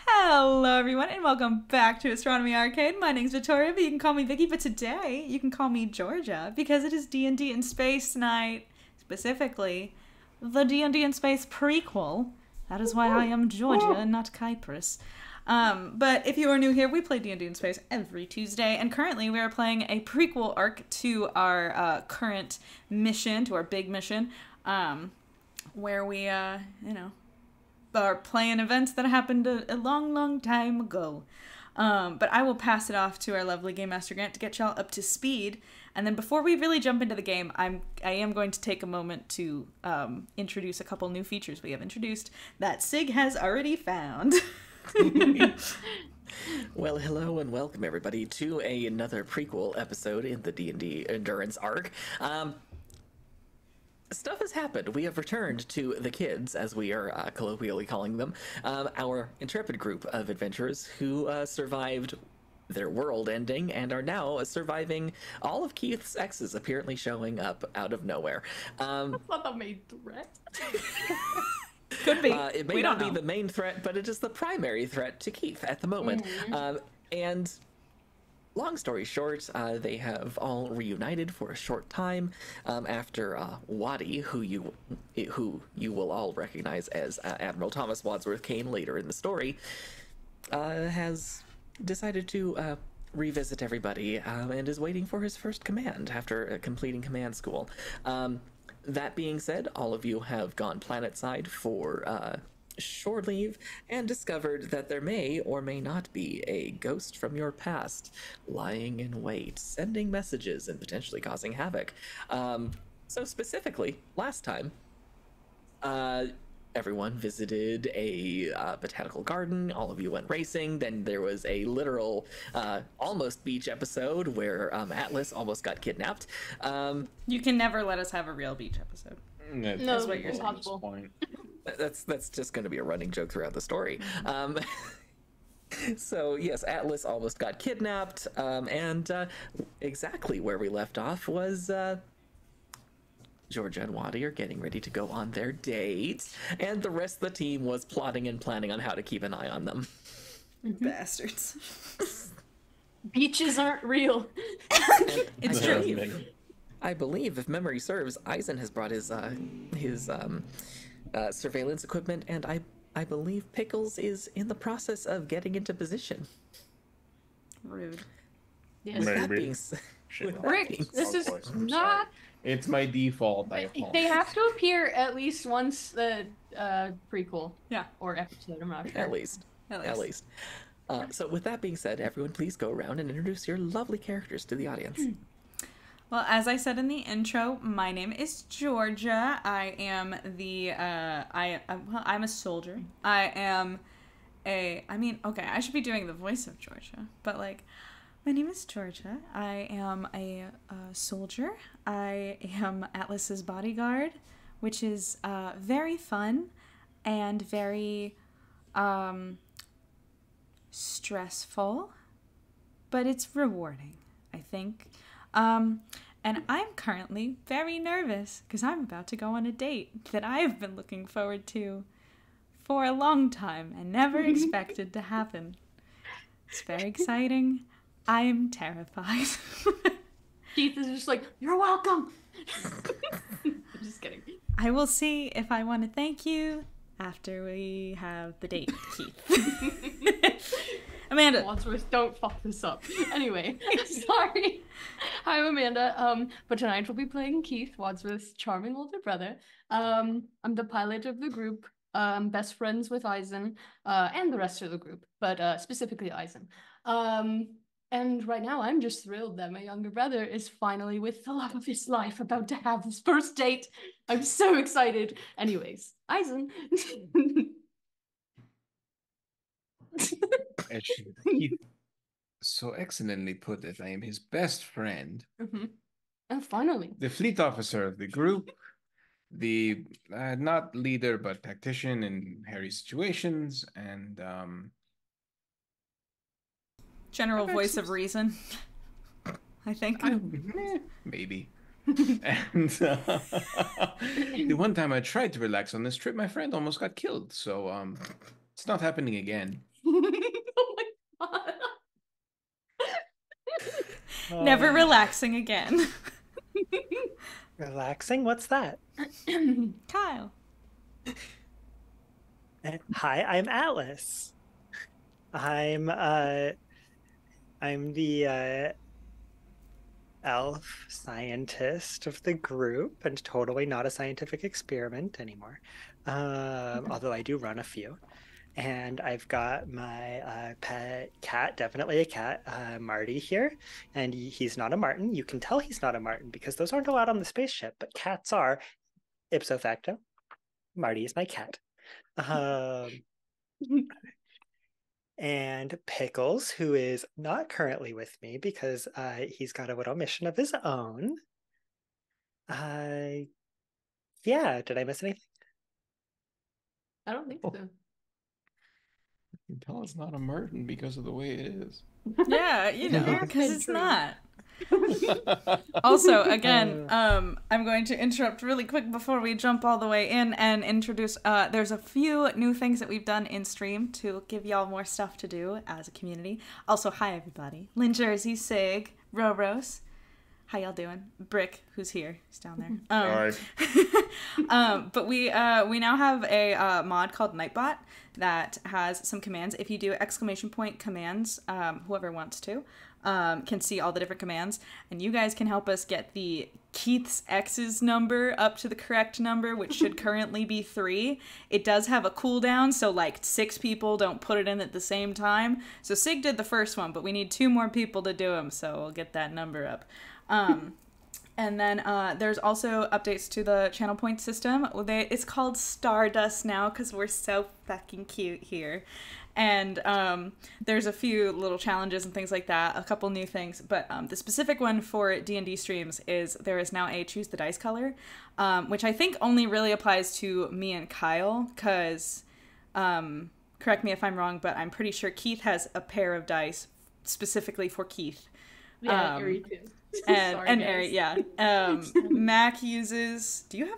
Hello, everyone, and welcome back to Astronomy Arcade. My name's Victoria, but you can call me Vicky. But today, you can call me Georgia because it is D&D in Space Night, specifically the D&D in Space prequel. That is why I am Georgia and not Cyprus. But if you are new here, we play D&D in Space every Tuesday, and currently we are playing a prequel arc to our current mission, to our big mission, where we, are playing events that happened a long, long time ago. But I will pass it off to our lovely Game Master Grant to get y'all up to speed. And then before we really jump into the game, I am going to take a moment to introduce a couple new features we have introduced that Sig has already found. Well, hello and welcome everybody to another prequel episode in the D&D Endurance arc. Stuff has happened. We have returned to the kids, as we are colloquially calling them, our intrepid group of adventurers who survived their world ending and are now surviving all of Keith's exes apparently showing up out of nowhere. That's not the main threat. Could be. It may not be the main threat, but it is the primary threat to Keith at the moment. And long story short, they have all reunited for a short time after Waddy, who you will all recognize as Admiral Thomas Wadsworth Kane later in the story, has decided to revisit everybody and is waiting for his first command after completing command school. That being said, all of you have gone planetside for shore leave and discovered that there may or may not be a ghost from your past lying in wait, sending messages and potentially causing havoc. So specifically, last time, everyone visited a botanical garden, all of you went racing, then there was a literal almost beach episode where Atlas almost got kidnapped. You can never let us have a real beach episode. No, That's what you're saying. saying. That's just going to be a running joke throughout the story. So yes, Atlas almost got kidnapped, and exactly where we left off was Georgia and Waddy are getting ready to go on their date, and the rest of the team was plotting and planning on how to keep an eye on them. Bastards. Beaches aren't real. It's true. I believe, if memory serves, Eisen has brought his surveillance equipment, and I believe Pickles is in the process of getting into position. Rude. Yes. With that Maybe. being said, Rick, this is I'm not. It's my default. I They apologize. have to appear at least once the prequel. Yeah. Or episode. I'm not sure. At least. So with that being said, everyone please go around and introduce your lovely characters to the audience. Well, as I said in the intro, my name is Georgia. I am I'm a soldier. I should be doing the voice of Georgia, but my name is Georgia. I am a soldier. I am Atlas's bodyguard, which is very fun and very stressful, but it's rewarding, I think. And I'm currently very nervous because I'm about to go on a date that I have been looking forward to for a long time and never expected to happen. It's very exciting. I'm terrified. Keith is just like, you're welcome. I'm just kidding. I will see if I want to thank you after we have the date, Keith. Amanda. Wadsworth, don't fuck this up. Anyway, sorry. Hi, I'm Amanda. But tonight we'll be playing Keith, Wadsworth's charming older brother. I'm the pilot of the group. Best friends with Eisen, and the rest of the group, but specifically Eisen. And right now I'm just thrilled that my younger brother is finally with the love of his life, about to have his first date. I'm so excited. Anyways, Eisen. As he so excellently put it, I am his best friend, And finally. the fleet officer of the group, the not leader but tactician in hairy situations, and General voice of reason, I think. maybe. And the one time I tried to relax on this trip, my friend almost got killed. So it's not happening again. Oh my god. Never relaxing again. Relaxing? What's that? Kyle. Hi, I'm Atlas. I'm the elf scientist of the group and totally not a scientific experiment anymore. Although I do run a few. And I've got my pet cat, definitely a cat, Marty here. And he's not a Martin. You can tell he's not a Martin because those aren't allowed on the spaceship, but cats are. Ipso facto, Marty is my cat. And Pickles, who is not currently with me because he's got a little mission of his own. Yeah, did I miss anything? I don't think so. You can tell it's not a Merton because of the way it is. Yeah, you know, Yeah, because it's true. not. Also, again, I'm going to interrupt really quick before we jump all the way in and introduce, there's a few new things that we've done in stream to give y'all more stuff to do as a community. Also, hi everybody. Lynn Jersey, Sig, Roros. How y'all doing? Brick, who's here, he's down there. All right. But we now have a mod called Nightbot that has some commands. If you do ! commands, whoever wants to, can see all the different commands, and you guys can help us get the Keith's X's number up to the correct number, which should currently be 3. It does have a cooldown, so like 6 people don't put it in at the same time. So Sig did the first one, but we need 2 more people to do them, so we'll get that number up. And then there's also updates to the channel point system. It's called Stardust now because we're so fucking cute here. And there's a few little challenges and things like that, a couple new things. But the specific one for D&D streams is there is now a choose the dice color, which I think only really applies to me and Kyle because, correct me if I'm wrong, but I'm pretty sure Keith has a pair of dice specifically for Keith. Yeah, Ari too. And Sorry, Ari, guys. yeah. Mac uses. Do you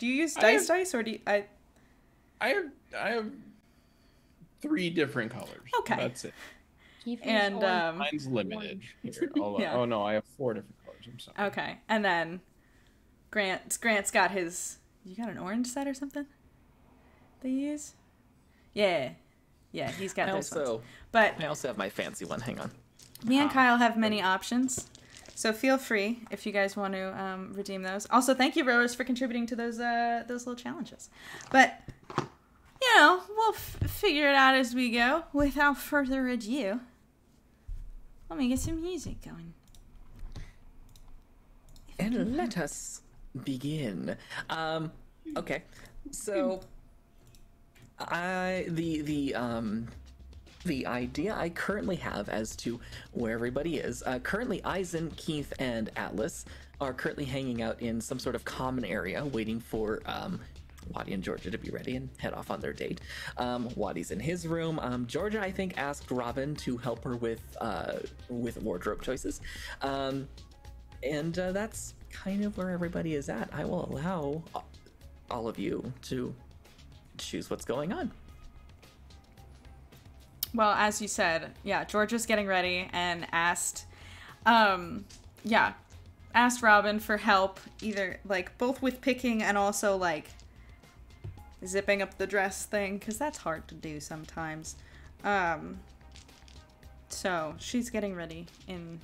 use dice or do you, I have 3 different colors. Okay. That's it. Keith And is Mine's limited. Here, Yeah. Oh no, I have 4 different colors. I'm sorry. okay, and then Grant's got his. You got an orange set or something? They use. Yeah, he's got those ones. But I also have my fancy one. Hang on. me and Kyle have many options. So feel free if you guys want to redeem those. Also, thank you, Rose, for contributing to those little challenges. But, you know, we'll figure it out as we go. Without further ado, let me get some music going. And let us begin. Okay, so the idea I currently have as to where everybody is, currently Eisen, Keith, and Atlas are currently hanging out in some sort of common area waiting for Waddy and Georgia to be ready and head off on their date. Waddy's in his room. Georgia, I think, asked Robin to help her with wardrobe choices. And that's kind of where everybody is at. I will allow all of you to choose what's going on. Well, as you said, yeah, Georgia's getting ready and asked Robin for help, either, like, both with picking and also, like, zipping up the dress thing, because that's hard to do sometimes. So, she's getting ready in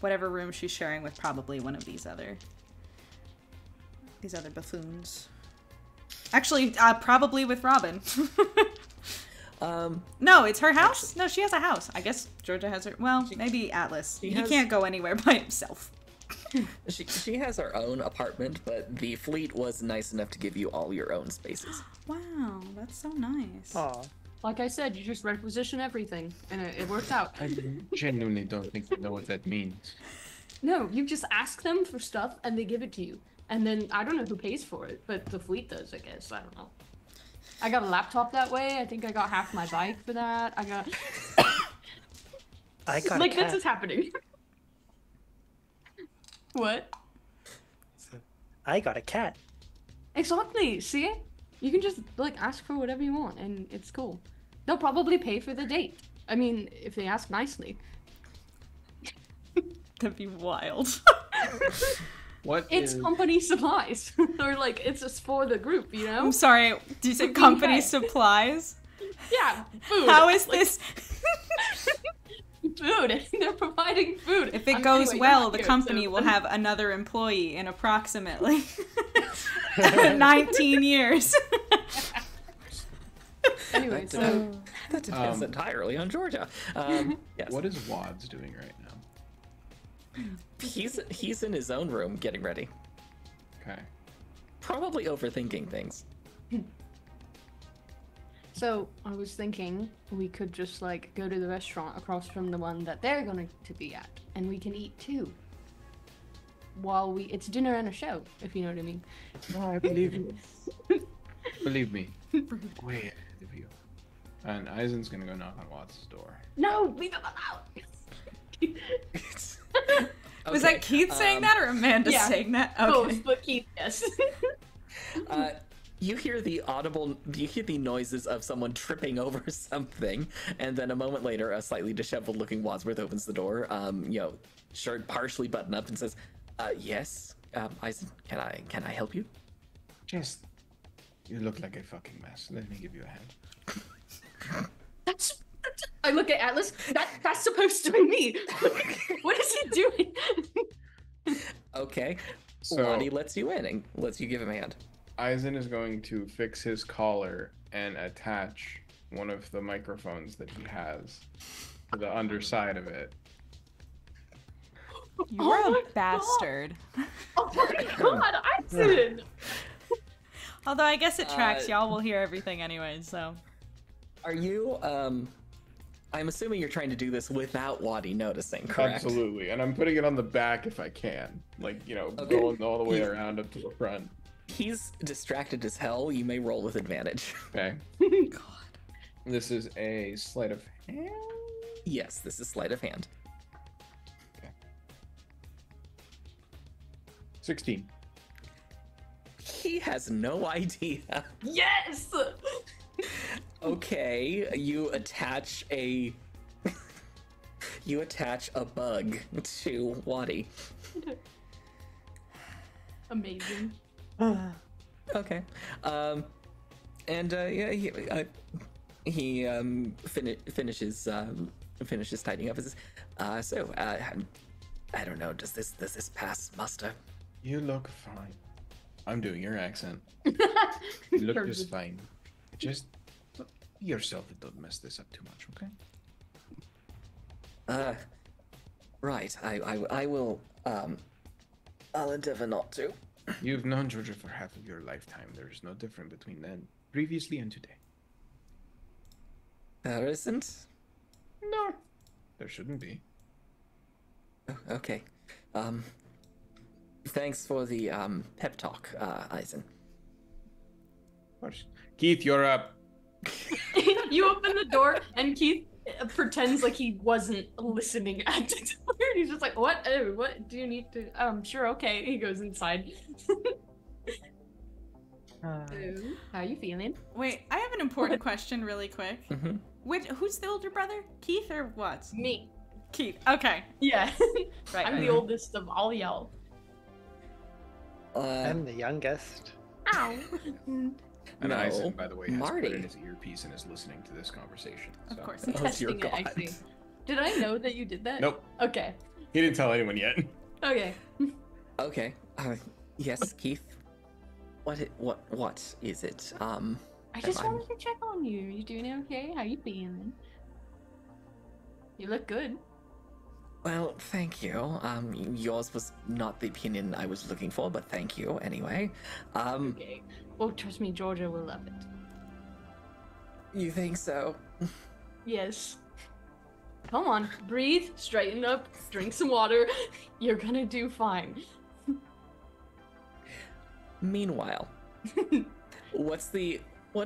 whatever room she's sharing with probably one of these other buffoons. Actually, probably with Robin. No, it's her house? No, she has a house. I guess Georgia has her. Well, maybe Atlas. He can't go anywhere by himself. She has her own apartment, but the fleet was nice enough to give you all your own spaces. Wow, that's so nice. Aw. Like I said, you just requisition everything, and it worked out. I genuinely don't think you know what that means. No, you just ask them for stuff, and they give it to you. And then, I don't know who pays for it, but the fleet does, I guess. I don't know. I got a laptop that way. I think I got half my bike for that. I got like this is happening. What? I got a cat. Exactly. See? You can just like ask for whatever you want, and it's cool. They'll probably pay for the date. I mean, if they ask nicely. That'd be wild. It's company supplies. Or like, it's just for the group, you know? I'm sorry, did you say company supplies? Yeah, food. How is this? Food. They're providing food. If it goes anyway, well, you're not the here, company so- will have another employee in approximately 19 years. Anyway, so That depends entirely on Georgia. Yes. What is Wads doing right now? He's in his own room getting ready. Okay. Probably overthinking things. So I was thinking we could just like go to the restaurant across from the one that they're going to be at, and we can eat too. While it's dinner and a show, if you know what I mean. No, I believe you. Believe me. Way ahead of you. And Eisen's gonna go knock on Watts' door. No, leave him alone. Was that Keith saying that or Amanda yeah. saying that? Okay. Both, but Keith, yes. You hear the noises of someone tripping over something, and then a moment later, a slightly disheveled-looking Wadsworth opens the door, shirt partially buttoned up, and says, "Yes, Eisen, can I help you?" Just, you look like a fucking mess. Let me give you a hand. That's I look at Atlas. That's supposed to be me. What is he doing? Okay. So- Waddy lets you in and lets you give him a hand. Eisen is going to fix his collar and attach one of the microphones that he has to the underside of it. You're Oh my a bastard. Oh my god, Eisen! Although I guess it tracks. Y'all will hear everything anyway, so. Are you, I'm assuming you're trying to do this without Waddy noticing, correct? Absolutely. And I'm putting it on the back if I can. Like, Okay. going all the way around up to the front. He's distracted as hell. You may roll with advantage. Okay. God. This is a sleight of hand. Yes, this is sleight of hand. 16. He has no idea. Yes! Okay, you attach a bug to Waddy. Amazing. Okay. He finishes tidying up. I don't know. Does this pass muster? You look fine. I'm doing your accent. You look Perfect. just fine. Just be yourself and don't mess this up too much, okay? Right. I will. I'll endeavor not to. You've known Georgia for half of your lifetime. There is no difference between then, previously, and today. There isn't. No, there shouldn't be. Oh, okay. Thanks for the pep talk, Eisen. Of course. Keith, you're up. You open the door and Keith pretends like he wasn't listening at the door. He's just like, what? Oh, what do you need to? Sure, okay. He goes inside. So, how you feeling? Wait, I have an important question really quick. Mm-hmm. Who's the older brother? Keith or what? Me. Keith. Okay. Yeah. Right. I'm the oldest of all y'all. I'm the youngest. Ow. And No, Eisen, by the way, has Marty. put in his earpiece and is listening to this conversation. Of so- course. I'm Oh, testing dear it, I God. see. Did I know that you did that? Nope. Okay. He didn't tell anyone yet. Okay. Okay. Yes, Keith. What is it? I just I'm- wanted to check on you. You doing okay? How you feeling? You look good. Well, thank you. Yours was not the opinion I was looking for, but thank you anyway. Okay. Oh, trust me, Georgia will love it. You think so? Yes. Come on, breathe, straighten up, drink some water. You're gonna do fine. Meanwhile, what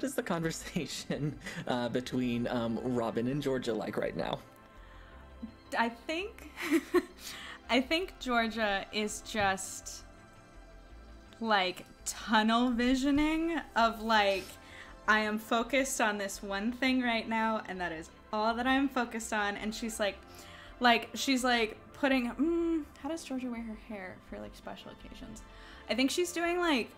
is the conversation between Robin and Georgia like right now? I think Georgia is just like tunnel visioning of like I am focused on this one thing right now, and that is all that I'm focused on. And she's like she's like putting, how does Georgia wear her hair for like special occasions? I think she's doing like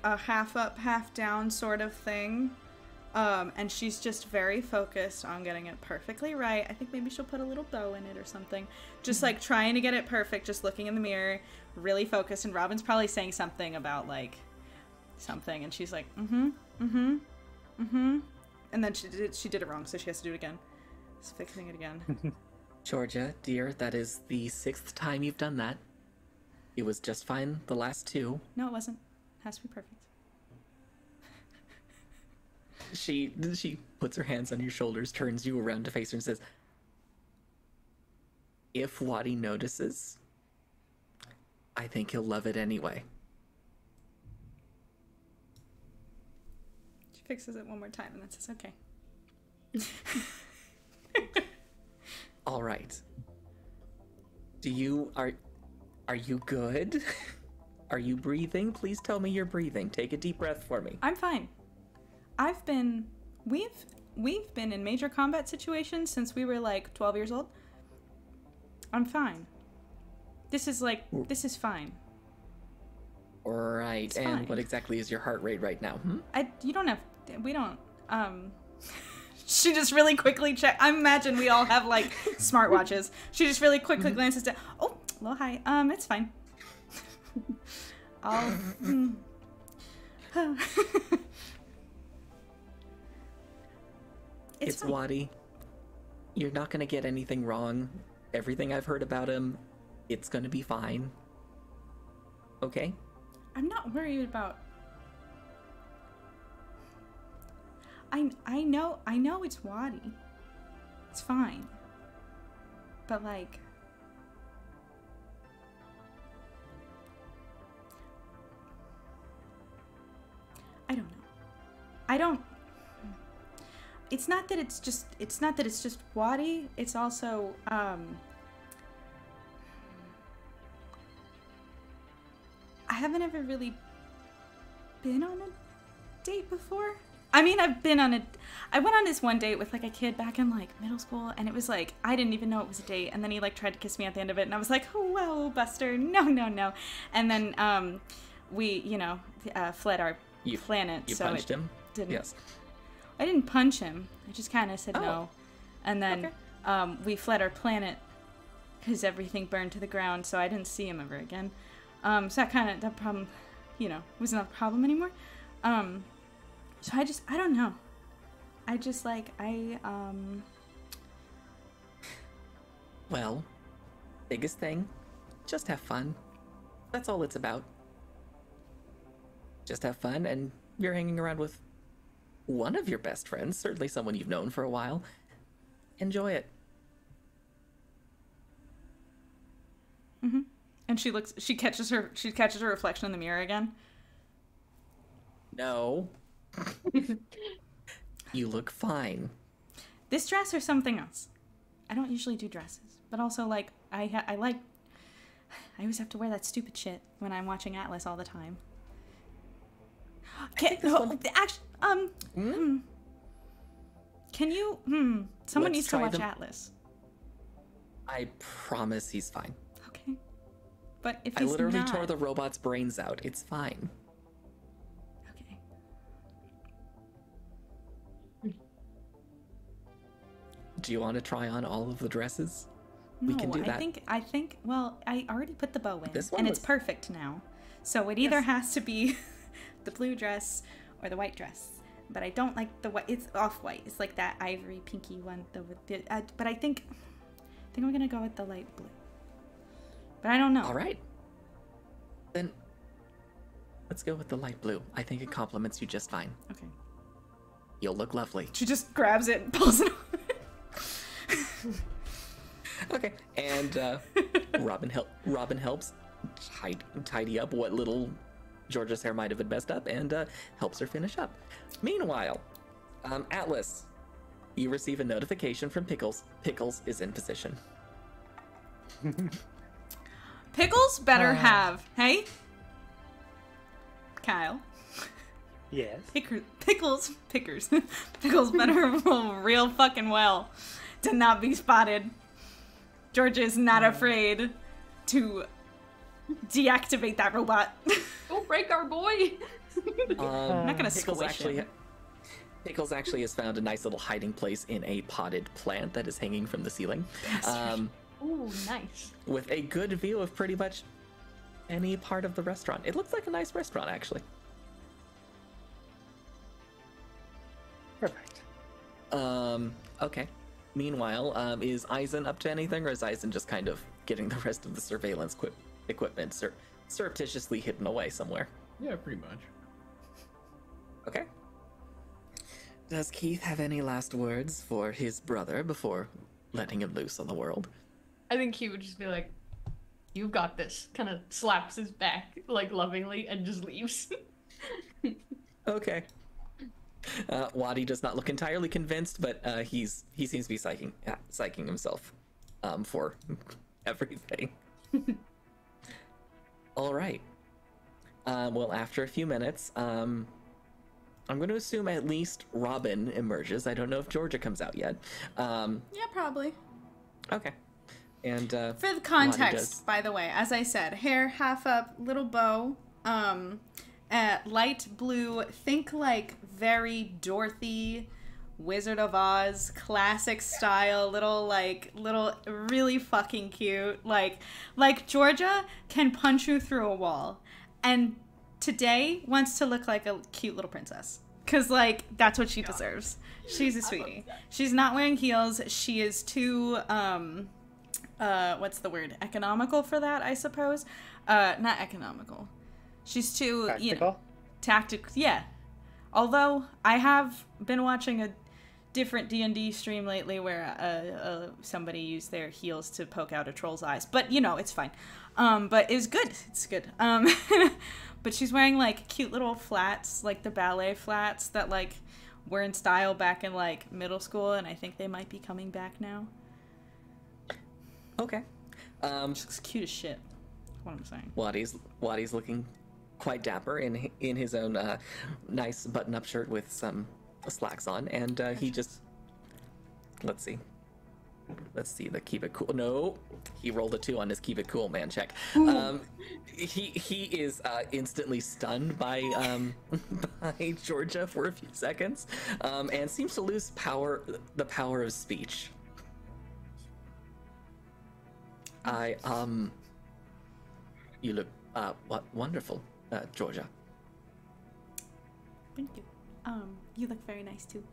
a half up, half down sort of thing. And she's just very focused on getting it perfectly right. I think maybe she'll put a little bow in it or something. Just like trying to get it perfect, just looking in the mirror, really focused. And Robin's probably saying something about like something, and she's like, and then she did it wrong, so she has to do it again. Just fixing it again. Georgia, dear, that is the 6th time you've done that. It was just fine the last 2. No, it wasn't. It has to be perfect. She puts her hands on your shoulders, turns you around to face her and says, if Waddy notices, I think he'll love it anyway. She fixes it one more time and then says, okay. All right. Are you good? Are you breathing? Please tell me you're breathing. Take a deep breath for me. I'm fine. We've been in major combat situations since we were like 12 years old. I'm fine. This is fine. Right. It's And fine. what exactly is your heart rate right now? She just really quickly I imagine we all have like smartwatches. She just really quickly glances down. Oh, well, hi. It's fine. It's fine. Waddy. You're not gonna get anything wrong. Everything I've heard about him, it's gonna be fine. Okay? I'm not worried about. I know it's Waddy. It's fine. But like, I don't know. It's not that it's just Waddy. It's also I haven't ever really been on a date before. I mean, I went on this one date with like a kid back in like middle school, and it was like, I didn't even know it was a date, and then he like tried to kiss me at the end of it, and I was like, oh, whoa, Buster, no. And then we, fled our planet. You so punched him? Didn't. Yes. I didn't punch him. I just kind of said Oh. no. And then we fled our planet because everything burned to the ground, so I didn't see him ever again. So that problem, was not a problem anymore. So I don't know. Well, biggest thing, just have fun. That's all it's about. Just have fun, and you're hanging around with one of your best friends, certainly someone you've known for a while. Enjoy it. Mm-hmm. And she catches her reflection in the mirror again. No. You look fine. This dress or something else. I don't usually do dresses, but also like I always have to wear that stupid shit when I'm watching Atlas all the time. Can you? Someone Let's needs to try watch them. Atlas. I promise he's fine. Okay, but if I he's literally not, tore the robot's brains out. It's fine. okay. Do you want to try on all of the dresses? No, We can do that. I think. Well, I already put the bow in, This one and it's was- perfect now. So it either has to be the blue dress or the white dress. But I don't like the white. It's off-white. It's like that ivory pinky one. But I think I'm gonna go with the light blue. But I don't know. All right. Then let's go with the light blue. I think it complements you just fine. Okay. You'll look lovely. She just grabs it and pulls it on. Okay. And Robin helps tidy up what little Georgia's hair might have been messed up, and helps her finish up. Meanwhile, Atlas, you receive a notification from Pickles. Pickles is in position. Pickles better have, hey? Kyle. Yes. Pickles better roll real fucking well to not be spotted. Georgia is not afraid to deactivate that robot. Don't break our boy. I'm not gonna squish him. Pickles actually has found a nice little hiding place in a potted plant that is hanging from the ceiling. Ooh, nice. With a good view of pretty much any part of the restaurant. It looks like a nice restaurant, actually. Perfect. Okay. Meanwhile, is Eisen up to anything, or is Eisen just kind of getting the rest of the surveillance equipment surreptitiously hidden away somewhere? Yeah, pretty much. Okay. Does Keith have any last words for his brother before letting him loose on the world? I think he would just be like, "You've got this." Kind of slaps his back like lovingly and just leaves. Okay. Wadi does not look entirely convinced, but he seems to be psyching himself for everything. All right. Well, after a few minutes, I'm going to assume at least Robin emerges. I don't know if Georgia comes out yet. Yeah, probably. Okay. And for the context, by the way, as I said, hair half up, little bow, light blue, think like very Dorothy, Wizard of Oz, classic style, little really fucking cute. Like Georgia can punch you through a wall, and today wants to look like a cute little princess. Cause that's what she deserves. She's a sweetie. She's not wearing heels. She is too what's the word? Economical for that, I suppose. Not economical. She's too Tactical? Tactical. Yeah. Although I have been watching a different D&D stream lately where somebody used their heels to poke out a troll's eyes, but it's fine. But it's good. It's good. But she's wearing cute little flats, like the ballet flats that were in style back in middle school, and I think they might be coming back now. Okay. She looks cute as shit. That's what I'm saying. Wadi's looking quite dapper in his own nice button-up shirt with some slacks on, and he just let's see the keep it cool. No, he rolled a 2 on his keep it cool man check. He is instantly stunned by by Georgia for a few seconds, and seems to lose the power of speech. You look wonderful, Georgia. Thank you. You look very nice too.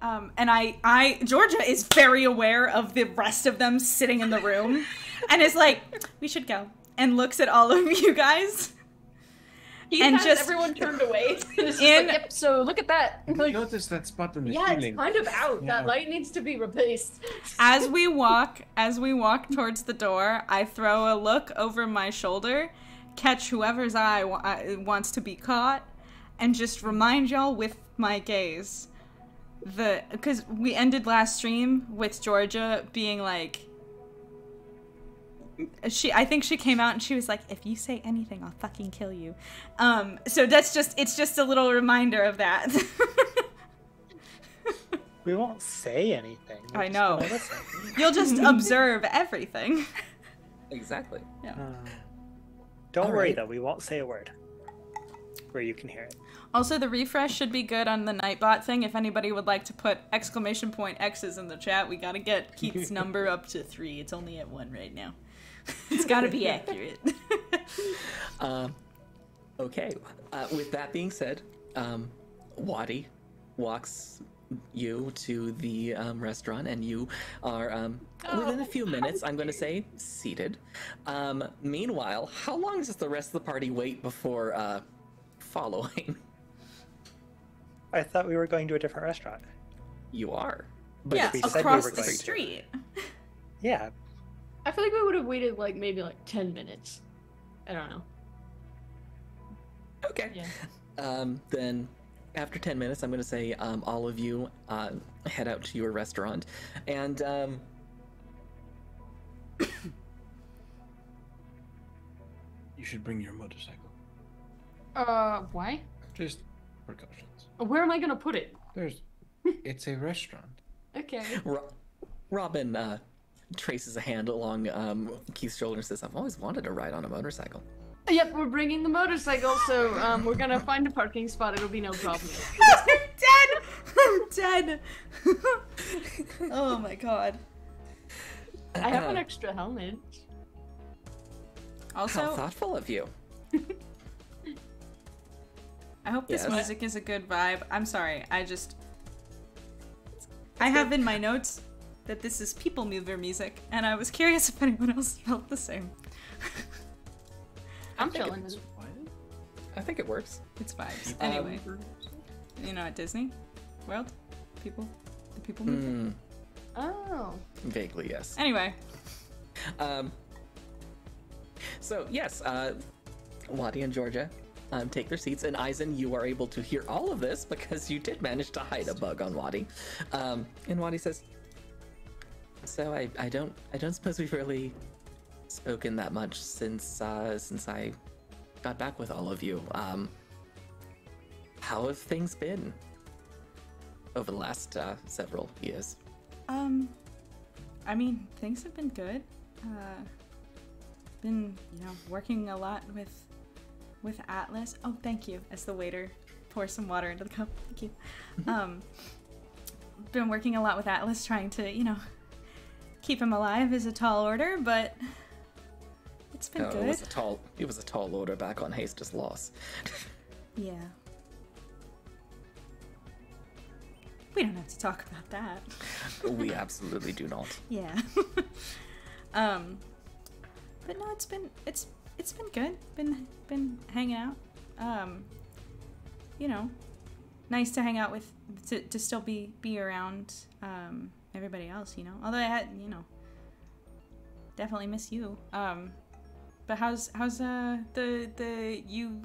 And Georgia is very aware of the rest of them sitting in the room, and is like, we should go, and looks at all of you guys. He has everyone turned away. Yep, so look at that. Notice that spot in the ceiling. It's kind of out. Yeah. That light needs to be replaced. As we walk towards the door, I throw a look over my shoulder, catch whoever's eye wants to be caught, and just remind y'all with my gaze because we ended last stream with Georgia being like, I think she came out and she was like, if you say anything, I'll fucking kill you. So it's just a little reminder of that. We won't say anything. I know. You'll just observe everything. Exactly. Yeah. Don't worry though, we won't say a word where you can hear it. Also, the refresh should be good on the Nightbot thing. If anybody would like to put exclamation point X's in the chat, we gotta get Keith's number up to 3. It's only at 1 right now. It's gotta be accurate. Okay. With that being said, Wadi walks you to the restaurant, and you are within a few minutes, I'm going to say, seated. Meanwhile, how long does the rest of the party wait before following? I thought we were going to a different restaurant. You are. But yeah, we said we across were the going street. Yeah. I feel like we would have waited maybe 10 minutes. I don't know. Okay. Yeah. Then after 10 minutes, I'm going to say all of you head out to your restaurant. And You should bring your motorcycle. Why? Just precautions. Where am I gonna put it? It's a restaurant. Okay. Robin traces a hand along Keith's shoulder and says, "I've always wanted to ride on a motorcycle." Yep, we're bringing the motorcycle, so we're gonna find a parking spot. It'll be no problem. I'm dead. Oh my god. I have an extra helmet. Also, How thoughtful of you. I hope this Yes. music is a good vibe. I'm sorry. I have in my notes that this is people mover music, and I was curious if anyone else felt the same. I'm chilling with it. I think it works. It's vibes. Anyway, you know, at Disney World, the people mover. Oh. Vaguely, yes. Anyway, So yes, Wadi and Georgia take their seats, and Eisen, you are able to hear all of this because you did manage to hide a bug on Wadi. And Wadi says, "So I don't suppose we've really spoken that much since I got back with all of you. How have things been over the last several years?" I mean, things have been good. Been, working a lot with Atlas. Oh, thank you. As the waiter pours some water into the cup. Thank you. Been working a lot with Atlas, trying to, keep him alive is a tall order, but it's been good. It was a tall order back on Hastus Loss. Yeah. We don't have to talk about that. We absolutely do not. Yeah. But no, it's been good. Been hanging out. Nice to hang out with, to still be around everybody else, Although I had, definitely miss you. But how's the you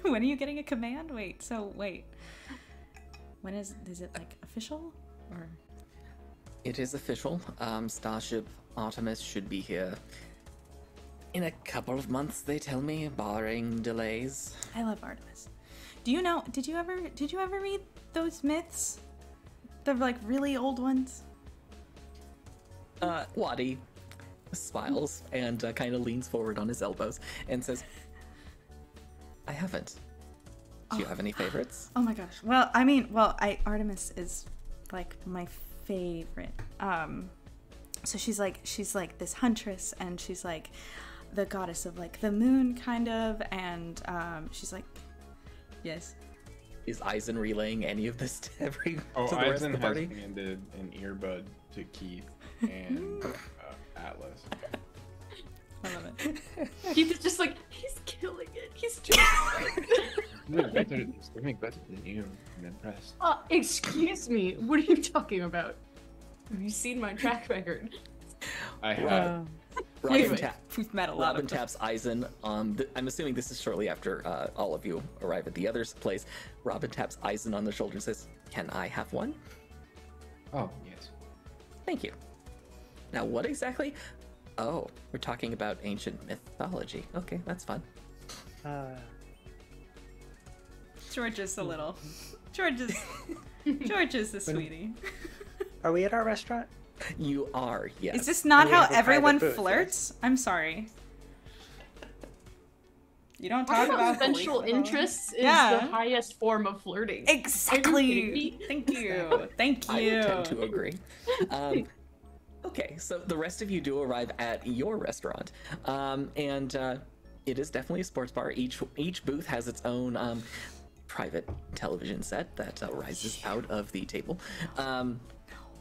when are you getting a command? Wait. When is it like official or? It is official. Starship Artemis should be here in a couple of months, they tell me, barring delays. I love Artemis. Did you ever read those myths? The like really old ones? Wadi smiles and kind of leans forward on his elbows and says, "I haven't. Do you have any favorites?" Oh my gosh. Well, Artemis is like my favorite. So she's like this huntress, and she's like the goddess of like the moon kind of, and she's like, yes. Is Eisen relaying any of this to the rest Eisen of the has party? handed an earbud to Keith and Atlas. I love it. Keith is just like, he's killing it. He's just They make better than you. I'm impressed. excuse me. What are you talking about? Have you seen my track record? I have. We've met a lot Robin of them. taps Eisen. I'm assuming this is shortly after all of you arrive at the other's place. Robin taps Eisen on the shoulder and says, "Can I have one?" Oh, yes. Thank you. Now, what exactly? Oh, we're talking about ancient mythology. Okay, that's fun. George is a little. George is the sweetie. Are we at our restaurant? You are, yes. Is this not And we how have a everyone private booth, flirts? I'm sorry. You don't talk about Special police- interests is Yeah. the highest form of flirting. Exactly. Thank you. Thank I you. would tend to agree. Okay, so the rest of you do arrive at your restaurant, and it is definitely a sports bar. Each booth has its own private television set that rises out of the table.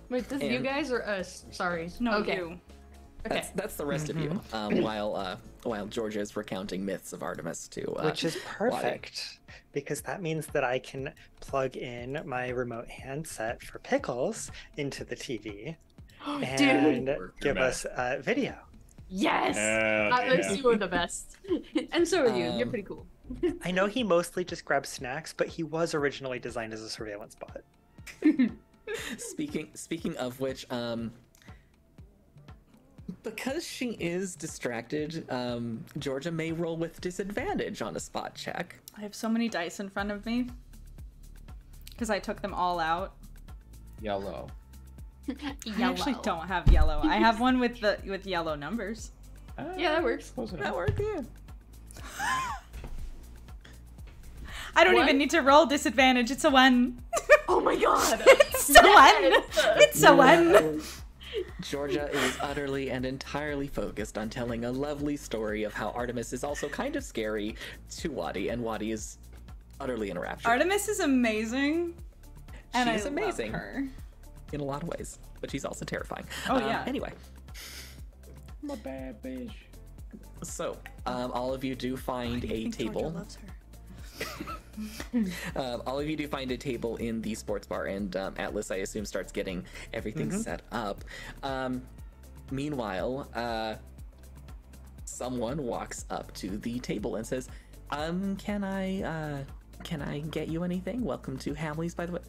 Wait, this you and- guys or us? Sorry. No, okay. you. Okay. That's the rest of you. While Georgia is recounting myths of Artemis to Which is Wadi. perfect because that means that I can plug in my remote handset for Pickles into the TV and Dude. give us video. Yes. Hell Atlas, yeah. you are the best. And so are you. You're pretty cool. I know he mostly just grabs snacks, but he was originally designed as a surveillance bot. Speaking of which, Because she is distracted, Georgia may roll with disadvantage on a spot check. I have so many dice in front of me. Because I took them all out. Yellow. I actually don't have yellow. I have one with yellow numbers. Yeah, that works. That worked, yeah. I don't even need to roll disadvantage. It's a 1. Oh my god! It's a 1. It's a 1. Georgia is utterly and entirely focused on telling a lovely story of how Artemis is also kind of scary to Wadi, and Wadi is utterly enraptured. Artemis is amazing. And She's I amazing love her. in a lot of ways, but she's also terrifying. Oh, yeah. Anyway, I'm a bad bitch. so all of you do find a table. Loves her. All of you do find a table in the sports bar, and Atlas, I assume, starts getting everything set up. Meanwhile, someone walks up to the table and says, can I get you anything? Welcome to Hamley's, by the way.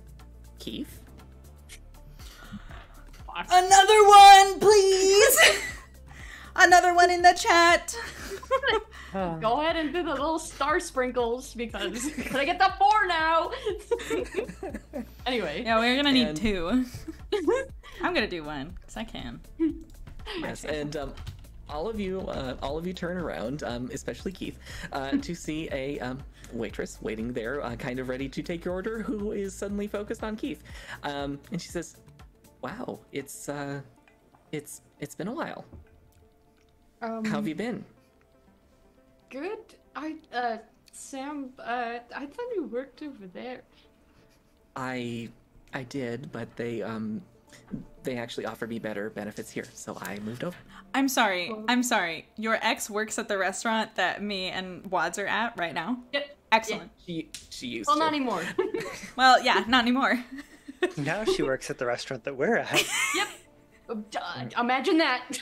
Keith? Another one, please! Another one in the chat! Go ahead and do the little star sprinkles because can I get the 4 now? Anyway. Yeah, we're gonna need 2. I'm gonna do 1, because I can. Yes, and all of you turn around, especially Keith, to see a waitress waiting there, kind of ready to take your order, who is suddenly focused on Keith. And she says, "Wow, it's been a while. How have you been?" Good. Sam, I thought you worked over there. I did, but they actually offered me better benefits here, so I moved over. I'm sorry. Your ex works at the restaurant that me and Wads are at right now? Yep. Excellent. She used Well, to. not anymore. Well, yeah, not anymore. Now she works at the restaurant that we're at. Yep. Imagine that.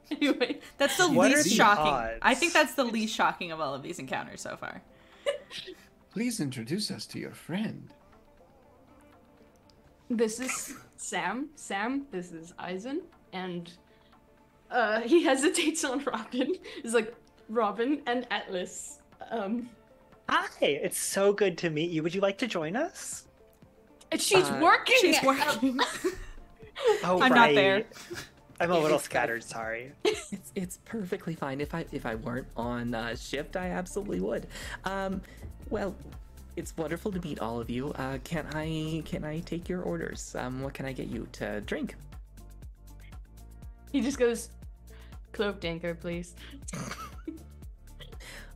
Anyway. That's the What are least the shocking. odds? I think that's the least shocking of all of these encounters so far. Please introduce us to your friend. This is Sam. This is Eisen. And he hesitates on Robin. He's like, Robin and Atlas. Hi, it's so good to meet you. Would you like to join us? And she's working. She's working. Oh, I'm not there. I'm a little scattered, sorry. It's perfectly fine. If I weren't on shift, I absolutely would. Well, it's wonderful to meet all of you. Can I take your orders? What can I get you to drink? He just goes, cloaked anchor, please.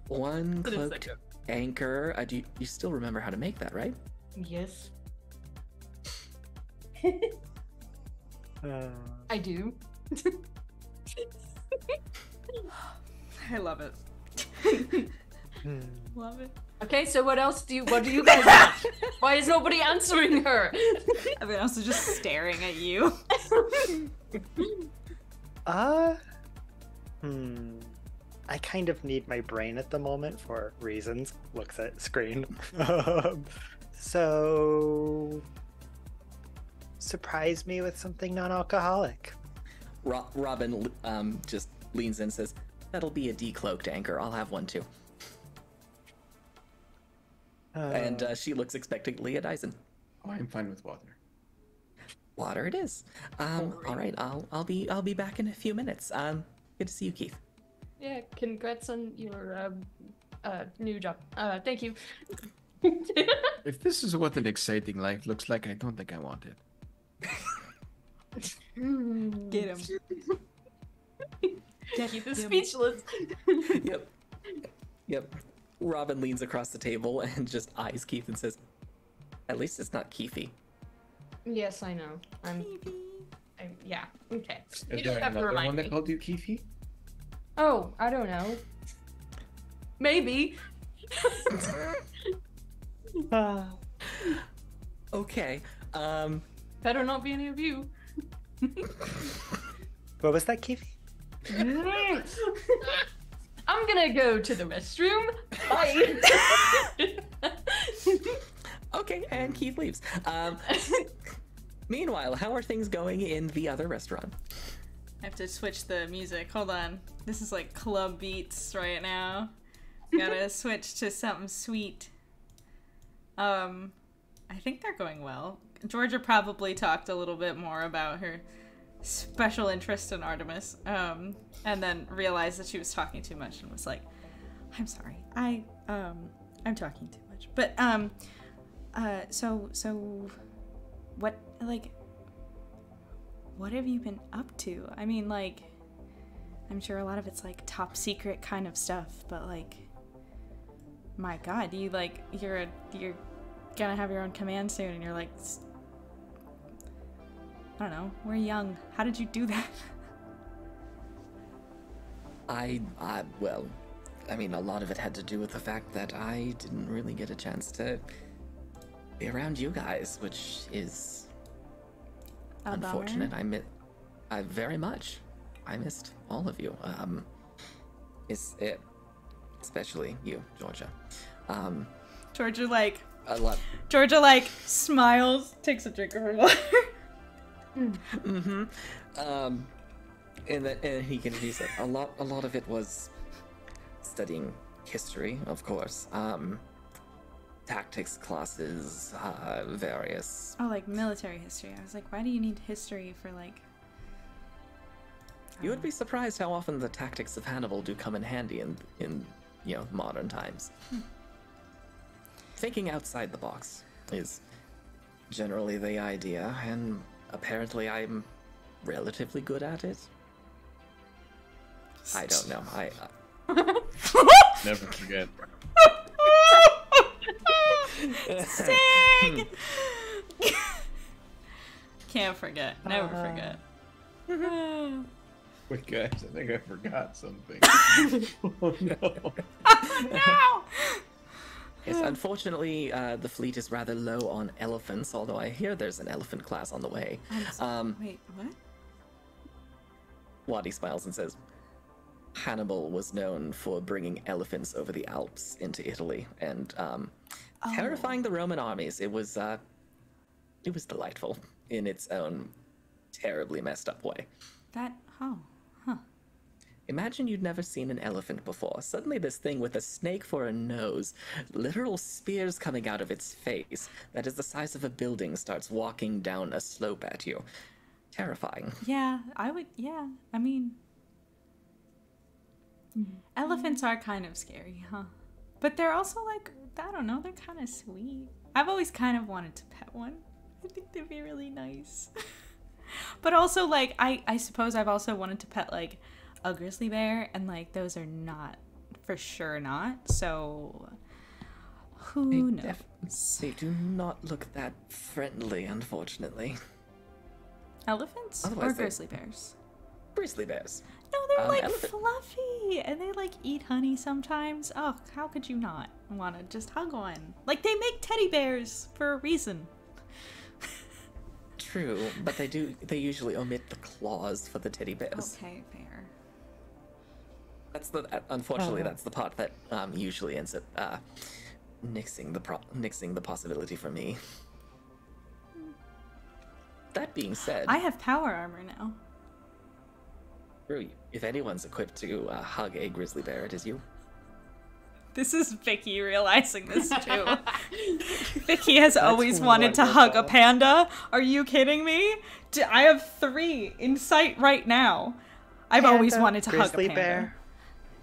One cloaked anchor. Do you still remember how to make that, right? Yes. I do. I love it. Love it. Okay, so what do you guys want? Why is nobody answering her? I've been also just staring at you. I kind of need my brain at the moment for reasons. Looks at screen. So surprise me with something non-alcoholic. Robin just leans in and says, "That'll be a decloaked anchor. I'll have one too." And she looks expectantly at Eisen. Oh, I'm fine with water. Water it is. All right. I'll be back in a few minutes. Good to see you, Keith. Yeah, congrats on your new job. Thank you. If this is what an exciting life looks like, I don't think I want it. Get him. Keith is speechless. Yep. Robin leans across the table and just eyes Keith and says, "At least it's not Keithy." Yes, I know. Yeah. Okay. Is You there don't have to another remind one me. that called you Keefy? Oh, I don't know. Maybe. Okay. Better not be any of you. What was that, Kiwi? I'm gonna go to the restroom. Bye. Okay, and Keith leaves. Meanwhile, how are things going in the other restaurant? I have to switch the music. Hold on. This is like club beats right now. Gotta switch to something sweet. I think they're going well. Georgia probably talked a little bit more about her special interest in Artemis, and then realized that she was talking too much and was like, I'm sorry. I'm talking too much. But, so, what, like, what have you been up to? I mean, like, I'm sure a lot of it's, like, top secret kind of stuff, but, like, my God, you, like, you're gonna have your own command soon, and you're, like, I don't know, we're young. How did you do that? Well, I mean, a lot of it had to do with the fact that I didn't really get a chance to be around you guys, which is unfortunate. I very much. I missed all of you. Especially you, Georgia. Georgia, like, a lot. Georgia, like, smiles, takes a drink of her water. Mm-hmm. And he said a lot of it was studying history, of course. Tactics classes, various. Oh, like military history. I was like, why do you need history for, like? You would be surprised how often the tactics of Hannibal do come in handy in modern times. Thinking outside the box is generally the idea, and apparently I'm relatively good at it. I don't know. Never forget. Sting! Can't forget. Never forget. Wait, guys, I think I forgot something. Oh, no. Oh, no! Yes, unfortunately, the fleet is rather low on elephants, although I hear there's an elephant class on the way. Wait, what? Wadi smiles and says, Hannibal was known for bringing elephants over the Alps into Italy and terrifying the Roman armies. It was delightful in its own terribly messed up way. Imagine you'd never seen an elephant before. Suddenly this thing with a snake for a nose, literal spears coming out of its face, that is the size of a building, starts walking down a slope at you. Terrifying. Yeah, I mean, elephants are kind of scary, huh? But they're also, like, I don't know, they're kind of sweet. I've always kind of wanted to pet one. I think they'd be really nice. But also, like, I suppose I've also wanted to pet, like, a grizzly bear, and, like, those are not, for sure not, so who knows? They do not look that friendly, unfortunately. Elephants? Otherwise or grizzly bears? Grizzly bears. No, they're, like, elephant. fluffy, and they, like, eat honey sometimes. Oh, how could you not want to just hug one? Like, they make teddy bears for a reason. True, but they usually omit the claws for the teddy bears. Okay, fair. Unfortunately, that's the part that usually ends up nixing the possibility for me. That being said, I have power armor now. True, if anyone's equipped to hug a grizzly bear, it is you. This is Vicky realizing this too. Vicky has always wanted to hug a panda. Are you kidding me? I have 3 in sight right now. I've always wanted to hug a grizzly panda. Bear.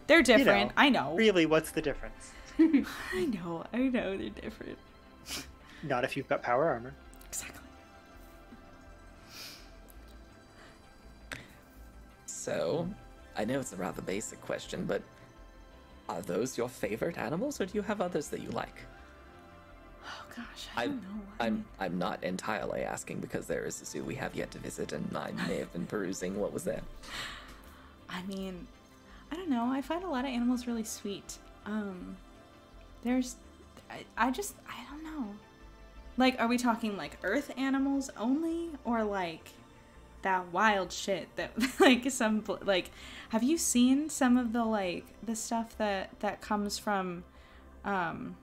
They're different. I know. Really, what's the difference? I know. They're different. Not if you've got power armor. Exactly. So, I know it's a rather basic question, but are those your favorite animals, or do you have others that you like? Oh gosh, I don't know. I'm not entirely asking because there is a zoo we have yet to visit, and I may have been perusing what was there. I mean, I don't know. I find a lot of animals really sweet. I don't know. Like, are we talking like earth animals only, or like that wild shit that like some like? Have you seen some of the like the stuff that comes from? Oh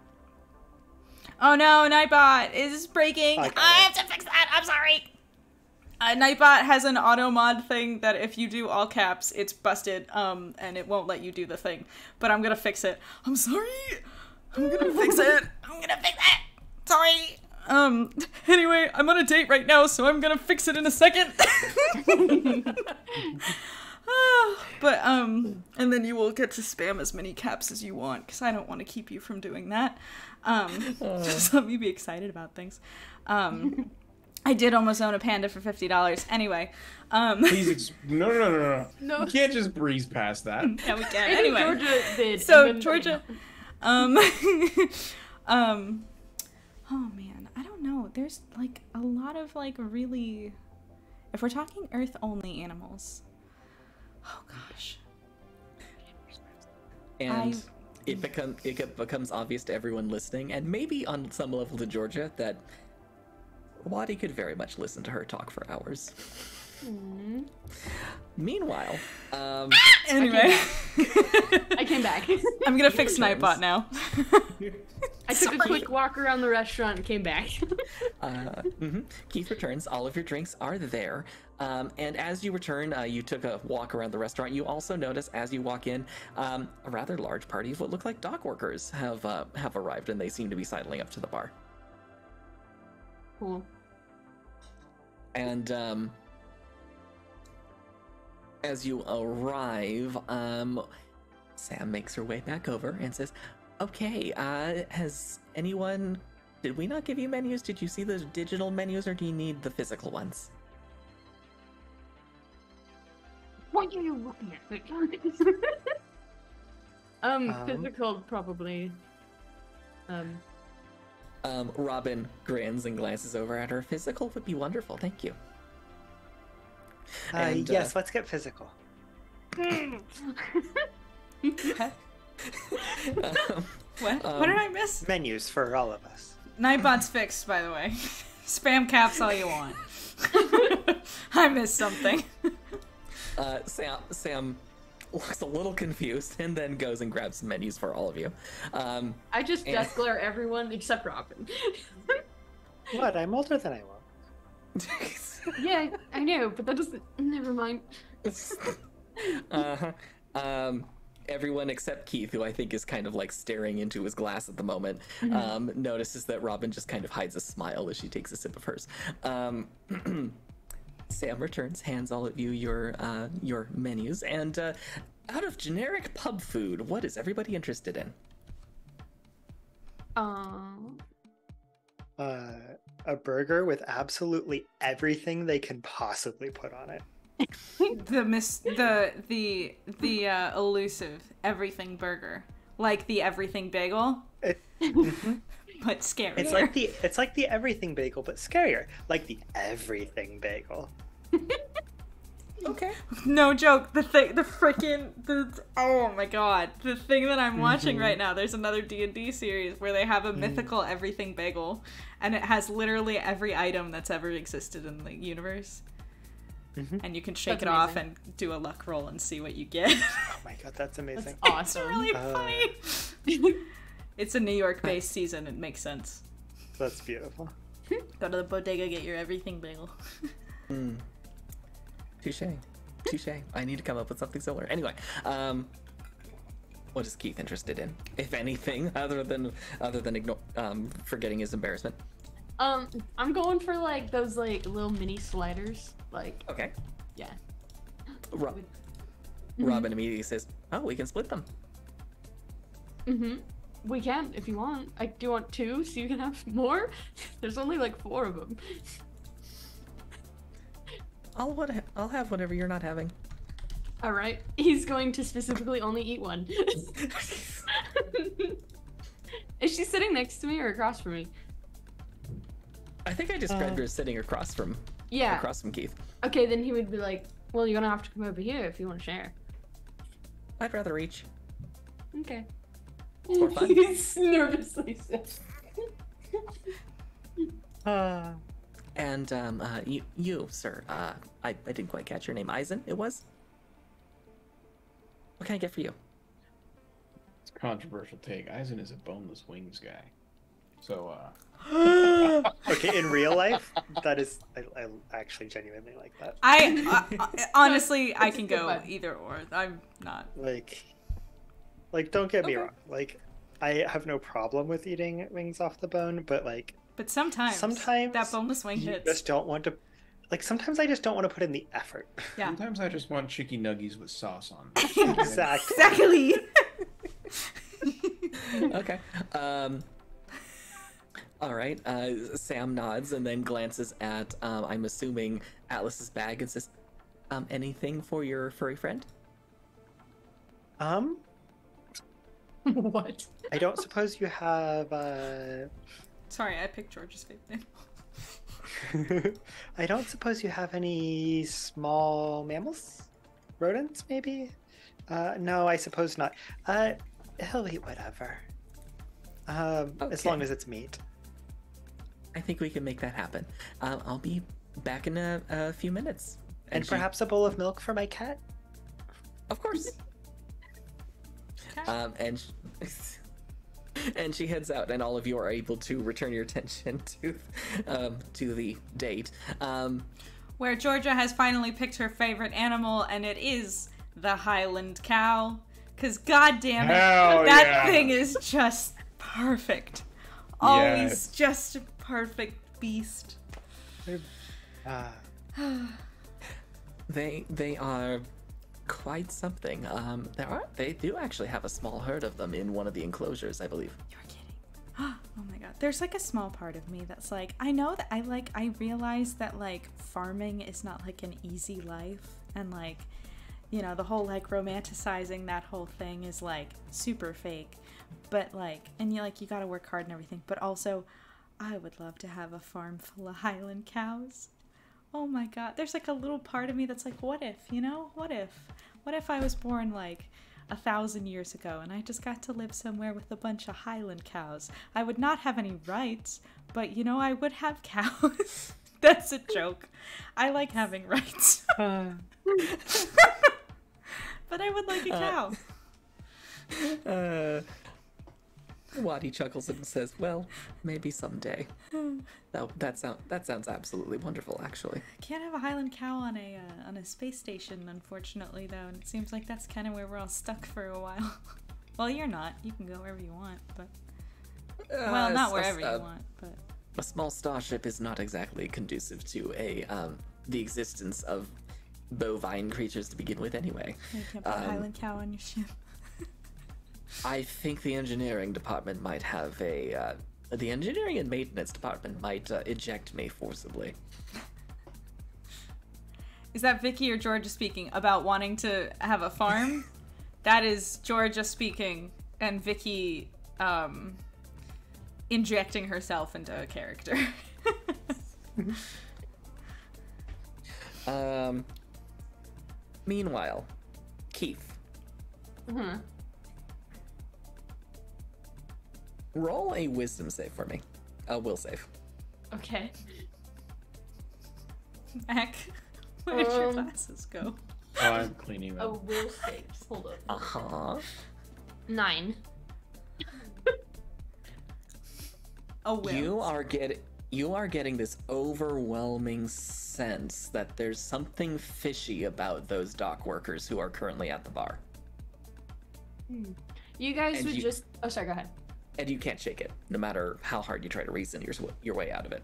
no, Nightbot is breaking. I have to fix that. I'm sorry. Nightbot has an auto mod thing that if you do all caps, it's busted, and it won't let you do the thing. But I'm gonna fix it. I'm sorry. I'm gonna fix it. I'm gonna fix it. Sorry. Anyway, I'm on a date right now, so I'm gonna fix it in a second. But, and then you will get to spam as many caps as you want, because I don't want to keep you from doing that. Just let me be excited about things. I did almost own a panda for $50. Anyway, Please, no. You can't just breeze past that. Yeah, we can. Anyway, Georgia did. so and then- Georgia, oh man, I don't know. There's like a lot of like really, if we're talking Earth only animals, oh gosh. And it becomes obvious to everyone listening, and maybe on some level to Georgia, that Waddy could very much listen to her talk for hours. Meanwhile, Anyway, I came back. I'm gonna fix Nightbot now. I took a quick walk around the restaurant and came back. Keith returns. All of your drinks are there. And as you return, you took a walk around the restaurant. You also notice as you walk in, a rather large party of what look like dock workers have arrived, and they seem to be sidling up to the bar. Cool. And as you arrive, Sam makes her way back over and says, "Okay, has anyone? Did we not give you menus? Did you see the digital menus, or do you need the physical ones?" What are you looking at? Physical probably. Robin grins and glances over at her. "Physical would be wonderful, thank you." And, yes, let's get physical. What? What did I miss? Menus for all of us. Nightbot's fixed, by the way. Spam caps all you want. I missed something. Sam looks a little confused and then goes and grabs some menus for all of you. I just death glare everyone except Robin. What? I'm older than I was. Yeah, I know, but that doesn't. Never mind. Everyone except Keith, who I think is kind of like staring into his glass at the moment, notices that Robin just kind of hides a smile as she takes a sip of hers. Sam returns, hands all of you your menus, and out of generic pub food, what is everybody interested in? A burger with absolutely everything they can possibly put on it. The elusive everything burger, like the everything bagel, but scarier. It's like the everything bagel, but scarier. Like the everything bagel. Okay. No joke. Oh my god, the thing that I'm watching right now. There's another D&D series where they have a mythical everything bagel, and it has literally every item that's ever existed in the universe. And you can shake it off and do a luck roll and see what you get. Oh my god, that's amazing. That's awesome. It's really funny. It's a New York-based season. It makes sense. That's beautiful. Go to the bodega, get your everything bagel. Touche. I need to come up with something similar. Anyway, what is Keith interested in, if anything, other than forgetting his embarrassment? I'm going for like those like little mini sliders. Like. Okay. Yeah. Robin immediately says, "Oh, we can split them." We can if you want. I do want 2, so you can have more. There's only like 4 of them. I'll have whatever you're not having. All right. He's going to specifically only eat 1. Is she sitting next to me or across from me? I think I described her as sitting across from Keith. Okay, then he would be like, "Well, you're gonna have to come over here if you want to share." I'd rather reach. Okay. For fun. He's nervously says. And you, sir. I didn't quite catch your name. Eisen, it was? What can I get for you? It's a controversial take. Eisen is a boneless wings guy. So, Okay, in real life, that is, I actually genuinely like that. Honestly, I can so go fun. either or. I'm not. Like, don't get me Okay. wrong. Like, I have no problem with eating wings off the bone, but like, But sometimes that boneless wing you hits. just don't want to. Like, sometimes I just don't want to put in the effort. Yeah. sometimes I just want chicken nuggies with sauce on. Exactly. Okay. All right. Sam nods and then glances at, I'm assuming, Atlas's bag and says, anything for your furry friend? What? I don't suppose you have. Sorry, I picked George's favorite name. I don't suppose you have any small mammals, rodents, maybe. No, I suppose not. He'll eat whatever. As Okay. long as it's meat. I think we can make that happen. I'll be back in a few minutes. And she- perhaps a bowl of milk for my cat. Of course. And and she heads out, and all of you are able to return your attention to the date. Where Georgia has finally picked her favorite animal, and it is the Highland cow. Cause goddamn it, Hell that yeah. thing is just perfect. Always Yes. just a perfect beast. They are quite something. They do actually have a small herd of them in one of the enclosures, I believe. You're kidding. Oh my god. There's like a small part of me that's like, I know that I realize that like farming is not like an easy life, and like, you know, the whole like romanticizing that whole thing is like super fake. But like, and you gotta work hard and everything, but also I would love to have a farm full of Highland cows. Oh my god. There's like a little part of me that's like, what if, you know? What if I was born like 1,000 years ago and I just got to live somewhere with a bunch of Highland cows? I would not have any rights, but you know, I would have cows. That's a joke. I like having rights. But I would like a cow. Waddy chuckles and says, "Well, maybe someday." That sounds absolutely wonderful, actually. Can't have a Highland cow on a space station, unfortunately, though, and it seems like that's kind of where we're all stuck for a while. Well, you're not. You can go wherever you want, but well, not wherever you want, but A small starship is not exactly conducive to the existence of bovine creatures to begin with, anyway. you can't put a Highland cow on your ship. I think the engineering department might have the engineering and maintenance department might eject me forcibly. Is that Vicky or Georgia speaking about wanting to have a farm? That is Georgia speaking, and Vicky injecting herself into a character. Meanwhile, Keith, roll a wisdom save for me. A will save. Okay. Mac, where'd your glasses go? Oh, I'm cleaning Oh, them. will saves. Hold up. Uh-huh. 9. A will. You are getting this overwhelming sense that there's something fishy about those dock workers who are currently at the bar. You guys And would you- just. Oh, sorry. Go ahead. And you can't shake it, no matter how hard you try to reason your way out of it.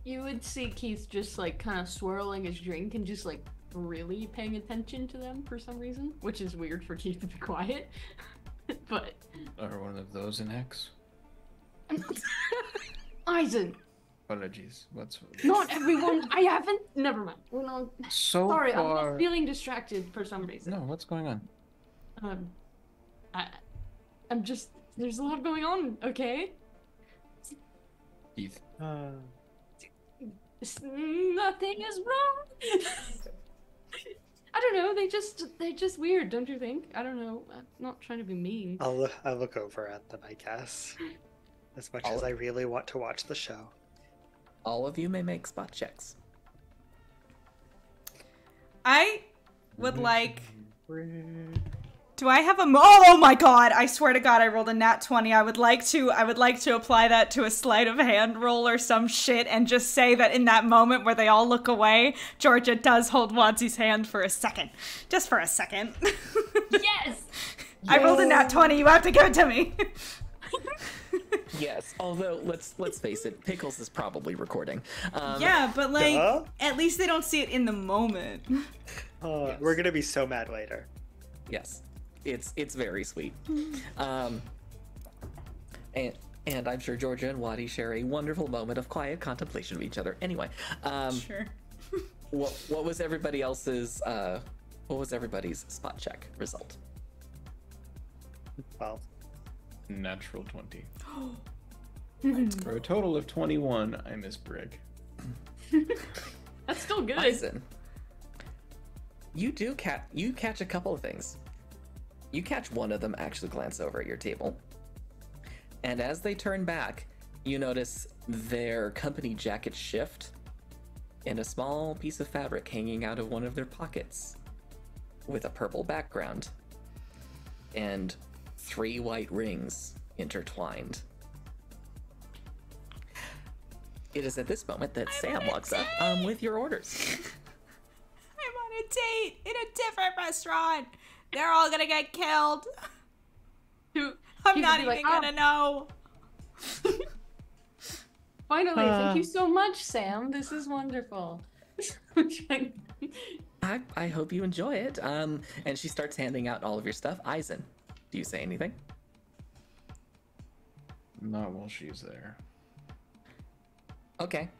You would see Keith just like kind of swirling his drink and just like really paying attention to them for some reason, which is weird for Keith to be quiet. But Are one of those an X? Eisen, Apologies. What's not everyone. I haven't. Never mind. We're not. so Sorry, I'm far? just feeling distracted for some reason. No, what's going on? I'm just. There's a lot going on. Okay. Keith. Nothing is wrong. I don't know. They're just weird, don't you think? I don't know. I'm not trying to be mean. I'll look over at them, I guess. As much as I really want to watch the show. All of you may make spot checks. I would like Do I have a oh my god, I swear to god I rolled a nat 20. I would like to apply that to a sleight of hand roll or some shit and just say that in that moment where they all look away, Georgia does hold Wadsy's hand for a second. Just for a second. Yes! I rolled a nat 20, you have to give it to me. Yes, although let's face it, Pickles is probably recording. Yeah, but like Duh. at least they don't see it in the moment. Oh, Yes. we're gonna be so mad later. Yes, it's very sweet. And I'm sure Georgia and Wadi share a wonderful moment of quiet contemplation of each other. Anyway, Sure. what was everybody's spot check result? 12. Natural 20. For a total of 21, I miss Brig. That's still good. Bison, you catch a couple of things. You catch one of them actually glance over at your table, and as they turn back, you notice their company jacket shift, and a small piece of fabric hanging out of one of their pockets, with a purple background, and 3 white rings intertwined. It is at this moment that Sam walks up with your orders. I'm on a date in a different restaurant. They're all gonna get killed. I'm not even gonna know. Finally, thank you so much, Sam. This is wonderful. I hope you enjoy it. And she starts handing out all of your stuff. Eisen, do you say anything? Not while she's there. Okay.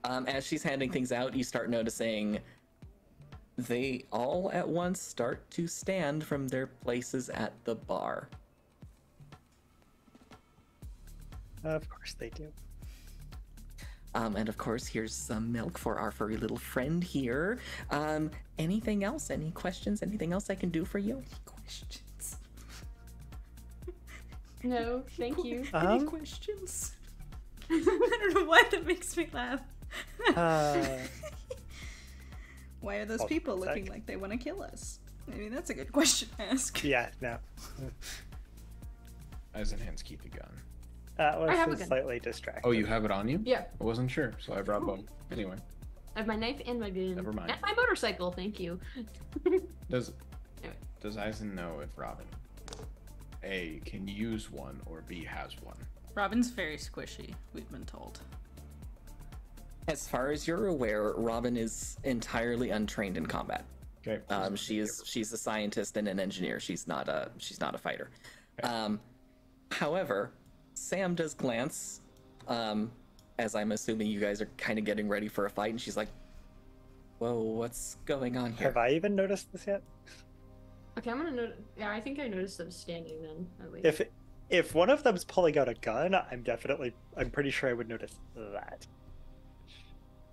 As she's handing things out, you start noticing they all at once start to stand from their places at the bar. Of course they do. And of course, here's some milk for our furry little friend here. Anything else? Any questions? Anything else I can do for you? Questions. No, thank you. Any questions? I don't know why that makes me laugh. Why are those Hold people on a looking sec. like they want to kill us? I mean, that's a good question to ask. Yeah, no. Eisenhands keep the gun. That I have a was gun. slightly distracting. Oh, you have it on you? Yeah, I wasn't sure, so I brought both. Anyway, I have my knife and my gun. Never mind. And my motorcycle, thank you. does Anyway. does Eisen know if Robin A can use one or B has one? Robin's very squishy, we've been told. As far as you're aware, Robin is entirely untrained in combat. Okay. She's a scientist and an engineer. She's not a fighter. However, Sam does glance, as I'm assuming you guys are kind of getting ready for a fight, and she's like, "Whoa, what's going on here?" Have I even noticed this yet? Okay, I'm gonna notice. Yeah, I think I noticed them standing then, at least. If one of them's pulling out a gun, I'm pretty sure I would notice that.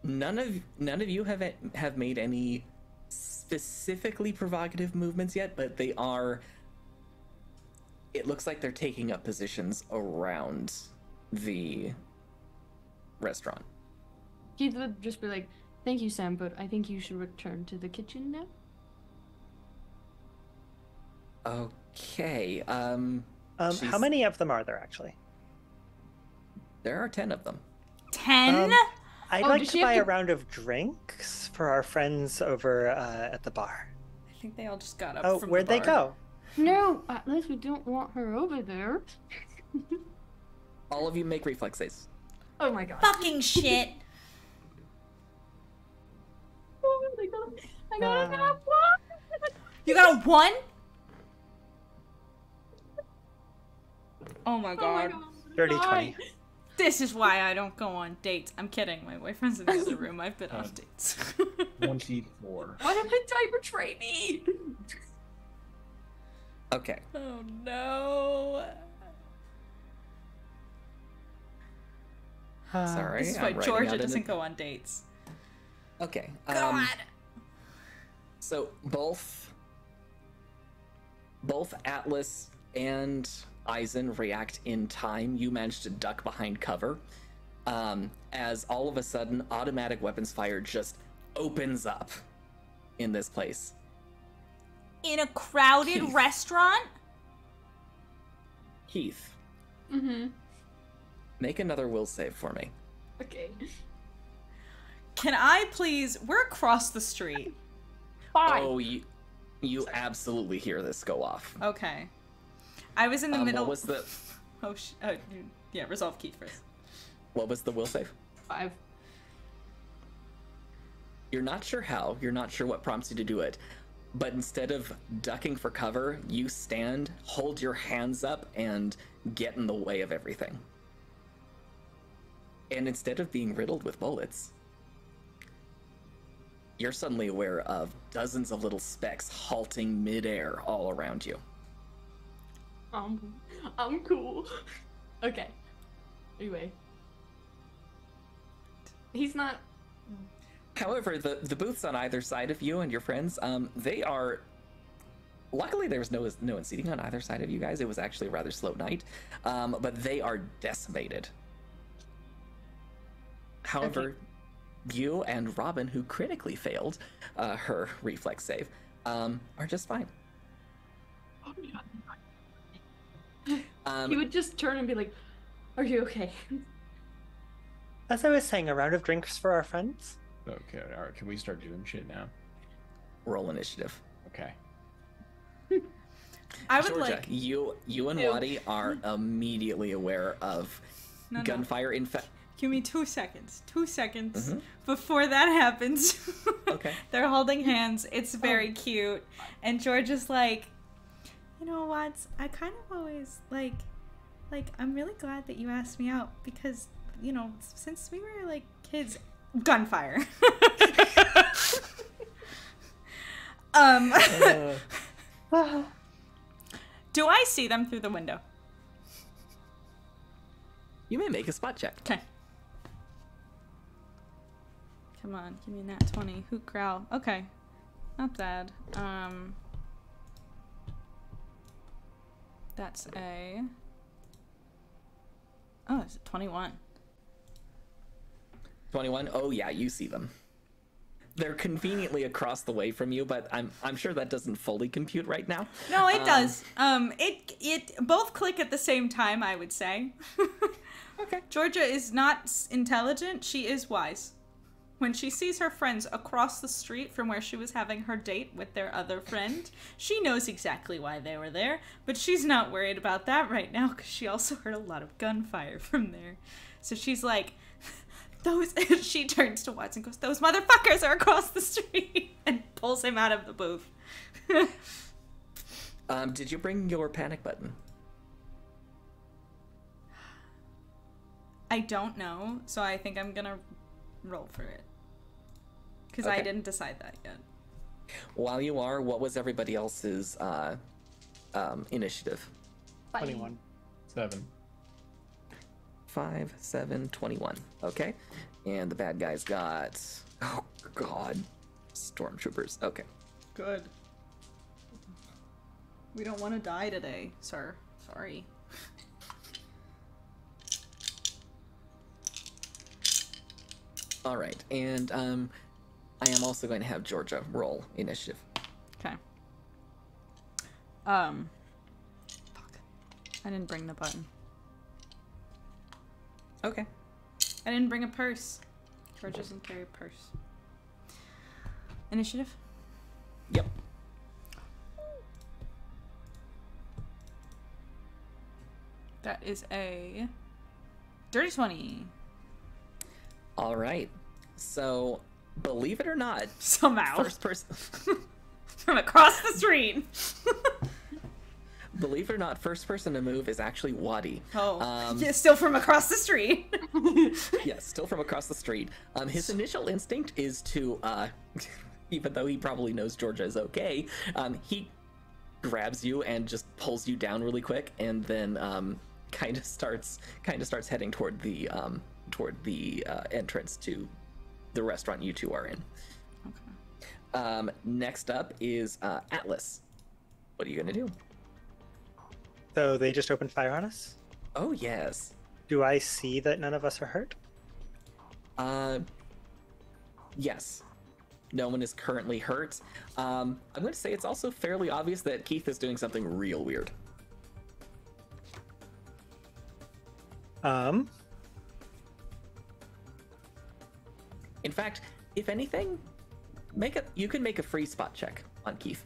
None of you have made any specifically provocative movements yet, but they are. It looks like they're taking up positions around the restaurant. Keith would just be like, "Thank you, Sam, but I think you should return to the kitchen now." Okay. How many of them are there actually? There are 10 of them. 10? I'd Oh, like does to she have buy to- a round of drinks for our friends over at the bar. I think they all just got up Oh, from where'd the they bar. go? No, Atlas, we don't want her over there. All of you make reflex saves. Oh my god. Fucking shit. Oh my god. I got a nap. You got a 1? Oh my Oh my god. god. Dirty God. 20. This is why I don't go on dates. I'm kidding. My boyfriend's in the other room. I've been on dates. 24. Why did my diaper betray me? Okay. Oh no. Sorry. This is why I'm writing Georgia out doesn't go on dates. Okay. God. So both Atlas and Eisen react in time. You manage to duck behind cover, as all of a sudden automatic weapons fire just opens up in this place. in a crowded Keith. restaurant? Keith, Mm-hmm. make another will save for me. Okay. Can I please? We're across the street. Fine. Oh, you absolutely hear this go off. Okay. I was in the middle. What was the yeah, resolve Keith first. what was the will save? 5. You're not sure how, you're not sure what prompts you to do it, but instead of ducking for cover, you stand, hold your hands up, and get in the way of everything. And instead of being riddled with bullets, you're suddenly aware of dozens of little specks halting midair all around you. I'm cool. Okay. Anyway. He's not... However, the booths on either side of you and your friends, they are... Luckily, there was no one seating on either side of you guys. It was actually a rather slow night, but they are decimated. However, you and Robin, who critically failed her reflex save, are just fine. He would just turn and be like, "Are you okay?" As I was saying, a round of drinks for our friends. Okay, all right. Can we start doing shit now? Roll initiative. Okay. I would Georgia, like. you and Ew. Wadi are immediately aware of No. gunfire. In fact, Give me 2 seconds. 2 seconds. Mhm. Before that happens. Okay. They're holding hands. It's very cute. And George is like, you know what? I kind of always like, I'm really glad that you asked me out because, you know, since we were like kids, gunfire. Do I see them through the window? you may make a spot check. Okay. Come on, give me a nat 20. Hoot growl. Okay. Not bad. That's a... Oh, it's a 21. 21. Oh yeah, you see them. They're conveniently across the way from you, but I'm sure that doesn't fully compute right now. No, it does. It both click at the same time, I would say. Okay. Georgia is not intelligent, she is wise. When she sees her friends across the street from where she was having her date with their other friend, she knows exactly why they were there, but she's not worried about that right now because she also heard a lot of gunfire from there. So she's like, those, she turns to Watson and goes, those motherfuckers are across the street, and pulls him out of the booth. Did you bring your panic button? I don't know, so I think I'm gonna roll for it. Because I Okay. didn't decide that yet. While you are, what was everybody else's initiative? 21. 7. 5, 7, 21. Okay. And the bad guys got... Oh, God. Stormtroopers. Okay. Good. We don't want to die today, sir. Sorry. All right. And I am also going to have Georgia roll initiative. Okay. Fuck. I didn't bring the button. Okay. I didn't bring a purse. George doesn't carry a purse. Initiative? Yep. That is a dirty 20. All right. So, believe it or not, Somehow. first person... From across the street. Believe it or not, first person to move is actually Wadi. Oh. Yeah, still from across the street. Yes, still from across the street. His initial instinct is to, even though he probably knows Georgia is okay, he grabs you and just pulls you down really quick, and then kind of starts heading toward the entrance to the restaurant you two are in. Okay. Next up is Atlas. What are you gonna do? So they just opened fire on us? Oh yes. Do I see that none of us are hurt? Yes. No one is currently hurt. I'm going to say it's also fairly obvious that Keith is doing something real weird. In fact, if anything, you can make a free spot check on Keith.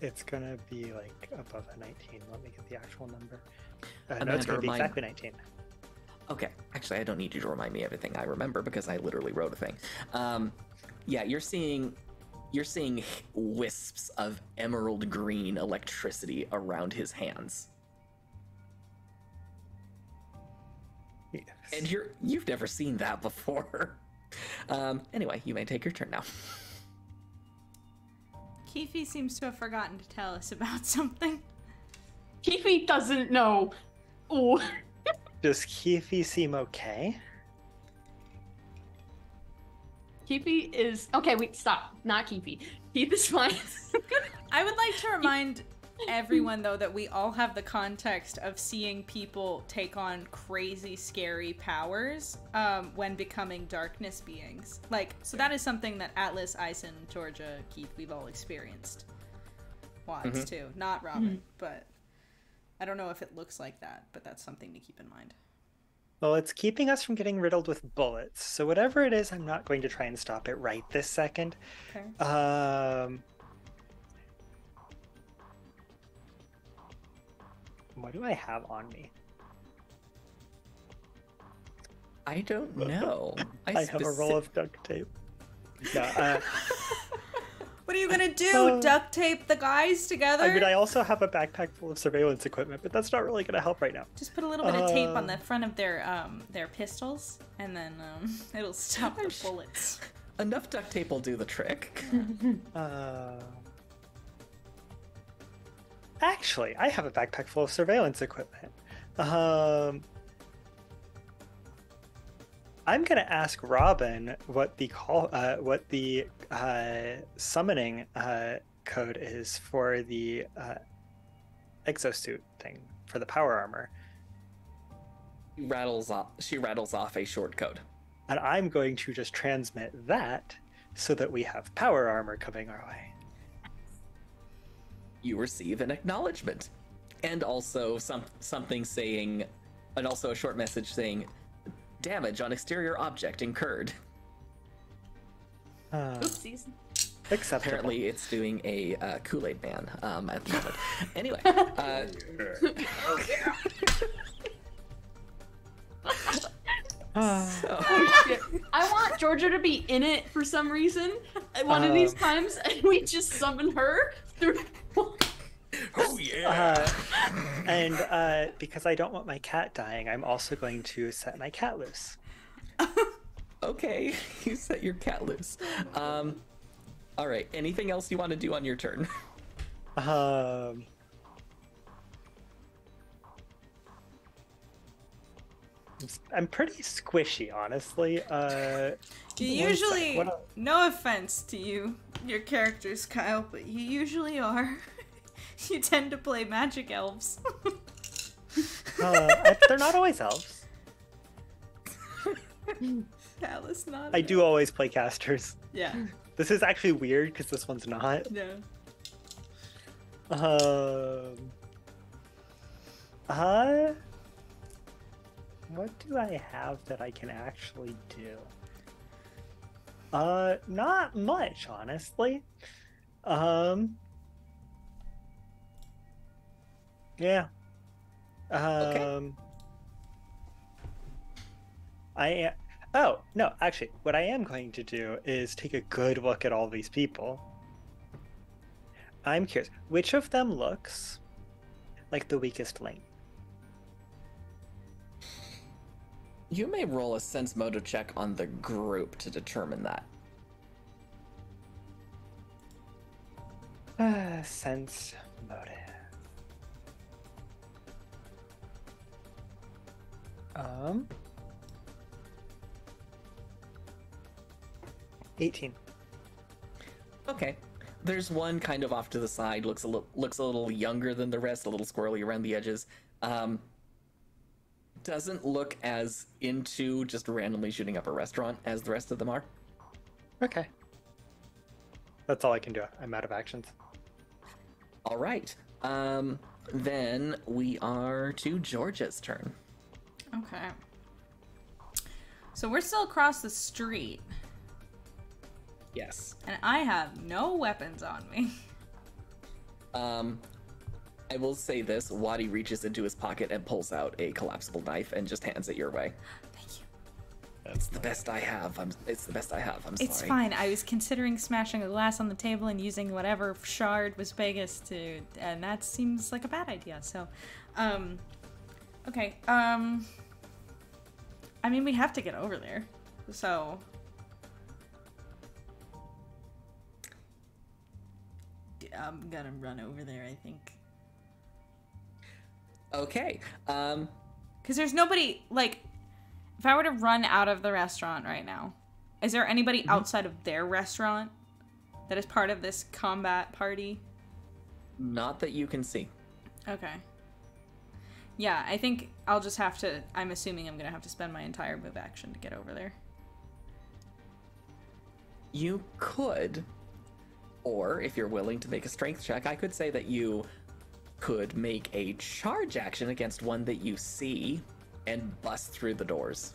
It's gonna be like above a 19. Let me get the actual number. I'm No, it's gonna gonna be remind- exactly 19. Okay, actually, I don't need you to remind me everything I remember because I literally wrote a thing. Yeah, you're seeing wisps of emerald green electricity around his hands, Yes. and you've never seen that before. Anyway, you may take your turn now. Keefe seems to have forgotten to tell us about something. Keefe doesn't know. Ooh. Does Keefe seem okay? Keefe is okay. Wait, stop. Not Keefe. Keith is fine. I would like to remind everyone, though, that we all have the context of seeing people take on crazy, scary powers when becoming darkness beings. Like, so that is something that Atlas, Ison, Georgia, Keith, we've all experienced. Wads, too. Not Robin, but I don't know if it looks like that, but that's something to keep in mind. Well, it's keeping us from getting riddled with bullets. So whatever it is, I'm not going to try and stop it right this second. Okay. What do I have on me? I don't know. I have a roll of duct tape. No, What are you gonna do? Duct tape the guys together? I mean, I also have a backpack full of surveillance equipment, but that's not really going to help right now. Just put a little bit of tape on the front of their pistols, and then it'll stop the bullets. Enough duct tape will do the trick. Actually, I have a backpack full of surveillance equipment. I'm gonna ask Robin what the summoning code is for the exosuit thing for the power armor. She rattles off a short code. And I'm going to just transmit that so that we have power armor coming our way. You receive an acknowledgement, and also something saying, and also a short message saying, damage on exterior object incurred. Oopsies. Acceptable. Apparently, it's doing a Kool-Aid Man at the moment. Anyway, Oh, shit. I want Georgia to be in it for some reason. One of these times, and we just summon her through. Oh yeah. And because I don't want my cat dying, I'm also going to set my cat loose. Okay, you set your cat loose. All right. Anything else you want to do on your turn? I'm pretty squishy, honestly. You usually, no offense to you, your characters, Kyle, but you usually are. You tend to play magic elves. They're not always elves. Alice, not. I do always play casters. Yeah. This is actually weird because this one's not. Yeah. What do I have that I can actually do? Not much, honestly. Yeah. Okay. Oh, no, actually, what I am going to do is take a good look at all these people. I'm curious, which of them looks like the weakest link? You may roll a sense motive check on the group to determine that. Sense motive. 18. Okay. There's one kind of off to the side, looks a little younger than the rest, a little squirrely around the edges. doesn't look as into just randomly shooting up a restaurant as the rest of them are. Okay. That's all I can do. I'm out of actions. All right. Then we are to Georgia's turn. Okay. So we're still across the street, Yes. and I have no weapons on me. I will say this. Wadi reaches into his pocket and pulls out a collapsible knife and just hands it your way. Thank you. It's the best I have. It's the best I have. I'm sorry. It's fine. I was considering smashing a glass on the table and using whatever shard was biggest to, and that seems like a bad idea. So, okay. I mean, we have to get over there. So, I'm gonna run over there, I think. Okay. Because there's nobody, like, if I were to run out of the restaurant right now, is there anybody outside of their restaurant that is part of this combat party? Not that you can see. Okay. Yeah, I think I'll just have to, I'm assuming I'm going to have to spend my entire move action to get over there. You could, or if you're willing to make a strength check, I could say that you could make a charge action against one that you see and bust through the doors.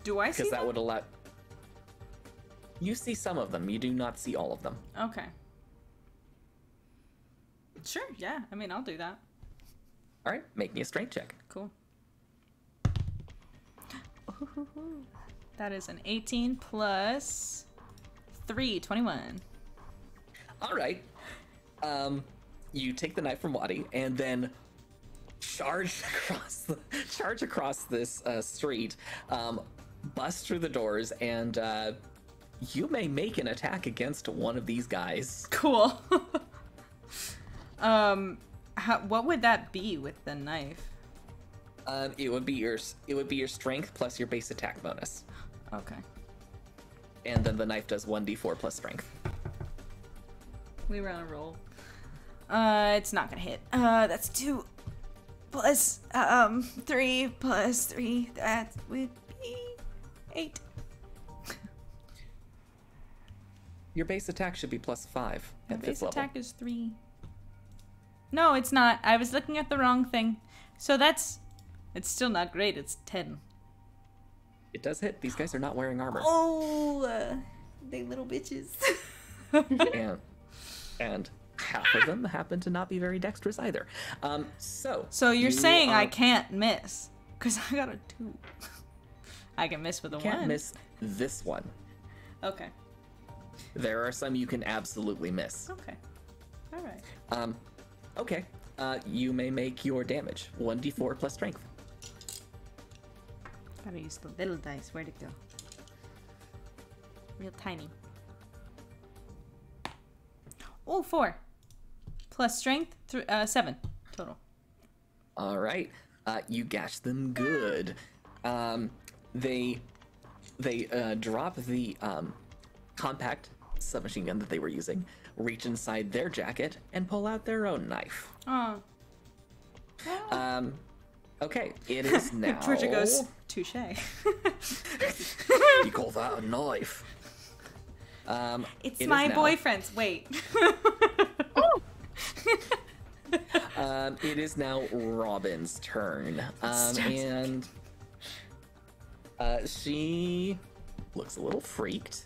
Do I see Because that them? would allow... You see some of them. You do not see all of them. Okay. Sure, yeah. I mean, I'll do that. All right, make me a strength check. Cool. That is an 18 plus 3, 21. All right. You take the knife from Wadi and then charge across this street, bust through the doors, and you may make an attack against one of these guys. Cool. What would that be with the knife? It would be your strength plus your base attack bonus, Okay. and then the knife does 1d4 plus strength. We were on a roll. It's not gonna hit. That's 2 plus 3 plus 3. That would be 8. Your base attack should be plus 5 My at base 5th level. attack is 3. No, it's not. I was looking at the wrong thing. So it's still not great. It's 10. It does hit. These guys are not wearing armor. Oh, they little bitches. and half of them happen to not be very dexterous either. So you're saying I are- can't miss? Because I got a 2. I can miss with a 1. can't miss this one. Okay. There are some you can absolutely miss. Okay. All right. Okay. You may make your damage 1d4 plus strength. Gotta use the little dice. Where'd it go? Real tiny. Oh, 4. Plus strength, 7 total. All right. You gash them good. They drop the compact submachine gun that they were using, reach inside their jacket, and pull out their own knife. Oh. Okay, it is now. Georgia goes, touche. You call that a knife? It's it my is now- boyfriend's. Wait. It is now Robin's turn. And she looks a little freaked.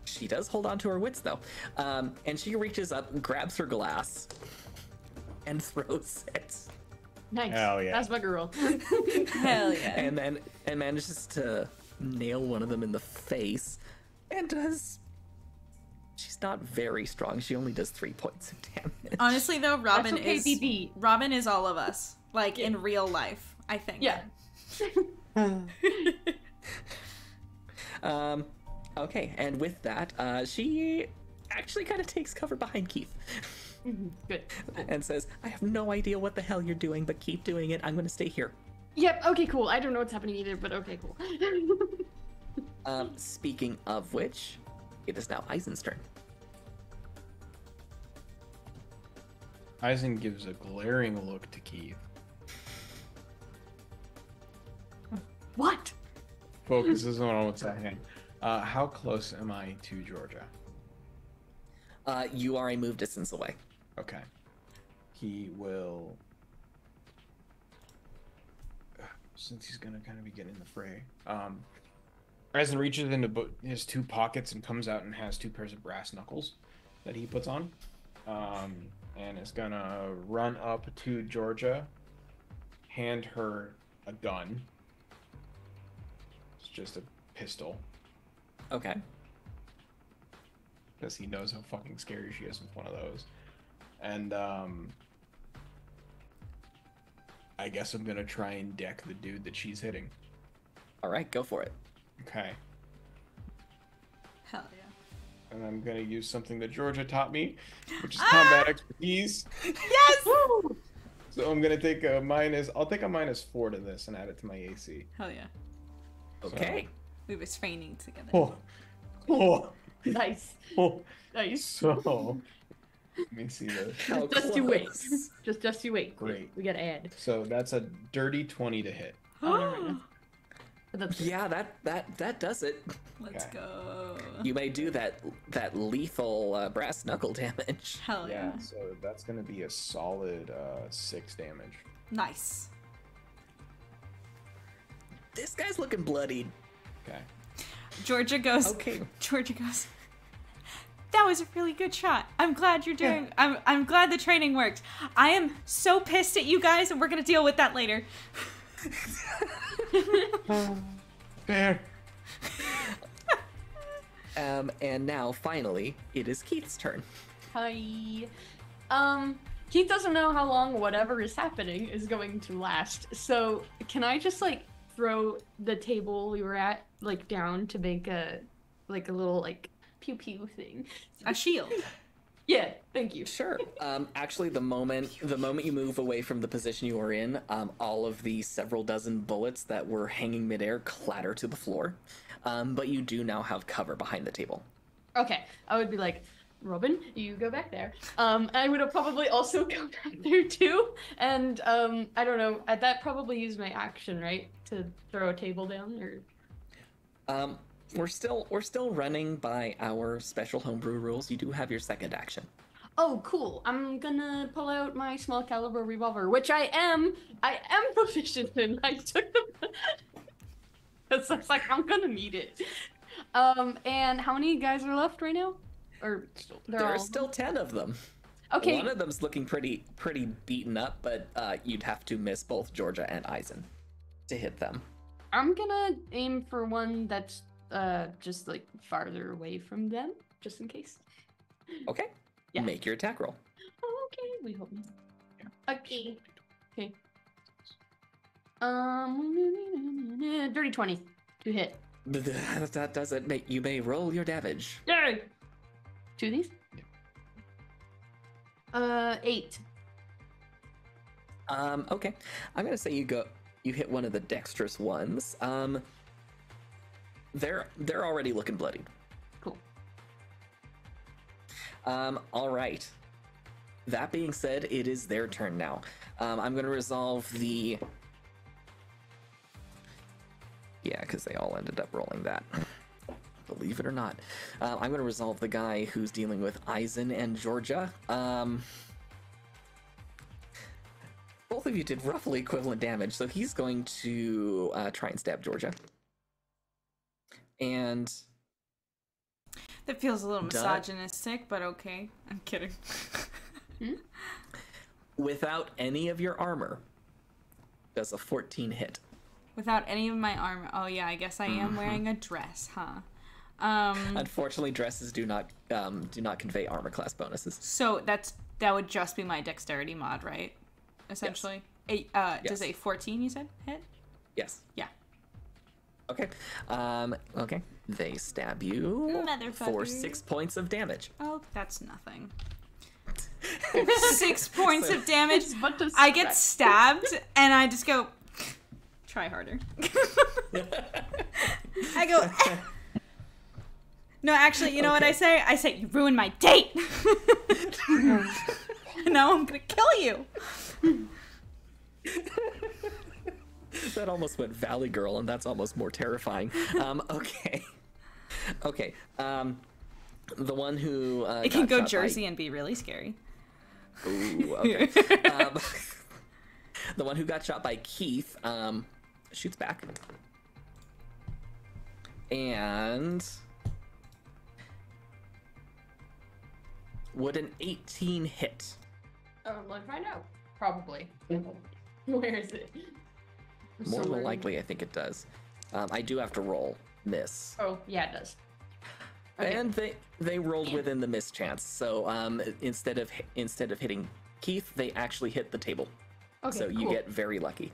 She does hold on to her wits though. And she reaches up, grabs her glass, and throws it. Nice. Hell yeah. That's my girl. Hell yeah. And manages to nail one of them in the face. And does... She's not very strong. She only does 3 points of damage. Honestly, though, Robin That's okay, is BB. Robin is all of us, like in real life. I think. Yeah. Okay, and with that, she actually kind of takes cover behind Keith. Good. And says, I have no idea what the hell you're doing, but keep doing it. I'm going to stay here. Yep. Okay. Cool. I don't know what's happening either, but okay. Cool. Speaking of which, it is now Eisen's turn. Eisen gives a glaring look to Keith focuses on what's at hand. How close am I to Georgia? You are a move distance away. Okay. He will, since he's gonna kind of be getting in the fray. Ryzen reaches into his two pockets and comes out and has two pairs of brass knuckles that he puts on, and is gonna run up to Georgia, hand her a gun. It's just a pistol, Okay. because he knows how fucking scary she is with one of those. And I guess I'm gonna try and deck the dude that she's hitting. All right, go for it. Okay. Hell yeah. And I'm gonna use something that Georgia taught me, which is combat expertise. Yes! So I'm gonna take a minus. I'll take a -4 to this and add it to my AC. Hell yeah. Okay. We was feigning together. Oh, Nice. oh. Nice. So let me see this. How Just you wait. close. Just you wait. Great. We gotta add. So that's a dirty 20 to hit. Oh, never mind. But that's Yeah, that does it. Let's Okay. go. You may do that lethal brass knuckle damage. Hell yeah. Yeah. So that's gonna be a solid 6 damage. Nice. This guy's looking bloodied. Okay. Georgia goes. Okay. Georgia goes. That was a really good shot. I'm glad you're doing. I'm glad the training worked. I am so pissed at you guys, and we're gonna deal with that later. Fair. And now finally, it is Keith's turn. Hi. Keith doesn't know how long whatever is happening is going to last. So can I just like throw the table we were at like down to make a little like pew pew thing? A shield. Yeah, thank you. Sure. Actually, the moment you move away from the position you are in, all of the several dozen bullets that were hanging midair clatter to the floor. But you do now have cover behind the table. Okay, I would be like, Robin, you go back there. I would have probably also go back there too. And I don't know. At that, probably use my action, right, to throw a table down, or. We're still running by our special homebrew rules. You do have your second action. Oh, cool. I'm gonna pull out my small caliber revolver, which I am proficient in. I took them. It's like I'm gonna need it. And how many guys are left right now? Or There are still 10 of them. Okay. One of them's looking pretty beaten up, but you'd have to miss both Georgia and Eisen to hit them. I'm gonna aim for one that's just like farther away from them, just in case. Okay. Yeah. Make your attack roll. Oh, okay. Wait, hold on. Okay. Okay. Dirty 20 to hit. That doesn't make you may roll your damage. Yay! 2 of these? 8. Okay. I'm gonna say you hit one of the dexterous ones. They're already looking bloody. Cool. All right. That being said, it is their turn now. I'm gonna resolve the. Yeah, because they all ended up rolling that. Believe it or not. I'm gonna resolve the guy who's dealing with Eisen and Georgia. Both of you did roughly equivalent damage, so he's going to try and stab Georgia. And That feels a little Done. misogynistic, but okay. I'm kidding. without any of your armor, does a 14 hit. Without any of my armor. Oh yeah, I guess I am wearing a dress, huh? Unfortunately, dresses do not convey armor class bonuses. So that would just be my dexterity mod, right? Essentially. Does a 14 you said hit? Yes. Yeah. Okay. Okay. They stab you for Motherfucker. 6 points of damage. Oh, that's nothing. 6 points of damage. But to I get stabbed, and I just go, try harder. I go, "Eh." No, actually, you know what I say? I say, you ruined my date. Now I'm gonna kill you. That almost went Valley Girl, and that's almost more terrifying. Okay. Okay. The one who It can got go shot Jersey and be really scary. Ooh, okay. The one who got shot by Keith shoots back. And would an 18 hit? Let's find out. Probably. Where is it? More than likely, I think it does. I do have to roll miss. Oh, yeah, it does. Okay. And they rolled within the miss chance. So instead of hitting Keith, they actually hit the table. Okay, so you cool. get very lucky.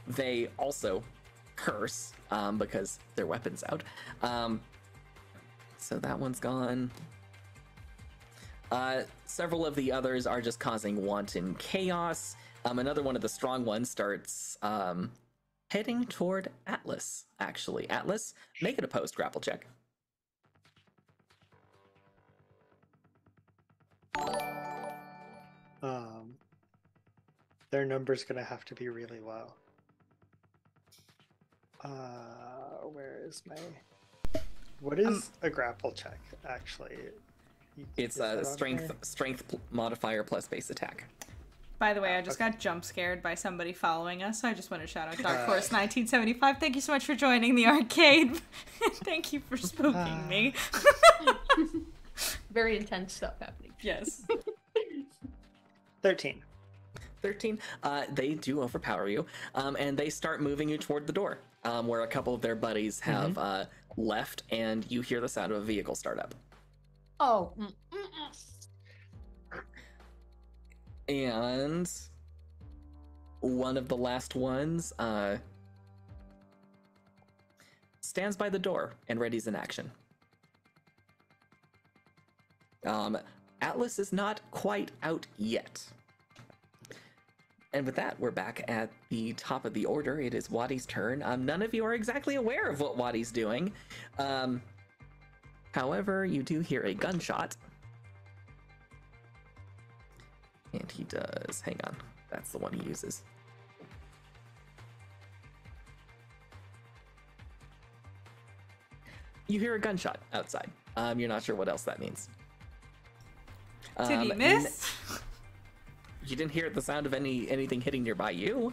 They also curse because their weapon's out. So that one's gone. Several of the others are just causing wanton chaos. Another one of the strong ones starts heading toward Atlas, actually. Atlas, make it a post grapple check. Their number's gonna have to be really low. Where is my... What is a grapple check, actually? It's a strength modifier plus base attack. By the way, I just got jump scared by somebody following us, so I just want to shout out Dark Force 1975. Thank you so much for joining the arcade. Thank you for spooking me. Very intense stuff happening. Yes. 13. 13. They do overpower you, and they start moving you toward the door, where a couple of their buddies have left, and you hear the sound of a vehicle start up. Oh. And one of the last ones stands by the door and readies an action. Atlas is not quite out yet. And with that, we're back at the top of the order. It is Wadi's turn. None of you are exactly aware of what Wadi's doing. However, you do hear a gunshot. And he does, hang on, that's the one he uses. You hear a gunshot outside. You're not sure what else that means. Did he miss? You didn't hear the sound of anything hitting nearby you.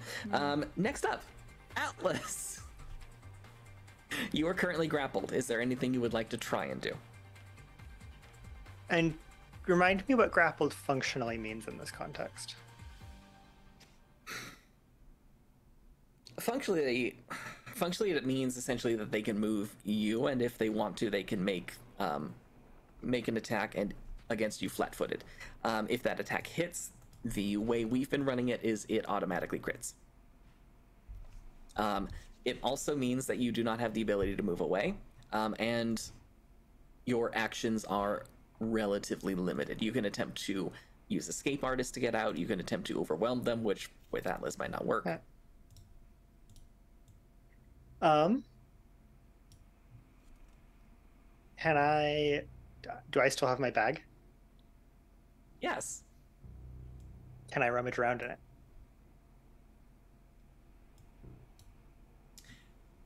Next up, Atlas. You are currently grappled. Is there anything you would like to try and do? And remind me what grappled functionally means in this context. Functionally, it means essentially that they can move you, and if they want to, they can make an attack and against you flat-footed. If that attack hits, the way we've been running it is it automatically crits. It also means that you do not have the ability to move away, and your actions are relatively limited. You can attempt to use Escape Artist to get out. You can attempt to overwhelm them, which with Atlas might not work. Do I still have my bag? Yes. Can I rummage around in it?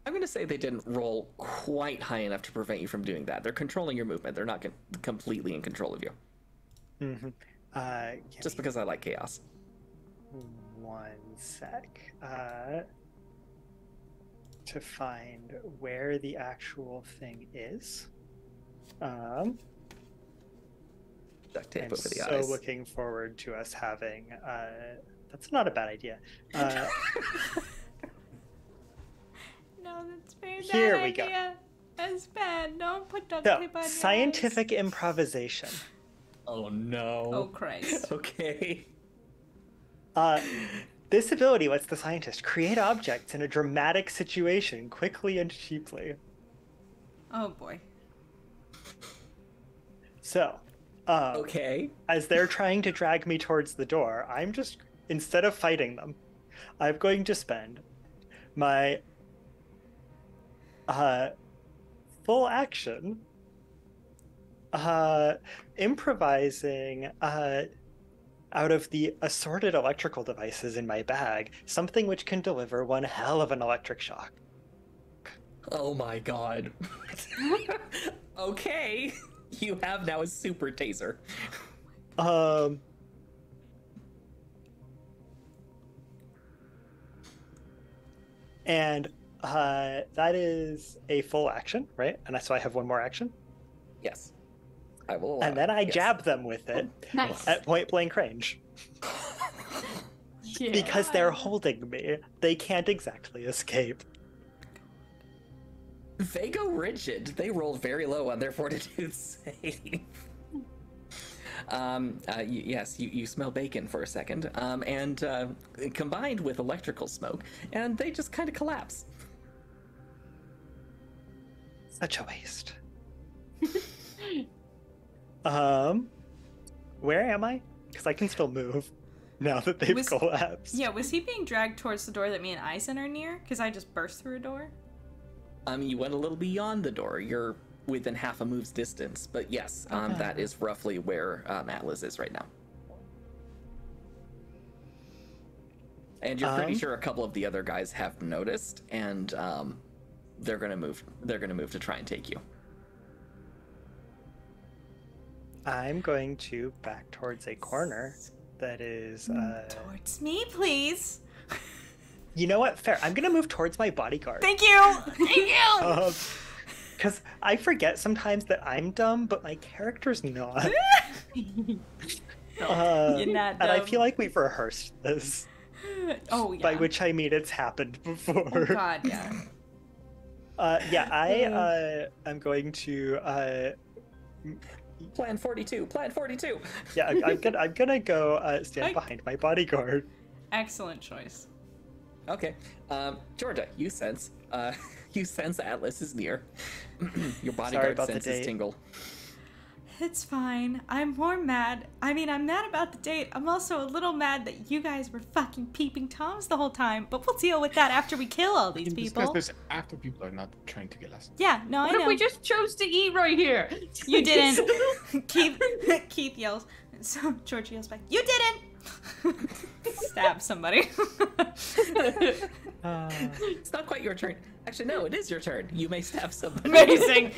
I'm going to say they didn't roll quite high enough to prevent you from doing that. They're controlling your movement. They're not completely in control of you. Mm-hmm. Just because I like chaos. One sec. To find where the actual thing is. Duct tape I'm over the so eyes. looking forward to us having... that's not a bad idea. No, that's very bad Here we go. idea. That's bad. Don't put duct So, tape on your scientific improvisation. Oh no. eyes. Oh Christ. Okay. This ability lets the scientist create objects in a dramatic situation quickly and cheaply. Oh boy. So, Okay. as they're trying to drag me towards the door, I'm just, instead of fighting them, I'm going to spend my full action improvising out of the assorted electrical devices in my bag, something which can deliver one hell of an electric shock. Oh my god. Okay. You have now a super taser. And that is a full action, right? And so I have one more action. Yes. I will allow And then I it, yes. jab them with it Nice. at point blank range. Yeah. Because they're holding me. They can't exactly escape. They go rigid. They rolled very low on their fortitude save. Yes, you smell bacon for a second, and combined with electrical smoke, and they just kind of collapse. Such a waste. Where am I? Because I can still move now that they've collapsed. Yeah, was he being dragged towards the door that me and Eisen are near? Because I just burst through a door? You went a little beyond the door. You're within half a move's distance, but yes, that is roughly where Atlas is right now. And you're pretty sure a couple of the other guys have noticed, and they're gonna move. They're gonna move to try and take you. I'm going to back towards a corner that is. Towards me, please. You know what? Fair. I'm gonna move towards my bodyguard. Thank you. Thank you. Because I forget sometimes that I'm dumb, but my character's not. You're not And I dumb. feel like we've rehearsed this. Oh yeah. By which I mean it's happened before. Oh god, yeah. I'm going to. Plan 42. Plan 42. Yeah, I'm gonna go stand behind my bodyguard. Excellent choice. Okay, Georgia, you sense Atlas is near. Your bodyguard about the senses date. tingle. It's fine. I'm more mad. I mean, I'm mad about the date. I'm also a little mad that you guys were fucking peeping Toms the whole time. But we'll deal with that after we kill all these We can people. discuss this after people are not trying to get us. Yeah, no, What I know. if we just chose to eat right here? You didn't. Keith yells. So George yells back, "You didn't!" Stab somebody. It's not quite your turn. Actually, no, it is your turn. You may stab somebody. Amazing.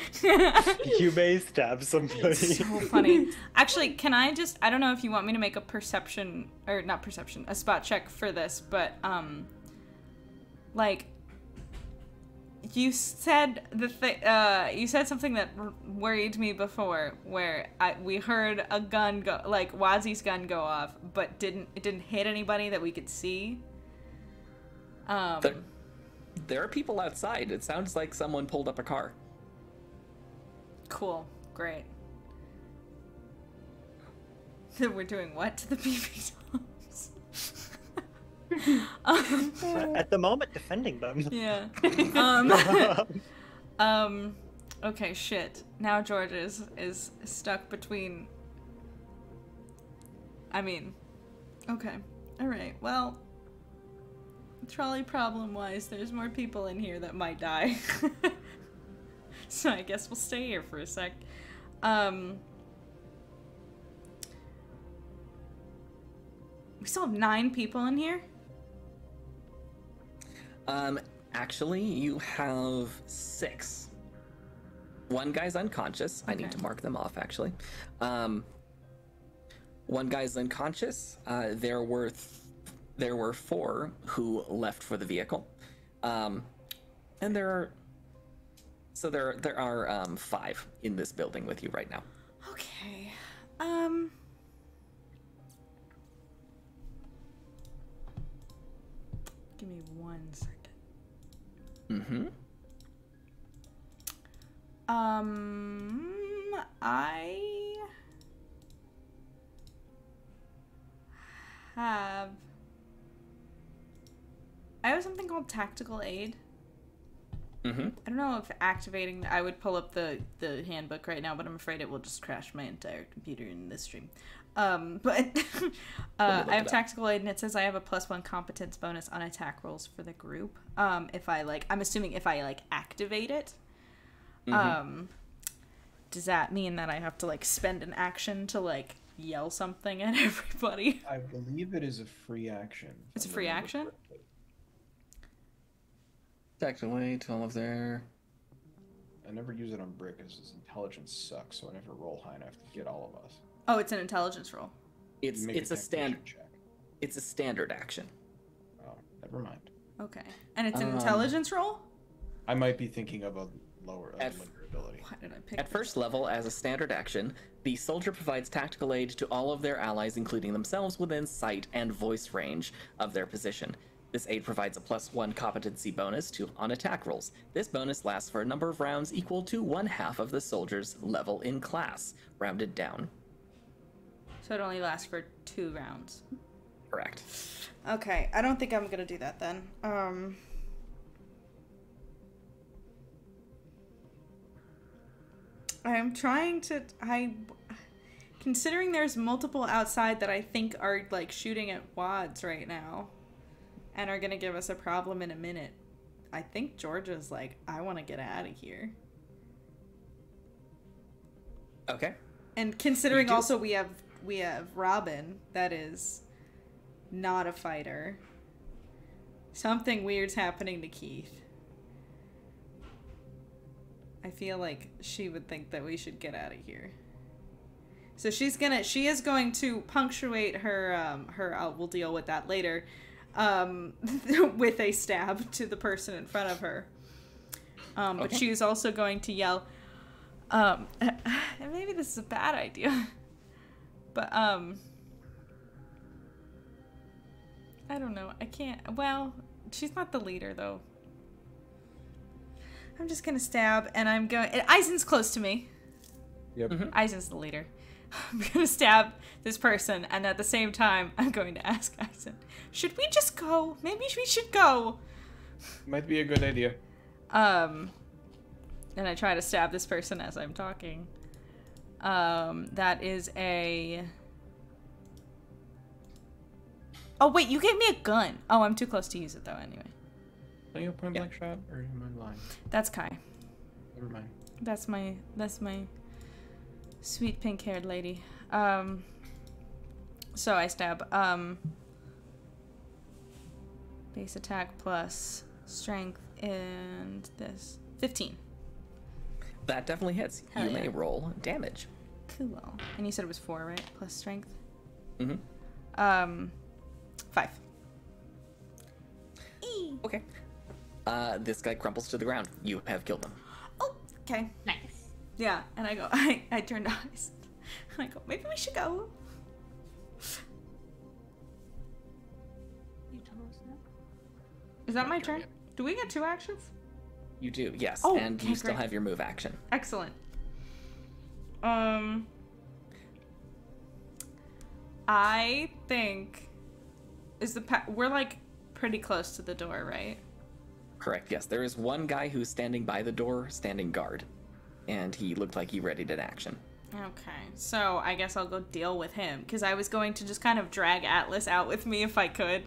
You may stab somebody. So funny. Actually, can I just, I don't know if you want me to make a perception, or not perception, a spot check for this, but, like, you said you said something that worried me before, where we heard a gun go, like Wazi's gun go off, but it didn't hit anybody that we could see. There are people outside. It sounds like someone pulled up a car. Cool, great. We're doing what to the BB Toms? At the moment, defending them. Yeah. Okay, shit. Now George is stuck between. I mean, okay. Alright, well, trolley problem-wise, there's more people in here that might die. So I guess we'll stay here for a sec. We still have 9 people in here? Actually, you have 6. One guy's unconscious. I need to mark them off, actually. One guy's unconscious. There were 4 who left for the vehicle. And there are 5 in this building with you right now. Okay. Give me 1 second. Mm-hmm. I have something called tactical aid. Mm-hmm. I don't know if activating, I would pull up the handbook right now, but I'm afraid it will just crash my entire computer in this stream. But I have tactical aid, and it says I have a +1 competence bonus on attack rolls for the group. If I I'm assuming if I activate it. Mm-hmm. Does that mean that I have to spend an action to yell something at everybody? I believe it is a free action. It's a free action? Attacked away to all of their... I never use it on Brick because his intelligence sucks, so I never roll high enough to get all of us. Oh, it's an intelligence roll. It's Make a standard. check. It's a standard action. Oh, never mind. Okay. And it's an intelligence roll? I might be thinking of a lower At- linear ability. Why did I pick At this? first level, as a standard action, the soldier provides tactical aid to all of their allies, including themselves, within sight and voice range of their position. This aid provides a +1 competency bonus on attack rolls. This bonus lasts for a number of rounds equal to 1/2 of the soldier's level in class, rounded down. So it only lasts for 2 rounds. Correct. Okay, I don't think I'm gonna do that then. I'm trying to... Considering there's multiple outside that I think are, like, shooting at wads right now and are gonna give us a problem in a minute, I think Georgia's like, I want to get out of here. Okay. And considering also we have Robin, that is not a fighter. Something weird's happening to Keith. I feel like she would think that we should get out of here. So she is going to punctuate her we'll deal with that later, with a stab to the person in front of her. But she is also going to yell, maybe this is a bad idea, but I don't know. I can't. Well, she's not the leader though. I'm just gonna stab, and I'm going. Eisen's close to me. Yep. Mm-hmm. Eisen's the leader. I'm gonna stab this person, and at the same time, I'm going to ask Eisen, should we just go? Maybe we should go. Might be a good idea. And I try to stab this person as I'm talking. That is a... Oh, wait, you gave me a gun. Oh, I'm too close to use it, though, anyway. Are you a point blank shot, or am I lying? That's Kai. Never mind. That's my sweet pink-haired lady. So I stab. Base attack plus strength and this. 15. That definitely hits. Hell You yeah. may roll damage. Cool. And you said it was 4, right? Plus strength? Mm-hmm. 5. Okay. This guy crumples to the ground. You have killed him. Oh, okay. Nice. Yeah, and I go, I turn to Eisen. And I go, maybe we should go. You tell us now. Is that my turn? Do we get 2 actions? You do, yes. Oh, and okay, you still great. have your move action. Excellent. I think we're like pretty close to the door, right? Correct, yes. There is one guy who's standing by the door, standing guard. And he looked like he readied an action. Okay, so I guess I'll go deal with him because I was going to just kind of drag Atlas out with me if I could.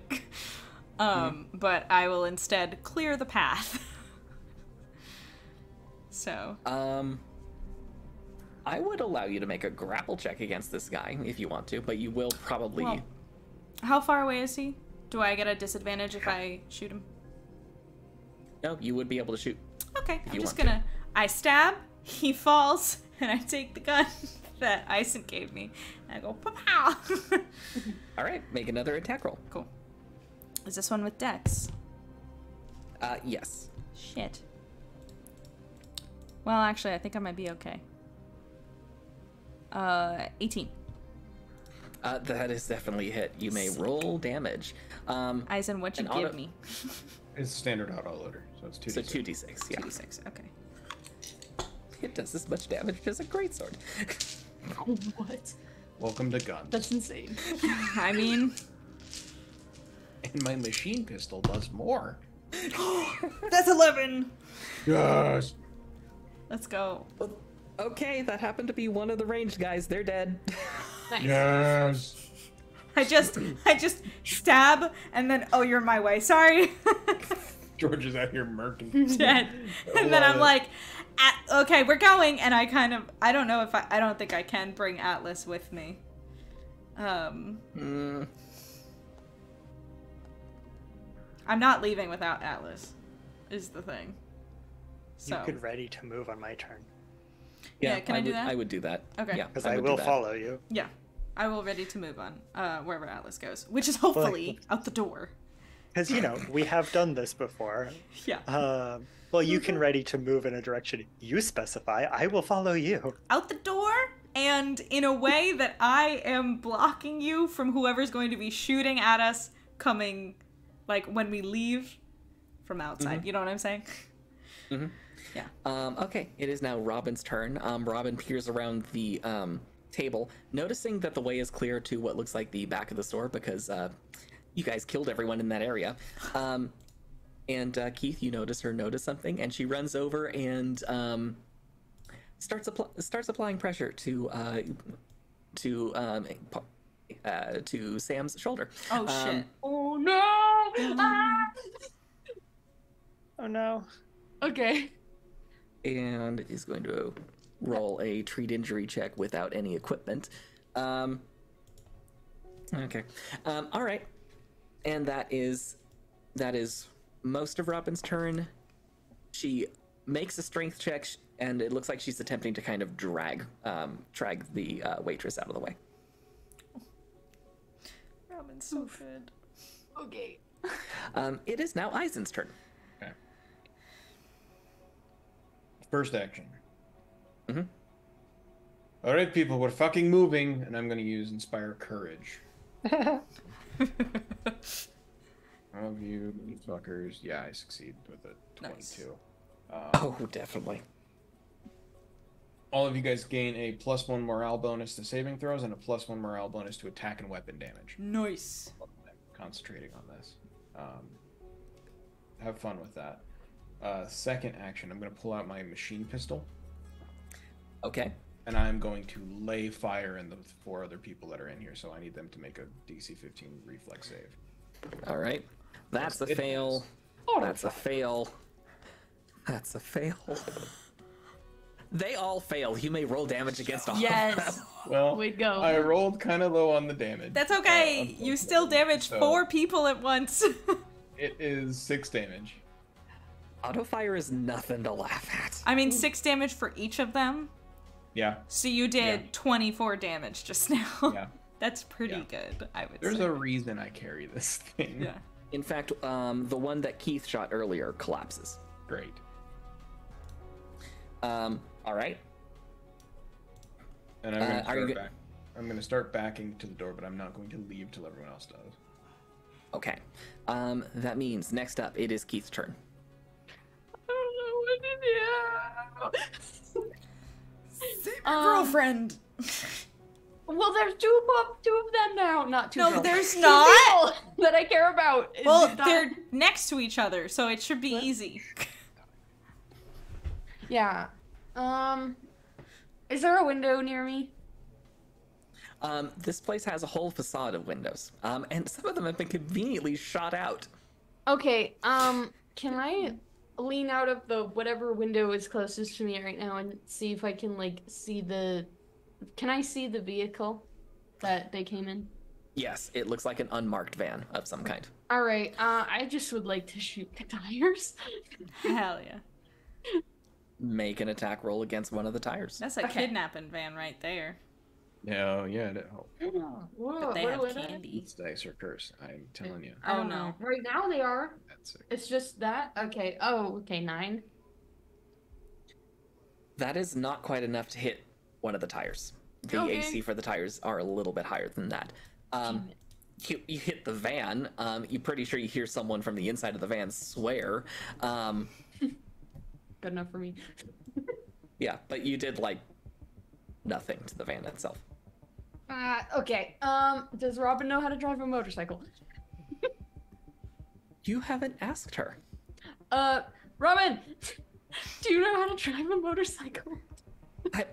But I will instead clear the path. So. I would allow you to make a grapple check against this guy if you want to, but you will probably... Well, how far away is he? Do I get a disadvantage if I shoot him? No, you would be able to shoot. Okay, If I'm you just want to. gonna... I stab, he falls, and I take the gun that Eisen gave me. And I go, pow! All right, make another attack roll. Cool. Is this one with Dex? Yes. Shit. Well, actually, I think I might be okay. 18. That is definitely a hit. You may roll damage. Eisen, what you an give auto- me? It's standard autoloader, so it's 2d6. So 2d6, yeah. 2d6, okay. It does as much damage as a greatsword. What? Welcome to guns. That's insane. I mean... And my machine pistol does more. That's 11! Yes. Let's go. Okay, that happened to be one of the ranged guys. They're dead. Nice. Yes. I just stab, and then, oh, you're my way. Sorry. George is out here murking. Dead. And then I'm like, okay, we're going. And I don't know if I don't think I can bring Atlas with me. Mm, I'm not leaving without Atlas, is the thing. So. You could ready to move on my turn. Yeah, can I do would, that? I would do that. Okay. Yeah, Because I I would do will that. follow you. Yeah. I will ready to move on wherever Atlas goes, which is hopefully out the door. Because, you know, we have done this before. Yeah. Well, you can ready to move in a direction you specify. I will follow you. Out the door, and in a way that I am blocking you from whoever's going to be shooting at us coming, like, when we leave from outside. Mm-hmm. You know what I'm saying? Mm-hmm. Yeah. Okay, it is now Robin's turn. Robin peers around the table, noticing that the way is clear to what looks like the back of the store because you guys killed everyone in that area. And Keith, you notice her notice something, and she runs over and starts applying pressure to Sam's shoulder. Oh, shit. Oh no! Ah! Oh, no. Okay. And is going to roll a treat injury check without any equipment. Okay. All right. And that is most of Robin's turn. She makes a strength check, and it looks like she's attempting to kind of drag the waitress out of the way. Robin's so good. Okay. It is now Eisen's turn. Okay. First action. Mm-hmm. All right, people, we're fucking moving, and I'm gonna use Inspire Courage. Of you fuckers. Yeah, I succeed with a 22. Nice. Oh, definitely. All of you guys gain a +1 morale bonus to saving throws and a +1 morale bonus to attack and weapon damage. Nice. I'm concentrating on this. Have fun with that. Second action, I'm going to pull out my machine pistol. Okay. And I'm going to lay fire in the 4 other people that are in here, so I need them to make a DC 15 reflex save. All right. That's a It fail. is. That's a fail. That's a fail. They all fail. You may roll damage against all of them. Yes. Well, Way to go. I rolled kind of low on the damage. That's okay. You still damage so 4 people at once. It is 6 damage. Auto fire is nothing to laugh at. I mean, 6 damage for each of them. Yeah. So you did Yeah. 24 damage just now. Yeah. That's pretty Yeah. good, I would There's say. a reason I carry this thing. Yeah. In fact, the one that Keith shot earlier collapses. Great. All right. And I'm going to are you start back. I'm going to start backing to the door, but I'm not going to leave till everyone else does. Okay. That means next up it is Keith's turn. I don't know what to do. Save your girlfriend. Well, there's two of them now. Not two. No, girls. there's Two not. people that I care about. Well, It's not- they're next to each other, so it should be easy. Yeah. Is there a window near me? This place has a whole facade of windows, and some of them have been conveniently shot out. Okay. Can I lean out of the whatever window is closest to me right now and see if I can like see the? Can I see the vehicle that they came in? Yes, it looks like an unmarked van of some kind. All right. I just would like to shoot the tires. Hell yeah. Make an attack roll against one of the tires. That's a Okay. kidnapping van right there. No, yeah. Whoa, But they what have are they? candy. These dice are cursed. I'm telling you. I don't know. Right now they are. That's it. It's just that. Okay. Oh, okay. 9. That is not quite enough to hit one of the tires. The Okay. AC for the tires are a little bit higher than that. Damn it. You hit the van. You're pretty sure you hear someone from the inside of the van swear. Good enough for me. Yeah, but you did like nothing to the van itself. Okay. Does Robin know how to drive a motorcycle? You haven't asked her. Robin, do you know how to drive a motorcycle?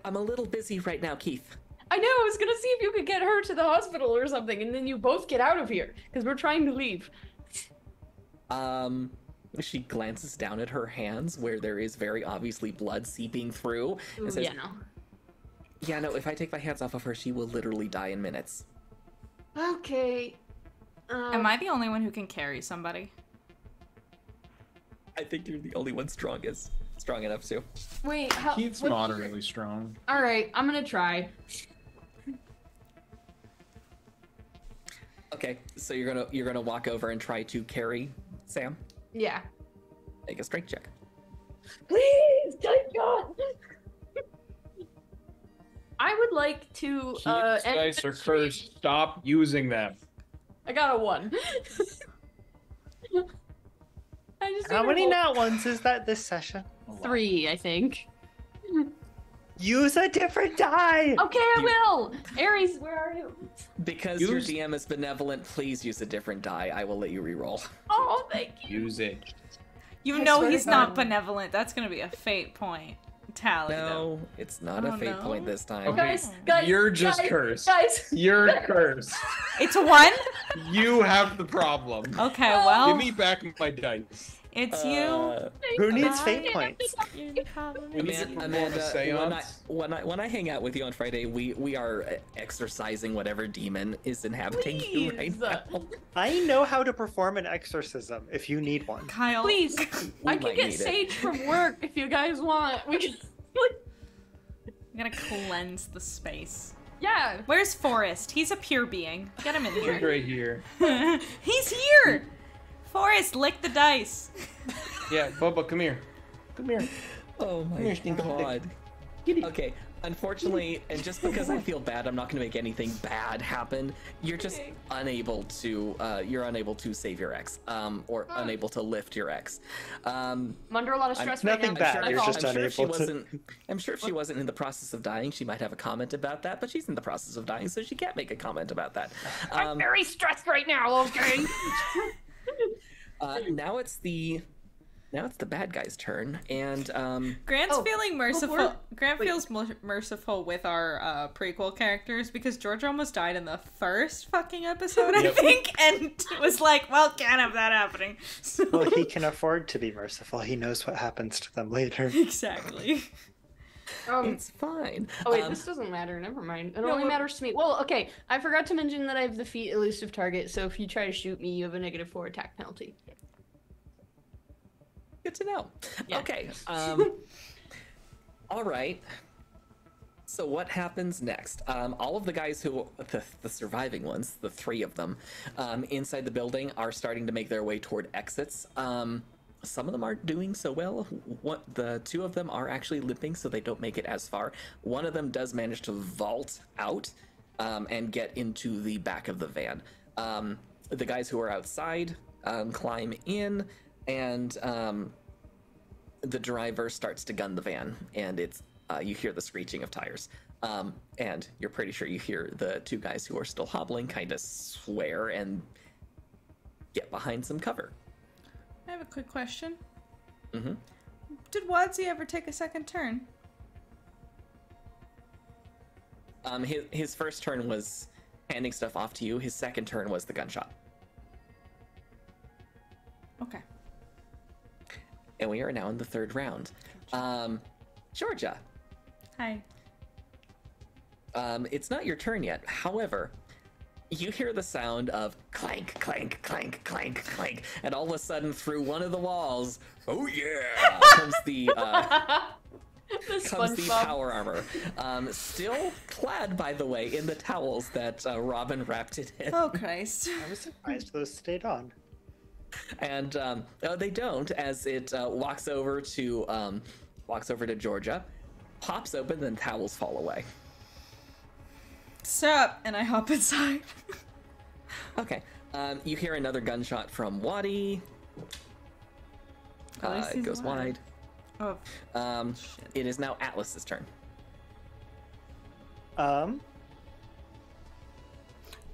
I'm a little busy right now, Keith. I know. I was gonna see if you could get her to the hospital or something, and then you both get out of here because we're trying to leave. She glances down at her hands where there is very obviously blood seeping through and Ooh, says, yeah, no. yeah, no, if I take my hands off of her, she will literally die in minutes. Okay. Am I the only one who can carry somebody? I think you're the only one strong enough to. Wait, how? Keith's moderately strong. All right, I'm gonna try. Okay, so you're gonna walk over and try to carry Sam. Yeah. Make a strength check. Please, thank God. I would like to. Keith's end dice the are stream. cursed. Stop using them. I got a 1. I just How need a many roll- nat ones is that this session? 3, I think. Use a different die! Okay, I will. Aries, where are you? Because Use- your DM is benevolent, please use a different die. I will let you reroll. Oh, thank you. Use it. You I know swear to he's not God. benevolent. That's gonna be a fate point tally, though. No, it's not Oh, a fate no. point this time. Okay. Guys, You're just guys, cursed. Guys, You're cursed. It's a 1? You have the problem. Okay, Oh. well, Give me back my dice. it's you. Who needs I fate didn't points? You're the problem. We need It's to you. perform Amanda, a seance. when I hang out with you on Friday, we are exercising whatever demon is inhabiting you right Please. now. I know how to perform an exorcism if you need one. Kyle. please. We I can might get need it. Sage from work if you guys want. We can. I'm gonna cleanse the space. Yeah. Where's Forrest? He's a pure being. Get him in He's here. right here. He's here! Forrest, lick the dice. Yeah, Bubba, come here. Come here. Oh my here, stinky god. Kitty. Okay, unfortunately, and just because I feel bad, I'm not gonna make anything bad happen. You're just Okay. unable to save your ex, or unable to lift your ex. I'm under a lot of stress right nothing now. bad, That's you're all. just I'm sure if she unable to- wasn't. I'm sure if she wasn't in the process of dying, she might have a comment about that. But she's in the process of dying, so she can't make a comment about that. I'm very stressed right now. Okay. Now it's the bad guy's turn, and Grant's Oh, feeling merciful. before- Grant wait. feels merciful with our prequel characters because George almost died in the first fucking episode, I Yep. think, and was like, "Well, can't have that happening." So... Well, he can afford to be merciful. He knows what happens to them later. Exactly. it's fine. Oh wait, this doesn't matter. Never mind. It only what- matters to me. Well, okay. I forgot to mention that I have the feat elusive target. So if you try to shoot me, you have a -4 attack penalty. Good to know. Yeah. Okay. All right. So what happens next? All of the guys who, the surviving ones, the 3 of them, inside the building are starting to make their way toward exits. Some of them aren't doing so well. The 2 of them are actually limping, so they don't make it as far. One of them does manage to vault out and get into the back of the van. The guys who are outside climb in, and the driver starts to gun the van, and it's you hear the screeching of tires, and you're pretty sure you hear the 2 guys who are still hobbling kind of swear and get behind some cover. I have a quick question. Mm-hmm. Did Wadsy ever take a second turn? His first turn was handing stuff off to you. His second turn was the gunshot. Okay. And we are now in the 3rd round. Georgia, Hi. it's not your turn yet. However, you hear the sound of clank, clank, clank, clank, clank, and all of a sudden through one of the walls, oh yeah, comes the SpongeBob. power armor. Still clad, by the way, in the towels that Robin wrapped it in. Oh Christ. I was surprised those stayed on. And no, they don't, as it walks over to Georgia, pops open, then towels fall away. Sup? And I hop inside. Okay. You hear another gunshot from Wadi. At least It he's goes alive. wide. Oh, shit. It is now Atlas's turn.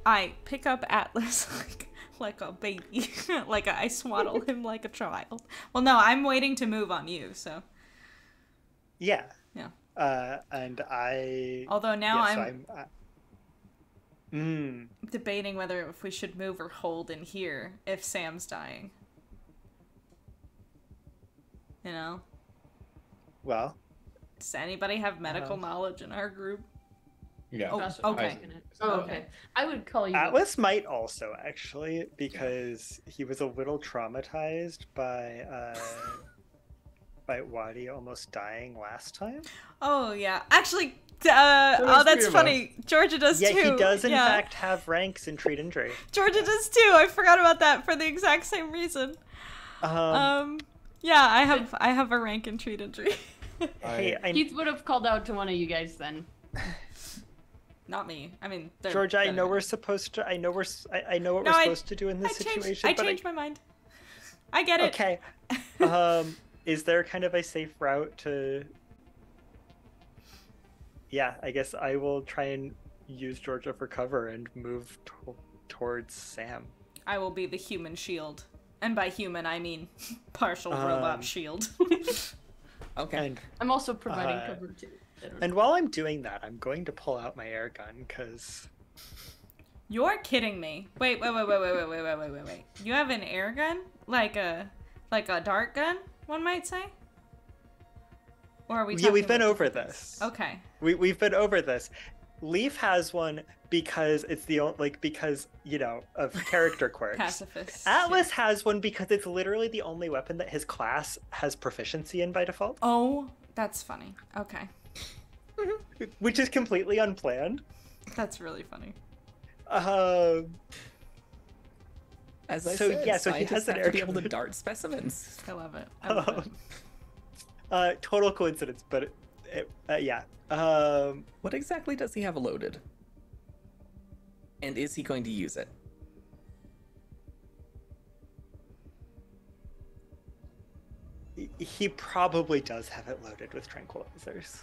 I pick up Atlas like a baby. I swaddle him like a child. Well, no, I'm waiting to move on you, so. Yeah. Yeah. And I. Although now yeah, so I'm debating whether if we should move or hold in here if Sam's dying. You know? Well, Does anybody have medical knowledge in our group? Yeah. Oh, That's okay. what I'm gonna- Oh, okay. I would call you. Atlas might also actually, because he was a little traumatized by Wadi almost dying last time. Oh yeah, actually, There's oh that's three of funny. Georgia does Yeah, too. he does in Yeah. fact have ranks in treat injury. Georgia does too. I forgot about that for the exact same reason. Yeah, I have a rank in treat injury. Hey, Keith would have called out to one of you guys then. Not me. I mean, Georgia, I know we're supposed to. I know what we're supposed to do in this situation. I changed my mind. I get it. Okay. Is there kind of a safe route to? Yeah, I guess I will try and use Georgia for cover and move towards Sam. I will be the human shield, and by human I mean partial robot shield. Okay. And I'm also providing cover too. and while I'm doing that, I'm going to pull out my air gun because. You're kidding me. Wait. You have an air gun? Like a dart gun, one might say? Or are we Yeah, we've talking been about over different things? this. Okay. We've been over this. Leaf has one because it's the only because of character quirks. Pacifist. Atlas has one because it's literally the only weapon that his class has proficiency in by default, Oh, that's funny. Okay. which is completely unplanned. That's really funny. As I So, said, yeah, so he scientists has an have to be air able to gun. dart specimens. I love it. I love it. Total coincidence, but yeah. What exactly does he have loaded? And is he going to use it? He probably does have it loaded with tranquilizers.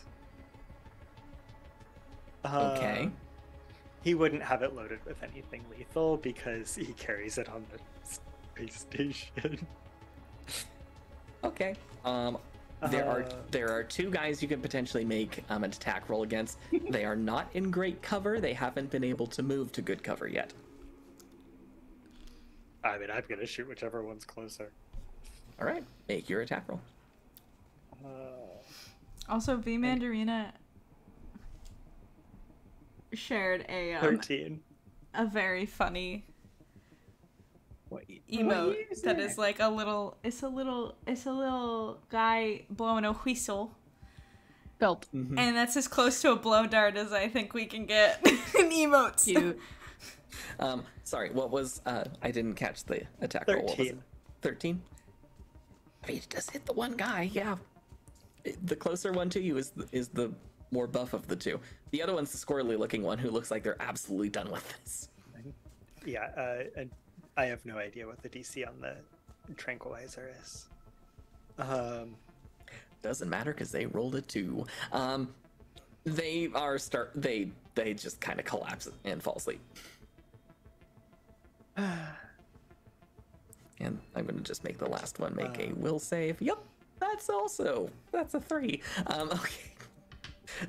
Okay. He wouldn't have it loaded with anything lethal because he carries it on the space station. Okay. There are two guys you can potentially make an attack roll against. They are not in great cover. They haven't been able to move to good cover yet. I mean, I'm gonna shoot whichever one's closer. All right, make your attack roll. Also, V Mandarina shared a 13. a very funny What emote that is like a little guy blowing a whistle, Belt. Mm-hmm. and that's as close to a blow dart as I think we can get in emotes. Cute. Sorry, what was I didn't catch the attack roll. What was it? 13. I mean, it does hit the one guy. Yeah, the closer one to you is the more buff of the two. The other one's the squirrely looking one who looks like they're absolutely done with this. Yeah, and I have no idea what the DC on the tranquilizer is. Doesn't matter because they rolled a 2. They just kind of collapse and fall asleep. And I'm gonna just make the last one make a will save. Yep, that's a 3. Okay.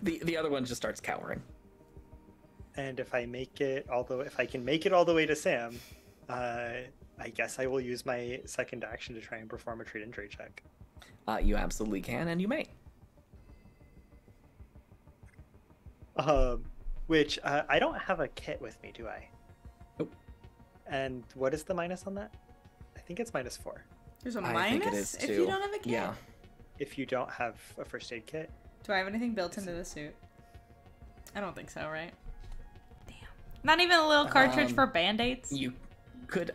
The other one just starts cowering. And if I can make it all the way to Sam, I guess I will use my second action to try and perform a treat injury check. You absolutely can, and you may. Which I don't have a kit with me, do I? Nope. And what is the minus on that? I think it's -4. There's a I think it minus is if too. you don't have a kit. Yeah. If you don't have a first aid kit. Do I have anything built into the suit? I don't think so, right? Damn. Not even a little cartridge for band-aids? You could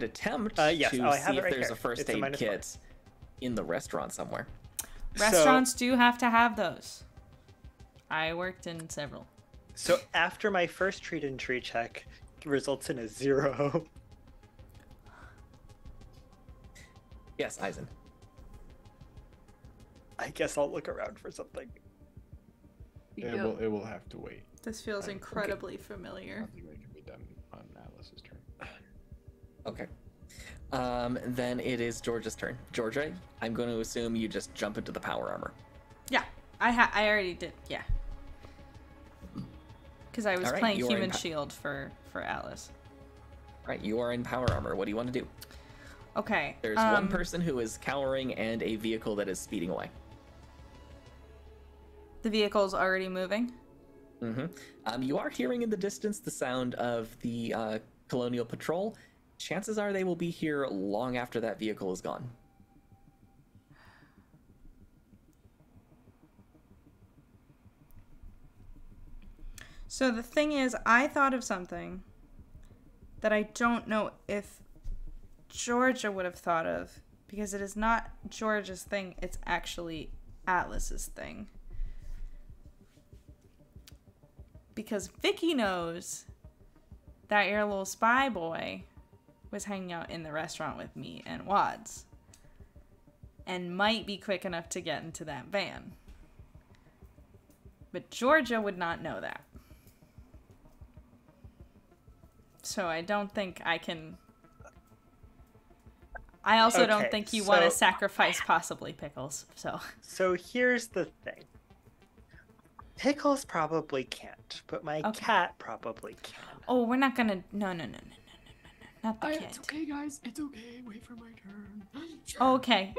attempt yes. to I have see it if right there's here. a first It's a aid -4. kit in the restaurant somewhere. Restaurants do have to have those. I worked in several. So after my first treat injury check results in a 0. Yes, Eisen. I guess I'll look around for something. Yep. It will have to wait. This feels incredibly familiar. Nothing that can be done on Atlas's turn. Okay. Then it is Georgia's turn. Georgia, I'm going to assume you just jump into the power armor. Yeah, I already did. Yeah, because I was All right, playing you are in Human pa- Shield for Alice. Right, you are in power armor. What do you want to do? Okay. There's one person who is cowering and a vehicle that is speeding away. The vehicle's already moving. You are hearing in the distance the sound of the Colonial Patrol. Chances are they will be here long after that vehicle is gone. So the thing is, I thought of something that I don't know if Georgia would have thought of, because it is not Georgia's thing, it's actually Atlas's thing. Because Vicky knows that your little spy boy was hanging out in the restaurant with me and Wads, and might be quick enough to get into that van. But Georgia would not know that. So I don't think I can... I also don't think you want to sacrifice possibly Pickles, so... So here's the thing. Pickles probably can't, but my cat probably can. Oh, we're not gonna... No. Not the kid. It's okay, guys. It's okay. Wait for my turn. Okay.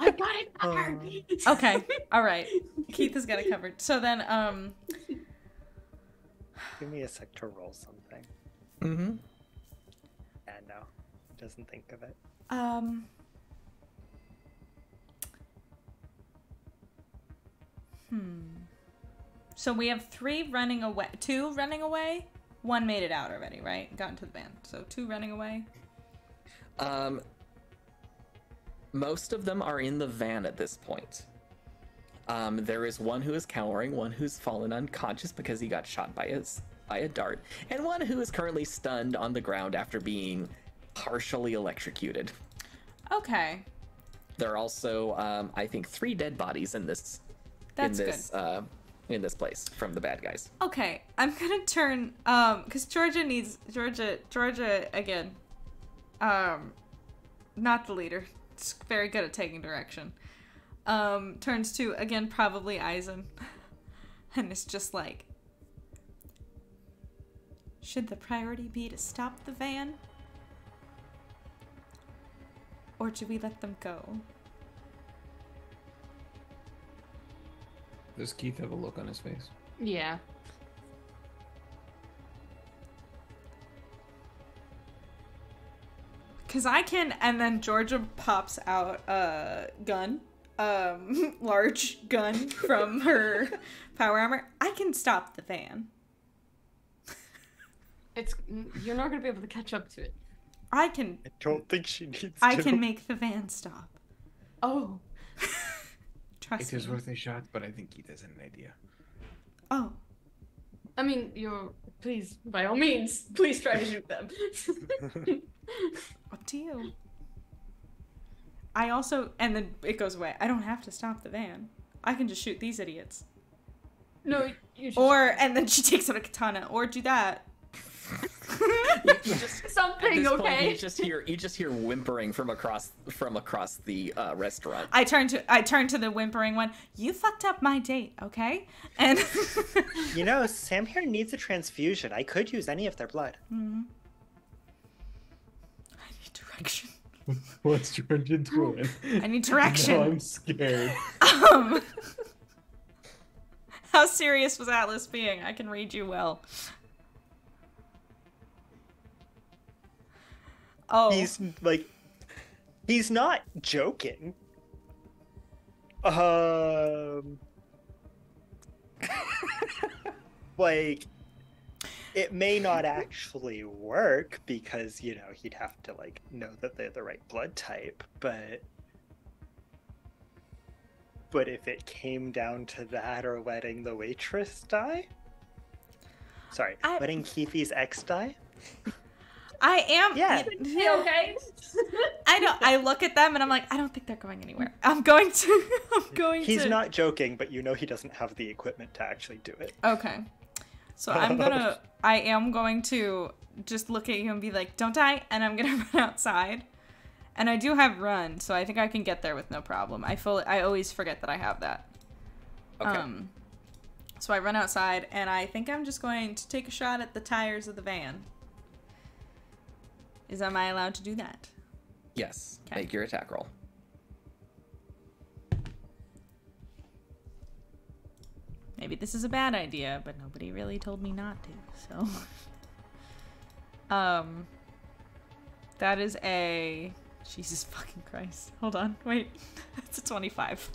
I got it covered. Okay, alright. Keith has got it covered. So then, Give me a sec to roll something. Yeah, no. Doesn't think of it. So we have 3 running away. 2 running away? 1 made it out already, right? Got into the van. So 2 running away? Most of them are in the van at this point. There is one who is cowering, one who's fallen unconscious because he got shot by a dart, and one who is currently stunned on the ground after being partially electrocuted. Okay. There are also, I think, 3 dead bodies in this. That's good. In this place from the bad guys. Okay, I'm gonna turn, because Georgia again, not the leader. It's very good at taking direction. Turns to, again, probably Eisen. And it's just like, should the priority be to stop the van? Or do we let them go? Does Keith have a look on his face? Yeah. Cause I can, and then Georgia pops out a gun, large gun from her power armor. I can stop the van. You're not gonna be able to catch up to it. I can. I don't think she needs to. I can make the van stop. Oh. Trust It is me. worth a shot, but I think Keith has an idea. Oh. I mean, please, by all means, please try to shoot them. Up to you. I also, and then it goes away. I don't have to stop the van. I can just shoot these idiots. No, you should. Or, and then she takes out a katana. Or do that. You just, something, at this okay? Point, you just hear whimpering from across the restaurant. I turn to the whimpering one. You fucked up my date, okay? And You know, Sam here needs a transfusion. I could use any of their blood. I need direction. What's Georgia doing? I need direction. No, I'm scared. How serious was Atlas being? I can read you well. Oh. He's not joking. Like, it may not actually work because, you know, he'd have to, like, know that they're the right blood type, but if it came down to that or letting the waitress die? Sorry, letting Keithy's ex die? I am. Yeah. Okay. I look at them and I'm like, I don't think they're going anywhere. I'm going to. He's not joking, but you know he doesn't have the equipment to actually do it. Okay. So I am going to just look at you and be like, don't die. And I'm going to run outside. And I do have run, so I think I can get there with no problem. I always forget that I have that. Okay. So I run outside and I think I'm just going to take a shot at the tires of the van. Am I allowed to do that? Yes. Okay. Make your attack roll. Maybe this is a bad idea, but nobody really told me not to, so. That is a... Jesus fucking Christ. Hold on, wait. It's a 25.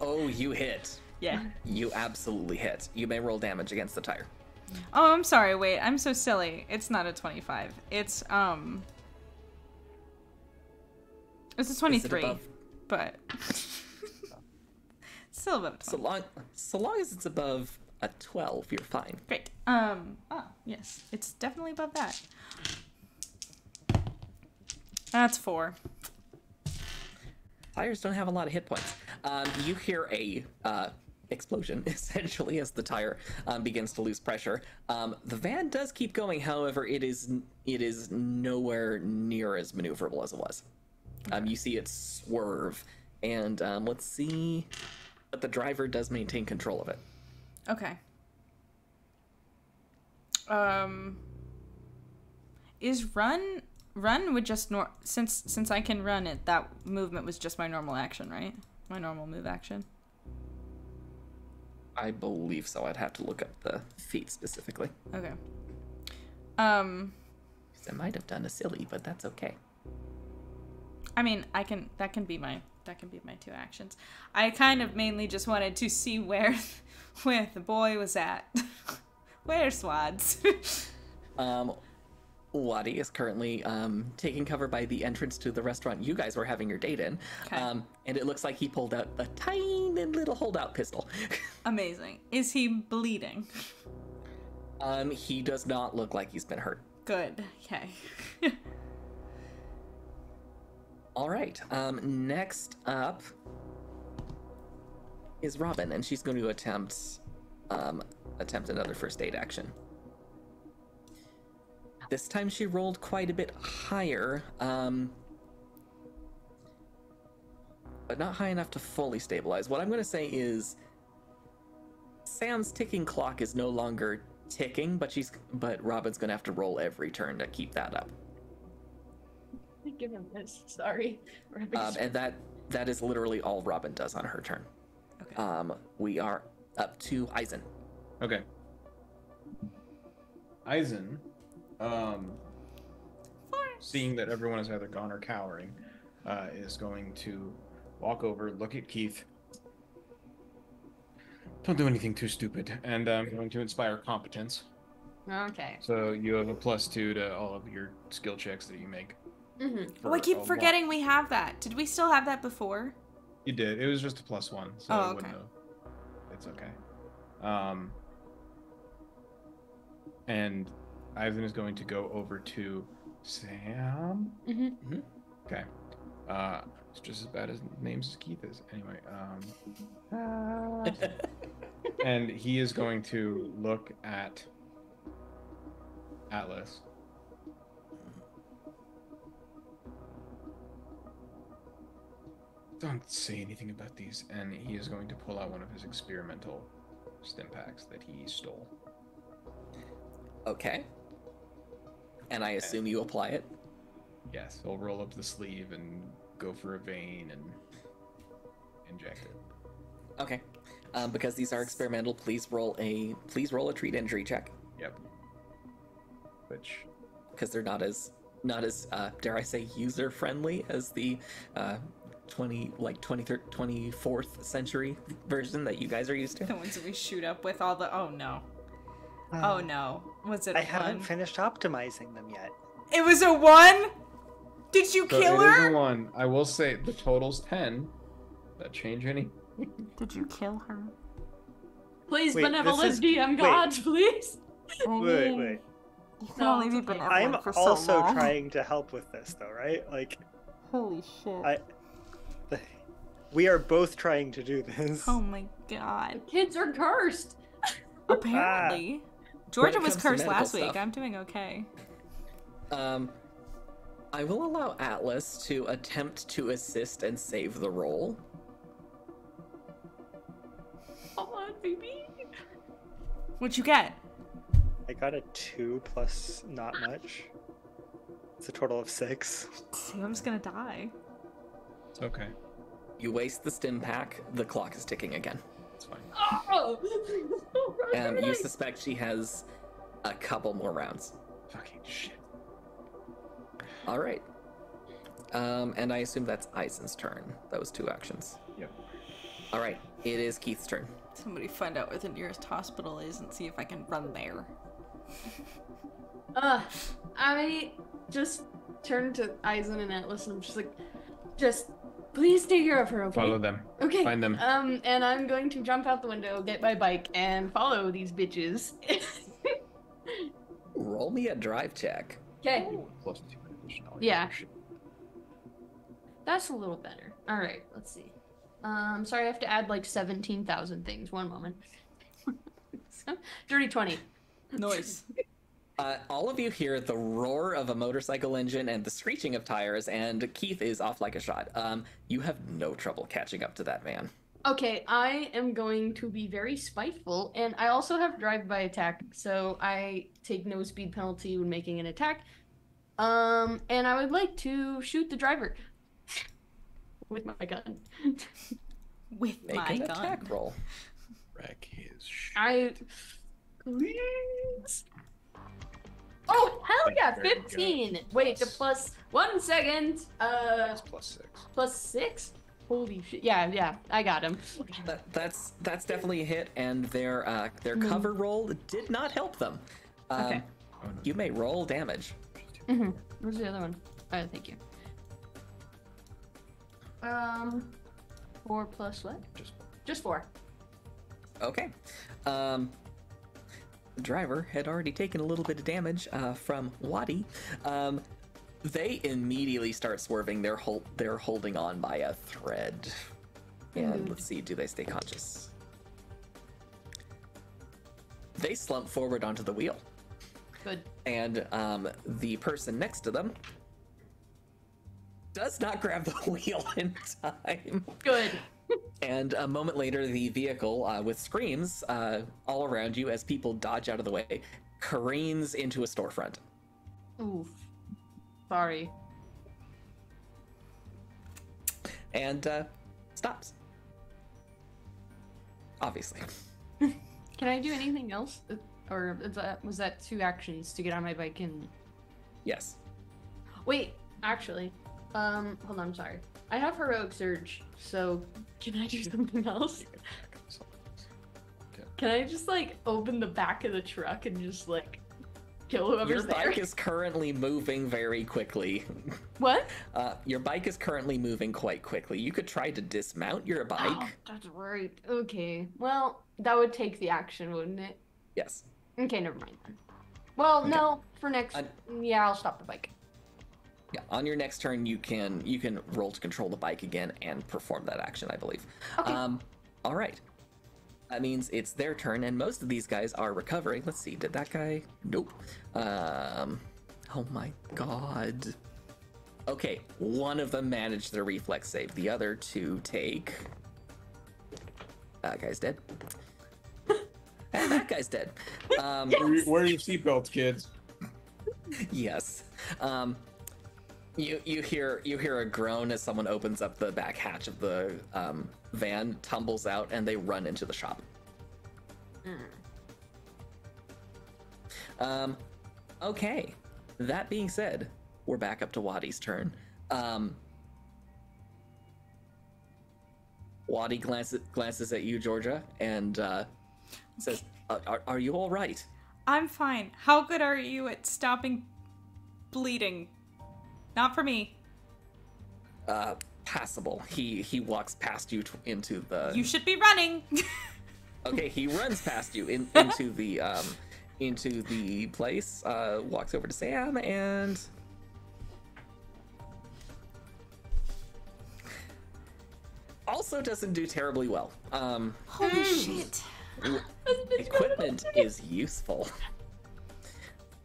Oh, you hit. Yeah. You absolutely hit. You may roll damage against the tire. Oh, I'm sorry, wait, I'm so silly. It's not a 25. It's a 23, but still above 20. So long as it's above a 12, you're fine. Great. Yes, it's definitely above that. That's 4. Tires don't have a lot of hit points. You hear a explosion, essentially, as the tire begins to lose pressure. The van does keep going, however, it is nowhere near as maneuverable as it was. You see it swerve, and let's see, but the driver does maintain control of it. Okay. Is run would just since I can run it, that movement was just my normal action, right? My normal move action. I believe so. I'd have to look up the feat specifically. Okay. I might have done a silly, but that's okay. I mean, that can be my 2 actions. I kind of mainly just wanted to see where the boy was at. Where's Swads? Wadi is currently taking cover by the entrance to the restaurant you guys were having your date in. Okay. And it looks like he pulled out a tiny little holdout pistol. Amazing. Is he bleeding? He does not look like he's been hurt. Good. Okay. All right. Next up is Robin, and she's going to attempt another first aid action. This time she rolled quite a bit higher, but not high enough to fully stabilize. What I'm going to say is Sam's ticking clock is no longer ticking, but Robin's going to have to roll every turn to keep that up. Give him this. Sorry. And that is literally all Robin does on her turn. Okay. We are up to Eisen. Okay. Eisen, seeing that everyone is either gone or cowering, is going to walk over, look at Keith. Don't do anything too stupid, and I'm going to inspire competence. Okay. So you have a +2 to all of your skill checks that you make. Mm-hmm. Oh, I keep forgetting we have that. Did we still have that before? You did. It was just a +1, so Oh, I okay. wouldn't know. It's okay. And Ivan is going to go over to Sam. Mm-hmm. Okay. It's just as bad as names as Keith is. Anyway, and he is going to look at Atlas. Don't say anything about these. And he is going to pull out one of his experimental stim packs that he stole. Okay. And I assume you apply it? Yes, he'll roll up the sleeve and go for a vein and inject it. Okay. Because these are experimental, please roll a treat injury check. Yep. Which, because they're not as dare I say user friendly as the 24th century version that you guys are used to. The ones that we shoot up with all the... Oh, no. Oh, no. Was it I a haven't 1? finished optimizing them yet. It was a 1? Did you so kill it is her? a 1. I will say the total's 10. That change any? Did you kill her? Please, Wait, benevolent this is- DM gods, please. Wait. You can only be benevolent I'm also trying to help with this, though, right? Like, Holy shit. we are both trying to do this. Oh my god. Kids are cursed. Apparently. Georgia When it was comes to cursed medical last week. stuff. I'm doing okay. I will allow Atlas to attempt to assist and save the roll. Come on, baby. What'd you get? I got a 2 plus not much. It's a total of 6. See, I'm just gonna die. It's okay. You waste the stim pack, the clock is ticking again. It's fine. Oh! You suspect she has a couple more rounds. Fucking shit. All right. And I assume that's Eisen's turn. Those two actions. Yep. All right. It is Keith's turn. Somebody find out where the nearest hospital is and see if I can run there. I just turn to Eisen and Atlas and I'm just like, just please take care of her, okay? Follow them. Okay. Find them. And I'm going to jump out the window, get my bike, and follow these bitches. Roll me a drive check. Okay. Plus 2 additional. Yeah. That's a little better. All right, let's see. Sorry, I have to add like 17,000 things. One moment. Dirty 20. Noise. All of you hear the roar of a motorcycle engine and the screeching of tires, and Keith is off like a shot. You have no trouble catching up to that man. Okay, I am going to be very spiteful, and I also have drive-by attack, so I take no speed penalty when making an attack. And I would like to shoot the driver with my gun. With Make my an gun. attack roll. Wreck his shit. Please. Oh, hell yeah, Very good. 15. Wait, the plus 1 second. That's plus 6. Plus 6? Holy shit. Yeah, I got him. That's definitely a hit, and their cover roll did not help them. Okay. Oh, no. You may roll damage. Mm-hmm. Where's the other one? Oh, thank you. 4 plus what? Just 4. Okay. The driver had already taken a little bit of damage from Wadi. They immediately start swerving. They're holding on by a thread. And let's see, do they stay conscious? They slump forward onto the wheel. Good. And the person next to them does not grab the wheel in time. Good. And a moment later, the vehicle, with screams all around you as people dodge out of the way, careens into a storefront. Oof. Sorry. And stops. Obviously. Can I do anything else? Or was that 2 actions to get on my bike and... Yes. Wait, actually. Hold on, I'm sorry. I have Heroic Surge, so can I do something else? Can I just, like, open the back of the truck and just, like, kill whoever's Your there? bike is currently moving very quickly. What? Your bike is currently moving quite quickly. You could try to dismount your bike. Oh, that's right. Okay. Well, that would take the action, wouldn't it? Yes. Okay, never mind then. Well, Okay. no, for next... Yeah, I'll stop the bike. Yeah, on your next turn, you can roll to control the bike again and perform that action, I believe. Okay. All right. That means it's their turn, and most of these guys are recovering. Let's see, did that guy? Nope. Oh my god. Okay, one of them managed their reflex save. The other 2 take... That guy's dead. And that guy's dead. Wear your seatbelts, kids. Yes. You hear a groan as someone opens up the back hatch of the van, tumbles out, and they run into the shop. Okay. That being said, we're back up to Wadi's turn. Wadi glances at you, Georgia, and says, "Are you all right?" I'm fine. How good are you at stopping bleeding? Not for me. Passable. He walks past you into the. You should be running. Okay, he runs past you into the place. Walks over to Sam and. Also doesn't do terribly well. Holy shit. Equipment is useful.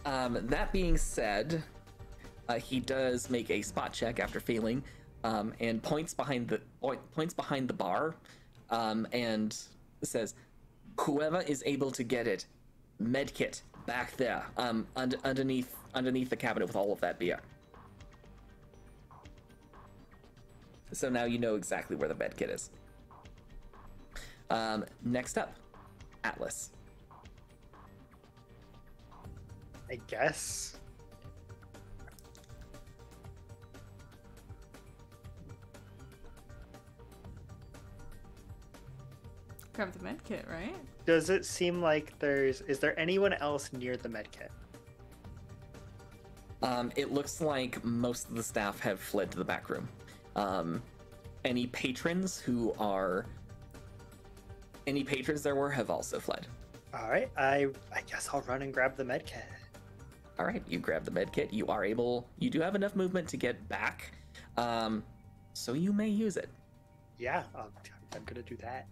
That being said, he does make a spot check after failing, and points behind the bar, and says, "Whoever is able to get it, medkit back there, underneath the cabinet with all of that beer." So now you know exactly where the medkit is. Next up, Atlas. I guess. Grab the med kit, right? Does it seem like is there anyone else near the medkit? It looks like most of the staff have fled to the back room. Any patrons there were have also fled. All right, I guess I'll run and grab the medkit. All right, you grab the med kit. You do have enough movement to get back, so you may use it. Yeah, I'm gonna do that.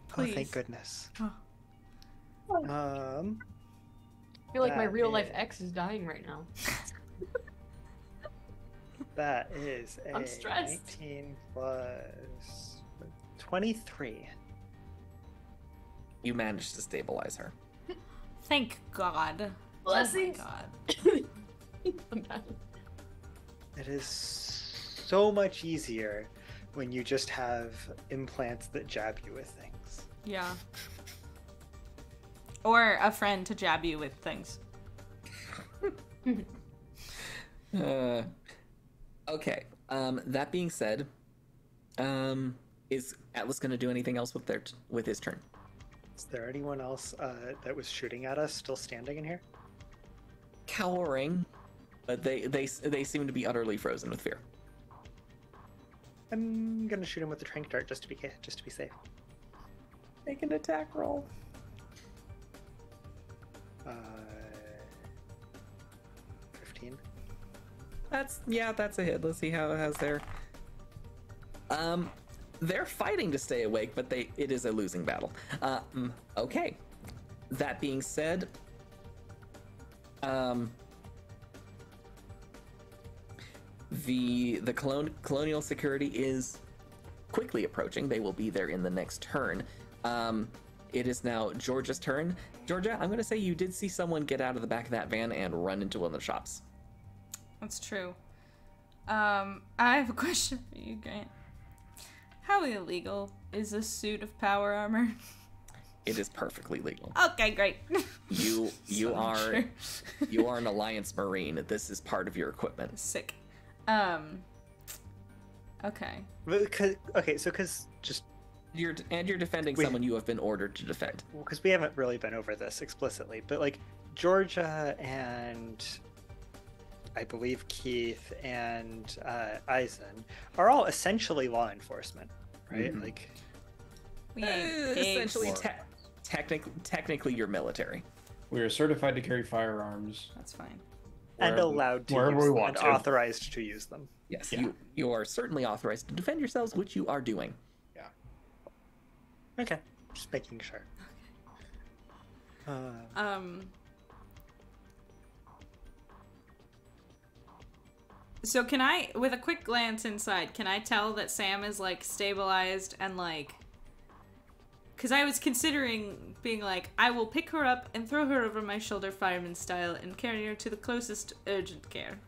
Please. Oh, thank goodness. Oh. I feel like my That real life is- ex is dying right now. That is a I'm stressed. 19 plus 23. You managed to stabilize her. Thank God. Blessings. Oh my God. It is so much easier when you just have implants that jab you with things. Yeah. Or a friend to jab you with things. Okay. That being said, is Atlas going to do anything else with his turn? Is there anyone else that was shooting at us still standing in here? Cowering, but they seem to be utterly frozen with fear. I'm gonna shoot him with the trank dart just to be safe. Make an attack roll. 15. That's a hit. Let's see how it has there. They're fighting to stay awake, but it is a losing battle. Okay. That being said, the colonial security is quickly approaching. They will be there in the next turn. It is now Georgia's turn. Georgia, I'm going to say you did see someone get out of the back of that van and run into one of the shops. That's true. I have a question for you, Grant. How illegal is a suit of power armor? It is perfectly legal. Okay, great. You So are sure. you are an Alliance Marine. This is part of your equipment. Sick. Okay. Because just You're defending someone you have been ordered to defend. because we haven't really been over this explicitly, but like Georgia and I believe Keith and Eisen are all essentially law enforcement, right? Mhm. Like, We ain't pigs. Essentially, technically, you're military. We are certified to carry firearms. That's fine. and wherever- allowed to wherever use we them, want and to. authorized to use them. Yes, Yeah. you are certainly authorized to defend yourselves, which you are doing. Yeah. Okay, just making sure. So can I, with a quick glance inside, can I tell that Sam is like stabilized and like, because I was considering being like, I will pick her up and throw her over my shoulder fireman style and carry her to the closest urgent care.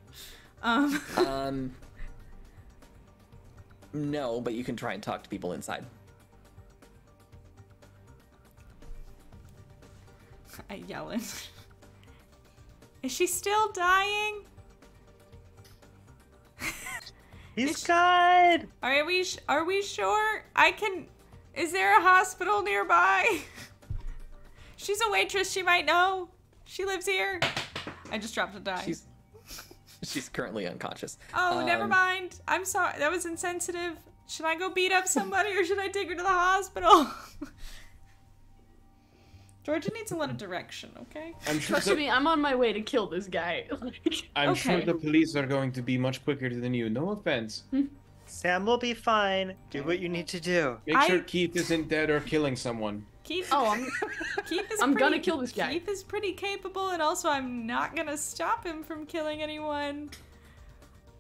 No, but you can try and talk to people inside. I yell in. Is she still dying? He's good. Are we sure? I can. Is there a hospital nearby? She's a waitress. She might know. She lives here. I just dropped a die. She's currently unconscious. Oh, never mind. I'm sorry. That was insensitive. Should I go beat up somebody or should I take her to the hospital? Georgia needs a lot of direction, okay? I'm sure. Trust me, I'm on my way to kill this guy. I'm sure Okay. the police are going to be much quicker than you. No offense. Sam will be fine. Do what you need to do. Make sure Keith isn't dead or killing someone. Keith, Oh, Keith is I'm pretty, gonna kill this guy. Keith is pretty capable, and also I'm not gonna stop him from killing anyone.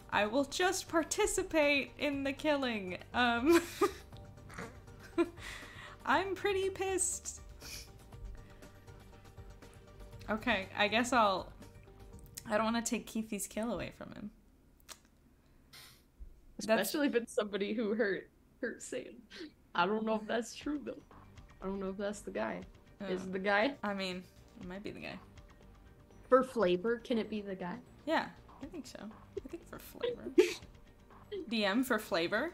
I will just participate in the killing. I'm pretty pissed. Okay, I guess I don't want to take Keithy's kill away from him. Especially if it's somebody who hurt Satan. I don't know if that's true though. I don't know if that's the guy. Is it the guy? I mean, it might be the guy. For flavor, can it be the guy? Yeah, I think so. I think for flavor. DM for flavor.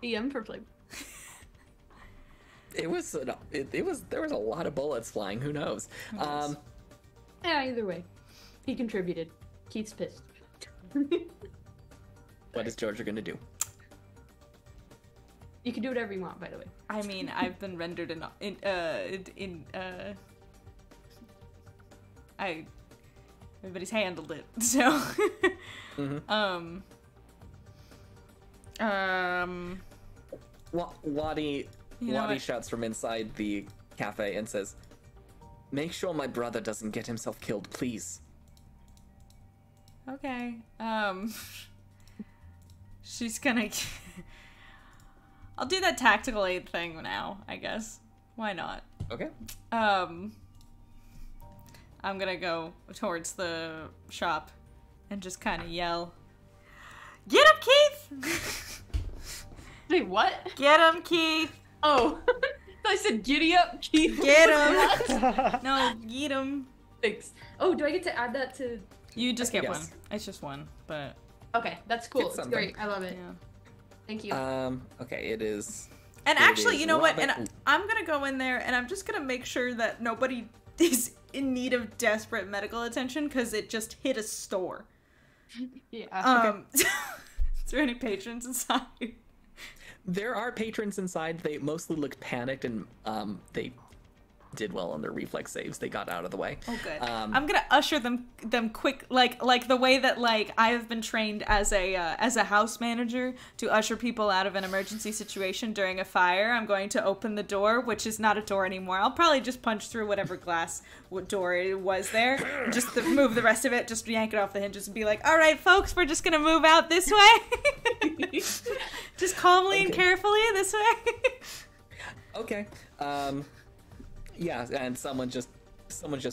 DM for flavor. There was a lot of bullets flying. Who knows? Yeah, either way, he contributed. Keith's pissed. What is Georgia gonna do? You can do whatever you want, by the way. I mean, I've been rendered everybody's handled it, so. Lottie shouts from inside the cafe and says, "Make sure my brother doesn't get himself killed, please." Okay. She's gonna. I'll do that tactical aid thing now, I guess. Why not? Okay. I'm gonna go towards the shop and just kind of yell, "Get him, Keith!" Wait, what? Get him, Keith! Oh, I said giddy up, Keith. Get him! No, get him. Thanks. Oh, do I get to add that to? You just get Yes. one. It's just one, but Okay, that's cool. Get It's something. great. I love it. yeah. Thank you. Okay, it is. And It actually, is you know what? Robin- And I'm gonna go in there and I'm just gonna make sure that nobody is in need of desperate medical attention because it just hit a store. Yeah. Is there any patrons inside? There are patrons inside. They mostly looked panicked and they did well on their reflex saves. They got out of the way. Oh, good. I'm gonna usher them quick, like the way that like I have been trained as a house manager to usher people out of an emergency situation during a fire. I'm going to open the door, which is not a door anymore. I'll probably just punch through whatever glass door it was there, and just move the rest of it, just yank it off the hinges, and be like, "All right, folks, we're just gonna move out this way, just calmly and carefully this way." Okay. Yeah, and someone just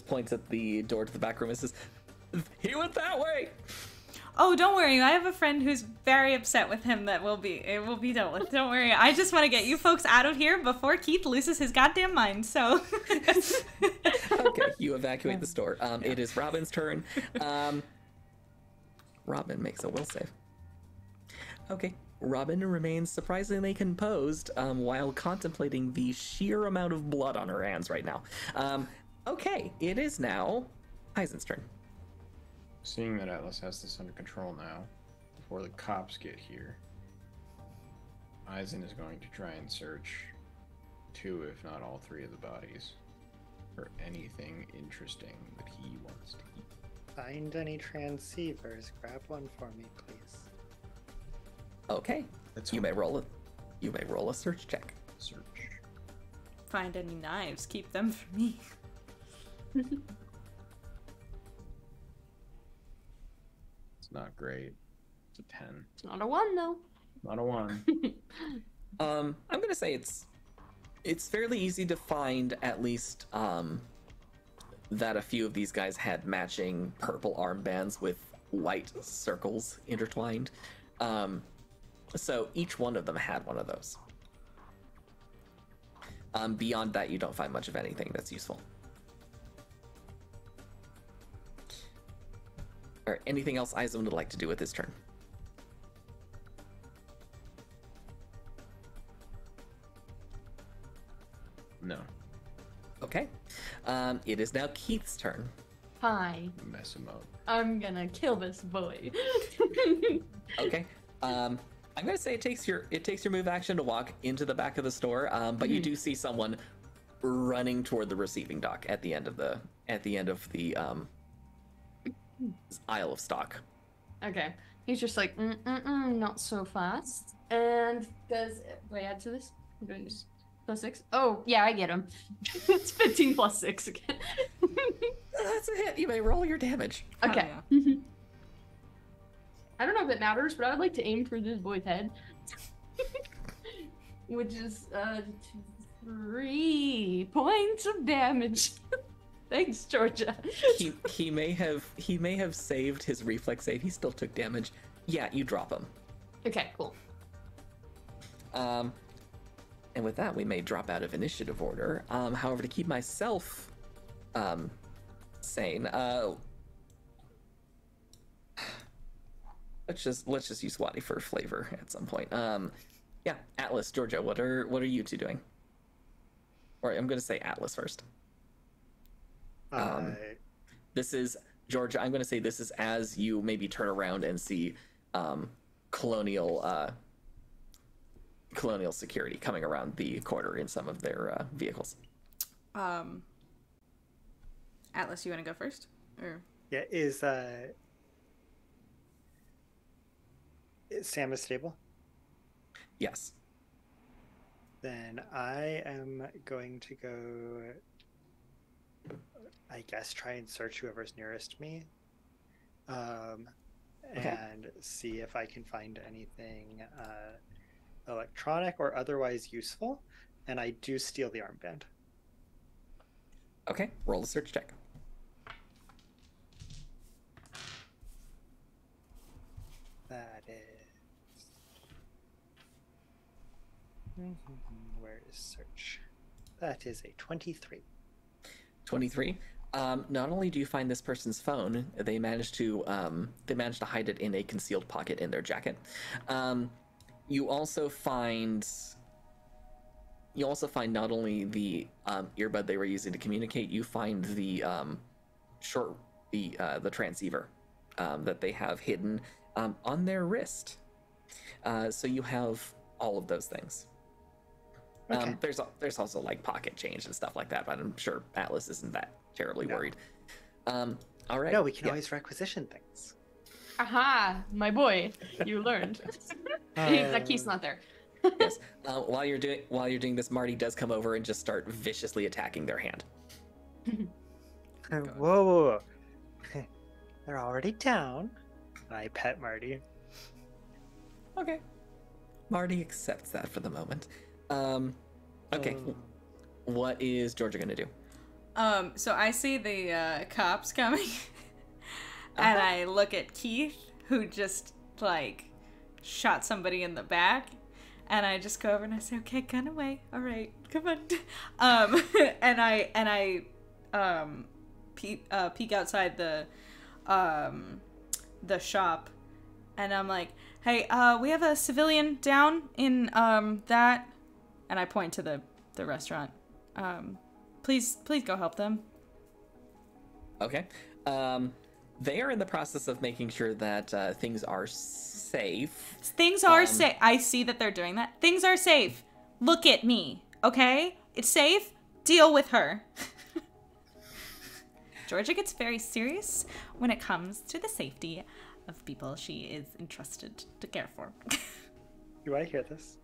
points at the door to the back room and says, "He went that way." Oh, don't worry. I have a friend who's very upset with him that it will be dealt with. Don't worry. I just want to get you folks out of here before Keith loses his goddamn mind, so. Okay, you evacuate the store. It is Robin's turn. Robin makes a will save. Okay. Robin remains surprisingly composed while contemplating the sheer amount of blood on her hands right now. Okay, it is now Eisen's turn. Seeing that Atlas has this under control now, before the cops get here, Eisen is going to try and search 2, if not all 3 of the bodies for anything interesting that he wants to eat. Find any transceivers. Grab one for me, please. Okay, you may roll a search check. Search. Find any knives. Keep them for me. It's not great. It's a 10. It's not a 1 though. Not a 1. I'm gonna say it's fairly easy to find at least that a few of these guys had matching purple armbands with white circles intertwined. So each one of them had one of those. Beyond that, you don't find much of anything that's useful. Or anything else Eisen would like to do with his turn? No. Okay. It is now Keith's turn. Hi. Mess him up. I'm gonna kill this boy. Okay. I'm gonna say it takes your move action to walk into the back of the store, but you do see someone running toward the receiving dock at the end of the aisle of stock. Okay. He's just like, not so fast. And do I add to this? Plus 6? Oh, yeah, I get him. It's 15 plus 6 again. That's a hit. You may roll your damage. Okay. Oh, yeah. I don't know if it matters, but I would like to aim for this boy's head. Which is 3 points of damage. Thanks, Georgia. He may have saved his reflex save. He still took damage. Yeah, you drop him. Okay, cool. And with that, we may drop out of initiative order. However, to keep myself sane, let's just use Swati for flavor at some point. Yeah, Atlas, Georgia, what are you two doing? Or I'm going to say Atlas first. This is Georgia. I'm going to say this is as you maybe turn around and see colonial security coming around the corner in some of their vehicles. Atlas, you want to go first? Or Yeah, is Samus stable? Yes. Then I am going to go, I guess, try and search whoever's nearest me. And see if I can find anything electronic or otherwise useful. And I do steal the armband. Okay, roll a search check. That is... Where is search? That is a 23. 23. Not only do you find this person's phone, they managed to hide it in a concealed pocket in their jacket. You also find not only the earbud they were using to communicate, you find the the transceiver that they have hidden on their wrist. So you have all of those things. Okay. There's also like pocket change and stuff like that, but I'm sure Atlas isn't that terribly worried. All right. No, we can always requisition things. Aha, my boy, you learned. That key's not there. Yes. While you're doing this, Marty does come over and just start viciously attacking their hand. Whoa. They're already down. I pet Marty. Okay. Marty accepts that for the moment. Okay. What is Georgia gonna do? So I see the cops coming, and I look at Keith, who just like shot somebody in the back, and I just go over and I say, "Okay, gun away. All right, come on." And I peek outside the shop, and I'm like, "Hey, we have a civilian down in that," and I point to the restaurant. Please go help them. Okay. They are in the process of making sure that things are safe. Things are safe. I see that they're doing that. Things are safe. Look at me, okay? It's safe. Deal with her. Georgia gets very serious when it comes to the safety of people she is entrusted to care for. Do I hear this?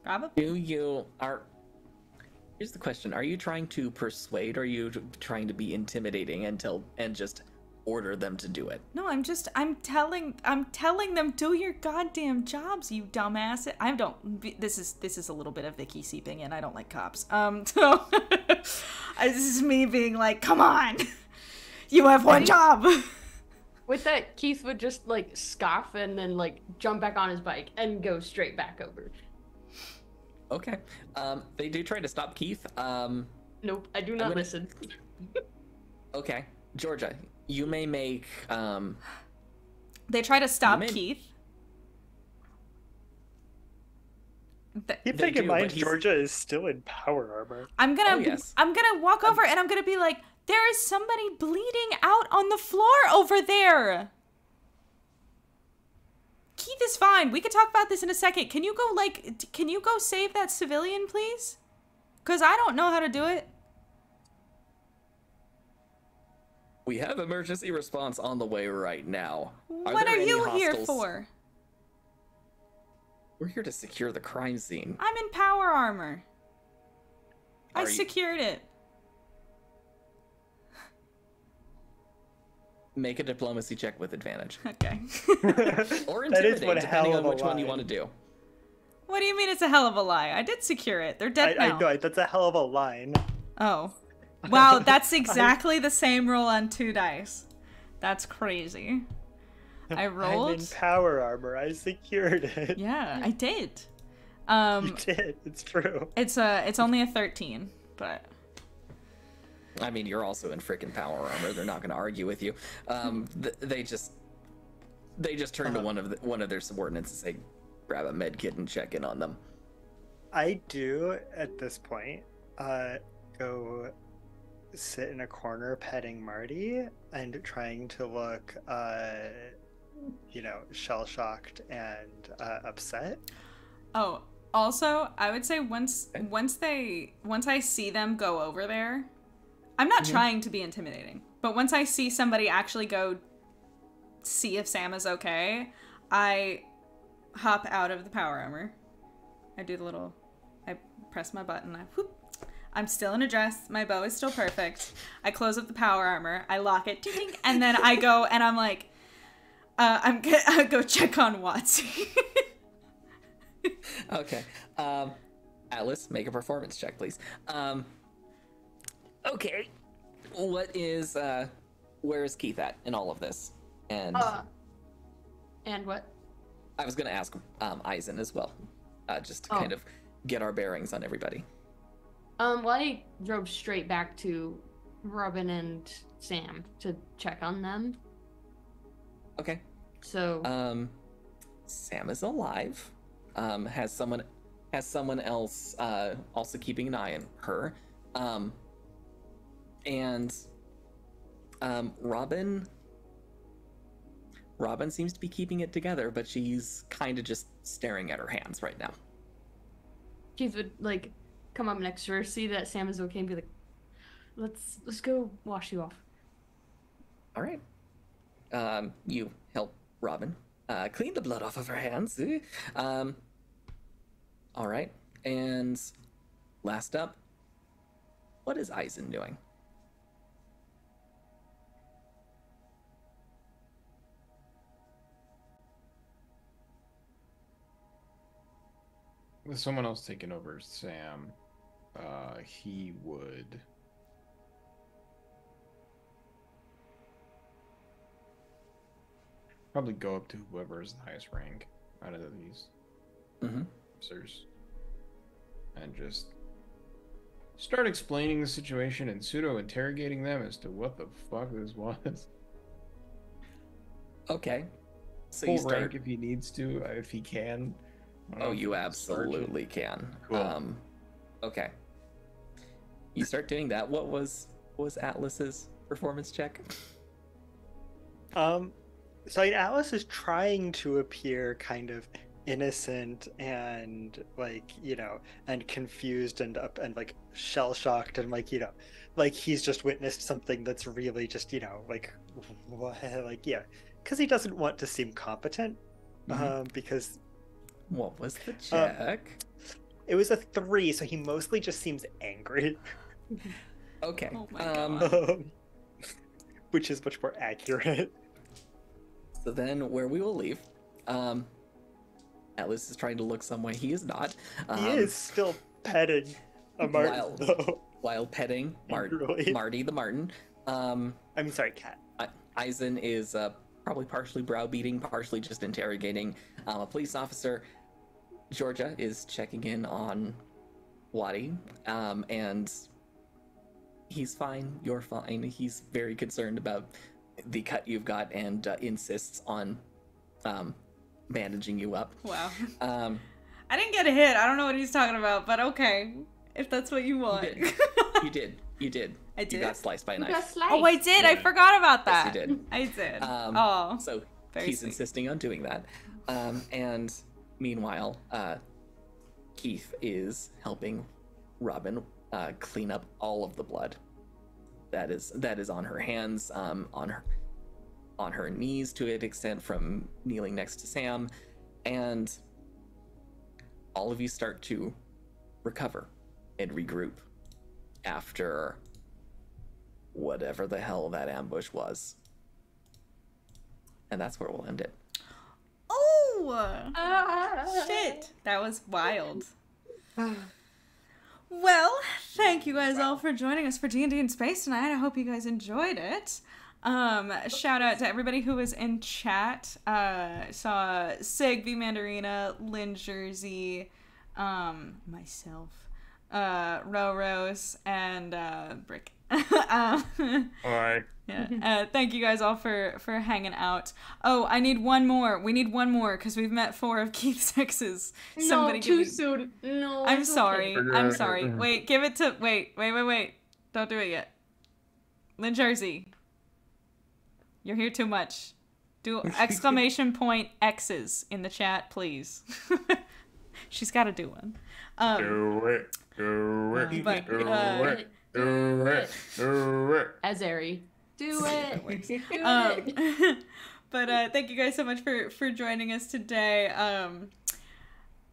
Probably. Here's the question: are you trying to persuade, or are you trying to be intimidating and just order them to do it? No, I'm telling them, do your goddamn jobs, you dumbass. This is a little bit of Vicky seeping in. I don't like cops. So this is me being like, come on, you have one job. With that, Keith would just like scoff and then like jump back on his bike and go straight back over. Okay. They do try to stop Keith. Nope, I do not listen. Okay. Georgia, you may make... They try to stop Keith. Keep in mind, Georgia is still in power armor. I'm gonna walk over and I'm gonna be like, there is somebody bleeding out on the floor over there. Keith is fine. We could talk about this in a second. Can you go save that civilian, please? Because I don't know how to do it. We have emergency response on the way right now. What are you here for? We're here to secure the crime scene. I'm in power armor. I secured it. Make a diplomacy check with advantage. Okay. Or intimidate, depending on which one you want to do. What do you mean it's a hell of a lie? I did secure it. They're dead now. I know, that's a hell of a line. Oh. Wow, that's exactly the same roll on 2 dice. That's crazy. I I'm rolled. in power armor. I secured it. Yeah, I did. You did. It's true. It's only a 13, but I mean, you're also in freaking power armor. They're not going to argue with you. They just turn to one of their subordinates and say, "Grab a med kit and check in on them." I do at this point go sit in a corner petting Marty and trying to look shell shocked and upset. oh, also, I would say once I see them go over there, I'm not trying to be intimidating, but once I see somebody actually go see if Sam is okay, I hop out of the power armor. I press my button. I'm still in a dress. My bow is still perfect. I close up the power armor. I lock it. Ding, and then I go and I'm like, I go check on Watsy. Okay. Atlas, make a performance check, please. Okay. Where is Keith at in all of this? And what? I was going to ask Eisen as well, just to kind of get our bearings on everybody. Well, I drove straight back to Robin and Sam to check on them. Okay. So Sam is alive. Has someone else also keeping an eye on her. And Robin seems to be keeping it together, but she's kind of just staring at her hands right now. Keith would come up next to her, see that Sam is okay, and be like, let's go wash you off. All right. You help Robin clean the blood off of her hands. All right. And last up, what is Eisen doing? With someone else taking over Sam, he would probably go up to whoever is the highest rank out of these officers and just start explaining the situation and pseudo-interrogating them as to what the fuck this was. Okay. So Full you start... rank if he needs to, if he can. Oh, you absolutely can. Cool. Okay. You start doing that. What was Atlas's performance check? So Atlas is trying to appear kind of innocent and and confused and shell shocked and he's just witnessed something that's really just because he doesn't want to seem competent because. What was the check? It was a 3, so he mostly just seems angry. Okay. Oh my god. Which is much more accurate. So then, where we will leave, Atlas is trying to look some way he is not. He is still petting a Martin, while petting Marty the Martin. Sorry, Cat. Eisen is probably partially browbeating, partially just interrogating a police officer. Georgia is checking in on Waddy, and he's fine. You're fine. He's very concerned about the cut you've got and insists on bandaging you up. Wow. I didn't get a hit. I don't know what he's talking about, but okay. If that's what you want. You did. I did. You got sliced by a knife. Oh, I did. Yeah. I forgot about that. Yes, you did. I did. So he's sweet. Insisting on doing that. And meanwhile, Keith is helping Robin clean up all of the blood that is on her hands, on her knees to an extent from kneeling next to Sam, and all of you start to recover and regroup after whatever the hell that ambush was. And that's where we'll end it. Oh! Shit! That was wild. Well, thank you guys all for joining us for D&D in Space tonight. I hope you guys enjoyed it. Shout out to everybody who was in chat. Saw Sig, V Mandarina, Lynn Jersey, myself, Rose, and Brick. Alright. Yeah. Thank you guys all for hanging out. Oh, I need one more. We need one more because we've met 4 of Keith's exes. No, too soon. No. I'm it's sorry. okay. I'm sorry. Wait, give it to. Wait. Don't do it yet. Lynn Jersey. You're here too much. Do exclamation point X's in the chat, please. She's got to do one. Do it. But, Do it. Azeri. Do it. But thank you guys so much for joining us today.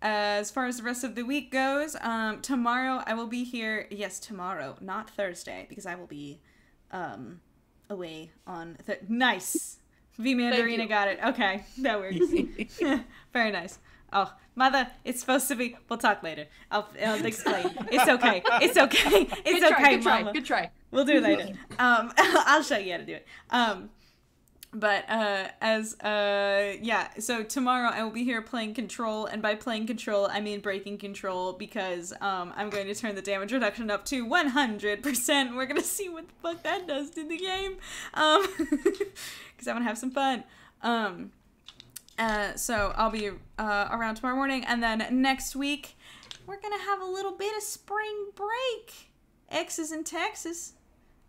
As far as the rest of the week goes, tomorrow I will be here. Yes, tomorrow, not Thursday, because I will be away on nice. V Mandarina got it. Okay, that works. Very nice. Oh, mother, it's supposed to be. We'll talk later. I'll explain. It's okay. It's okay. It's okay, Mama. Good try. We'll do it later. I'll show you how to do it. So tomorrow I will be here playing Control, and by playing Control I mean breaking Control, because I'm going to turn the damage reduction up to 100%. We're gonna see what the fuck that does to the game, because I'm gonna have some fun. So I'll be around tomorrow morning, and then next week we're gonna have a little bit of spring break. X's in Texas.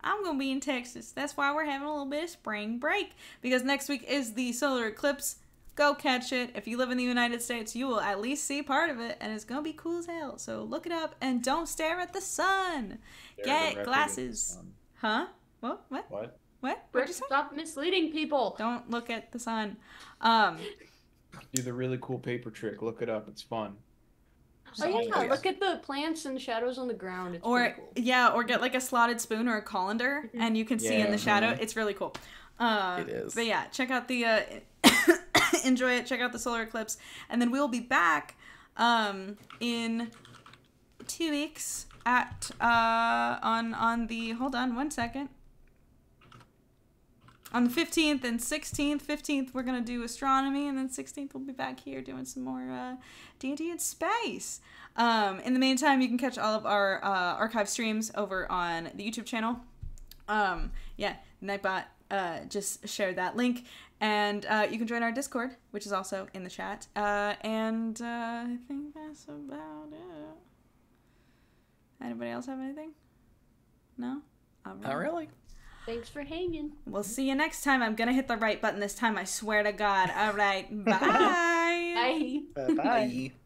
I'm gonna be in Texas. That's why we're having a little bit of spring break, because next week is the solar eclipse. Go catch it. If you live in the United States, you will at least see part of it, and it's gonna be cool as hell. So look it up, and don't stare at the sun. Get glasses. Huh? What? Brick, stop misleading people. Don't look at the sun. Do the really cool paper trick. Look it up. It's fun. Oh yeah, look at the plants and shadows on the ground. It's pretty cool. Yeah, or get like a slotted spoon or a colander, and you can see in the shadow. It's really cool. It is. But yeah, check out the enjoy it. Check out the solar eclipse, and then we'll be back in 2 weeks at on the hold on 1 second. On the 15th and 16th. 15th, we're going to do astronomy, and then 16th, we'll be back here doing some more D&D in space. In the meantime, you can catch all of our archive streams over on the YouTube channel. Nightbot just shared that link. And you can join our Discord, which is also in the chat. And I think that's about it. Anybody else have anything? No? Not really. Thanks for hanging. We'll see you next time. I'm gonna hit the right button this time, I swear to God. All right, bye. Bye. Bye.